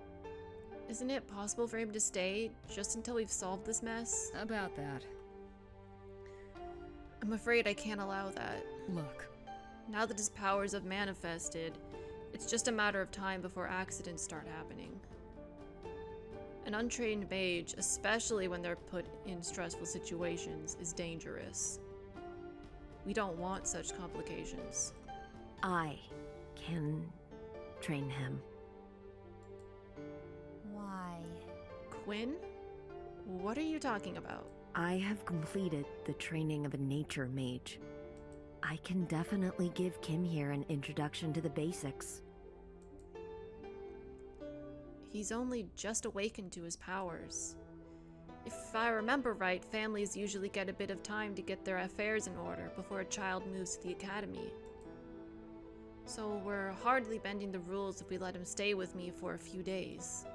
Isn't it possible for him to stay just until we've solved this mess? About that. I'm afraid I can't allow that. Look. Now that his powers have manifested, it's just a matter of time before accidents start happening. An untrained mage, especially when they're put in stressful situations, is dangerous. We don't want such complications. I can train him. Why? Quinn? What are you talking about? I have completed the training of a nature mage. I can definitely give Kim here an introduction to the basics. He's only just awakened to his powers. If I remember right, families usually get a bit of time to get their affairs in order before a child moves to the academy. So we're hardly bending the rules if we let him stay with me for a few days.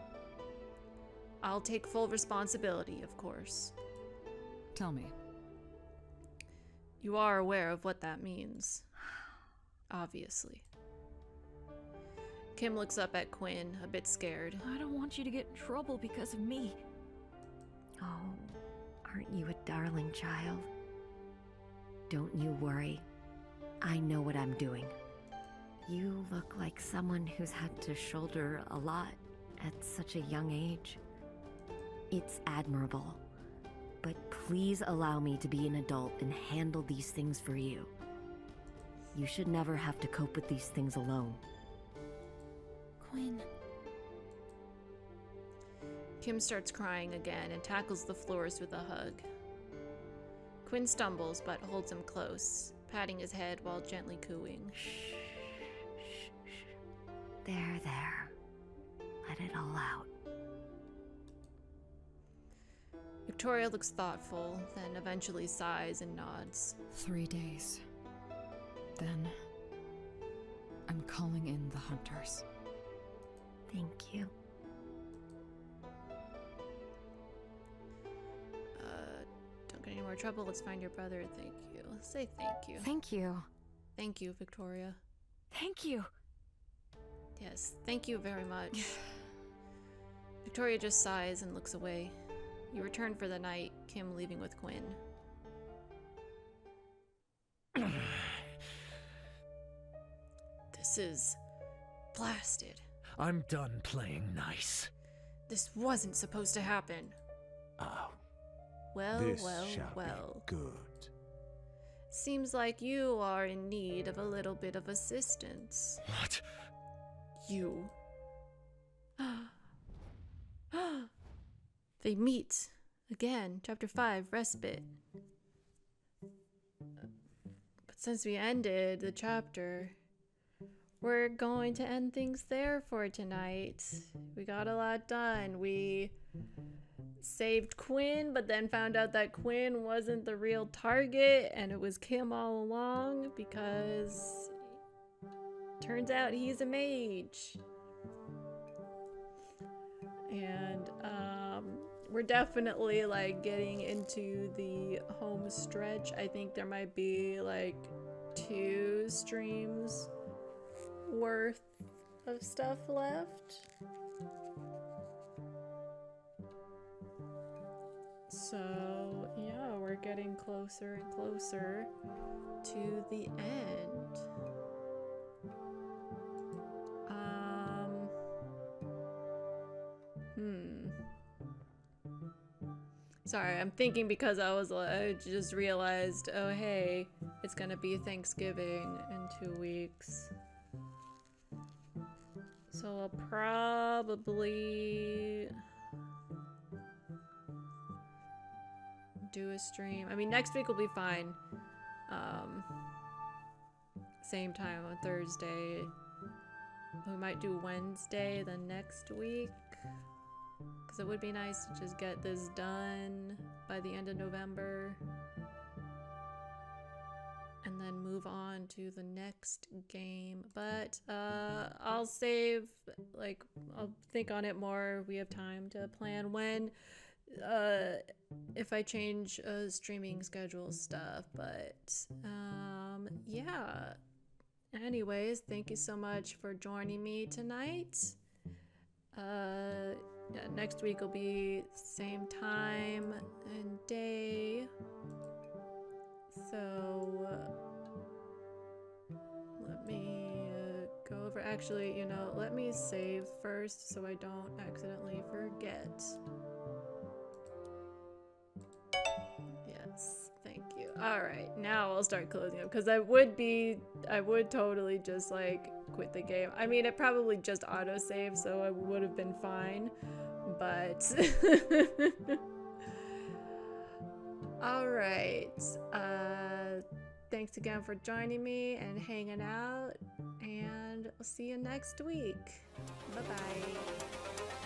I'll take full responsibility, of course. Tell me. You are aware of what that means. Obviously. Kim looks up at Quinn, a bit scared. I don't want you to get in trouble because of me. Oh, aren't you a darling child? Don't you worry. I know what I'm doing. You look like someone who's had to shoulder a lot at such a young age. It's admirable. But please allow me to be an adult and handle these things for you. You should never have to cope with these things alone. Quinn. Kim starts crying again and tackles the floors with a hug. Quinn stumbles but holds him close, patting his head while gently cooing. Shh. There. Let it all out. Victoria looks thoughtful, then eventually sighs and nods. 3 days. Then I'm calling in the hunters. Thank you. Don't get any more trouble. Let's find your brother. Thank you. Say thank you. Thank you. Thank you, Victoria. Thank you. Yes, thank you very much. Victoria just sighs and looks away. You return for the night, Kim leaving with Quinn. This is blasted. I'm done playing nice. This wasn't supposed to happen. Oh, Well, this well, shall well. be good. Seems like you are in need of a little bit of assistance. What? You. They meet. Again, chapter 5, respite. But since we ended the chapter, we're going to end things there for tonight. We got a lot done. We saved Quinn, but then found out that Quinn wasn't the real target, and it was Kim all along, because turns out he's a mage. And we're definitely like getting into the home stretch. I think there might be like 2 streams worth of stuff left. So yeah, we're getting closer and closer to the end. Sorry, I'm thinking because I just realized, oh hey, it's gonna be Thanksgiving in 2 weeks. So I'll probably do a stream. I mean, next week will be fine. Same time on Thursday. We might do Wednesday the next week. Because it would be nice to just get this done by the end of November. And then move on to the next game. But I'll save, like, I'll think on it more. We have time to plan when, if I change streaming schedule stuff. But yeah. Anyways, thank you so much for joining me tonight. Yeah, next week will be same time and day. So let me go over. Actually, you know, let me save first so I don't accidentally forget. Yes, thank you. All right, now I'll start closing up because I would totally just like quit the game. I mean, it probably just autosave, so I would have been fine, but all right. Thanks again for joining me and hanging out, and I'll see you next week. Bye-bye.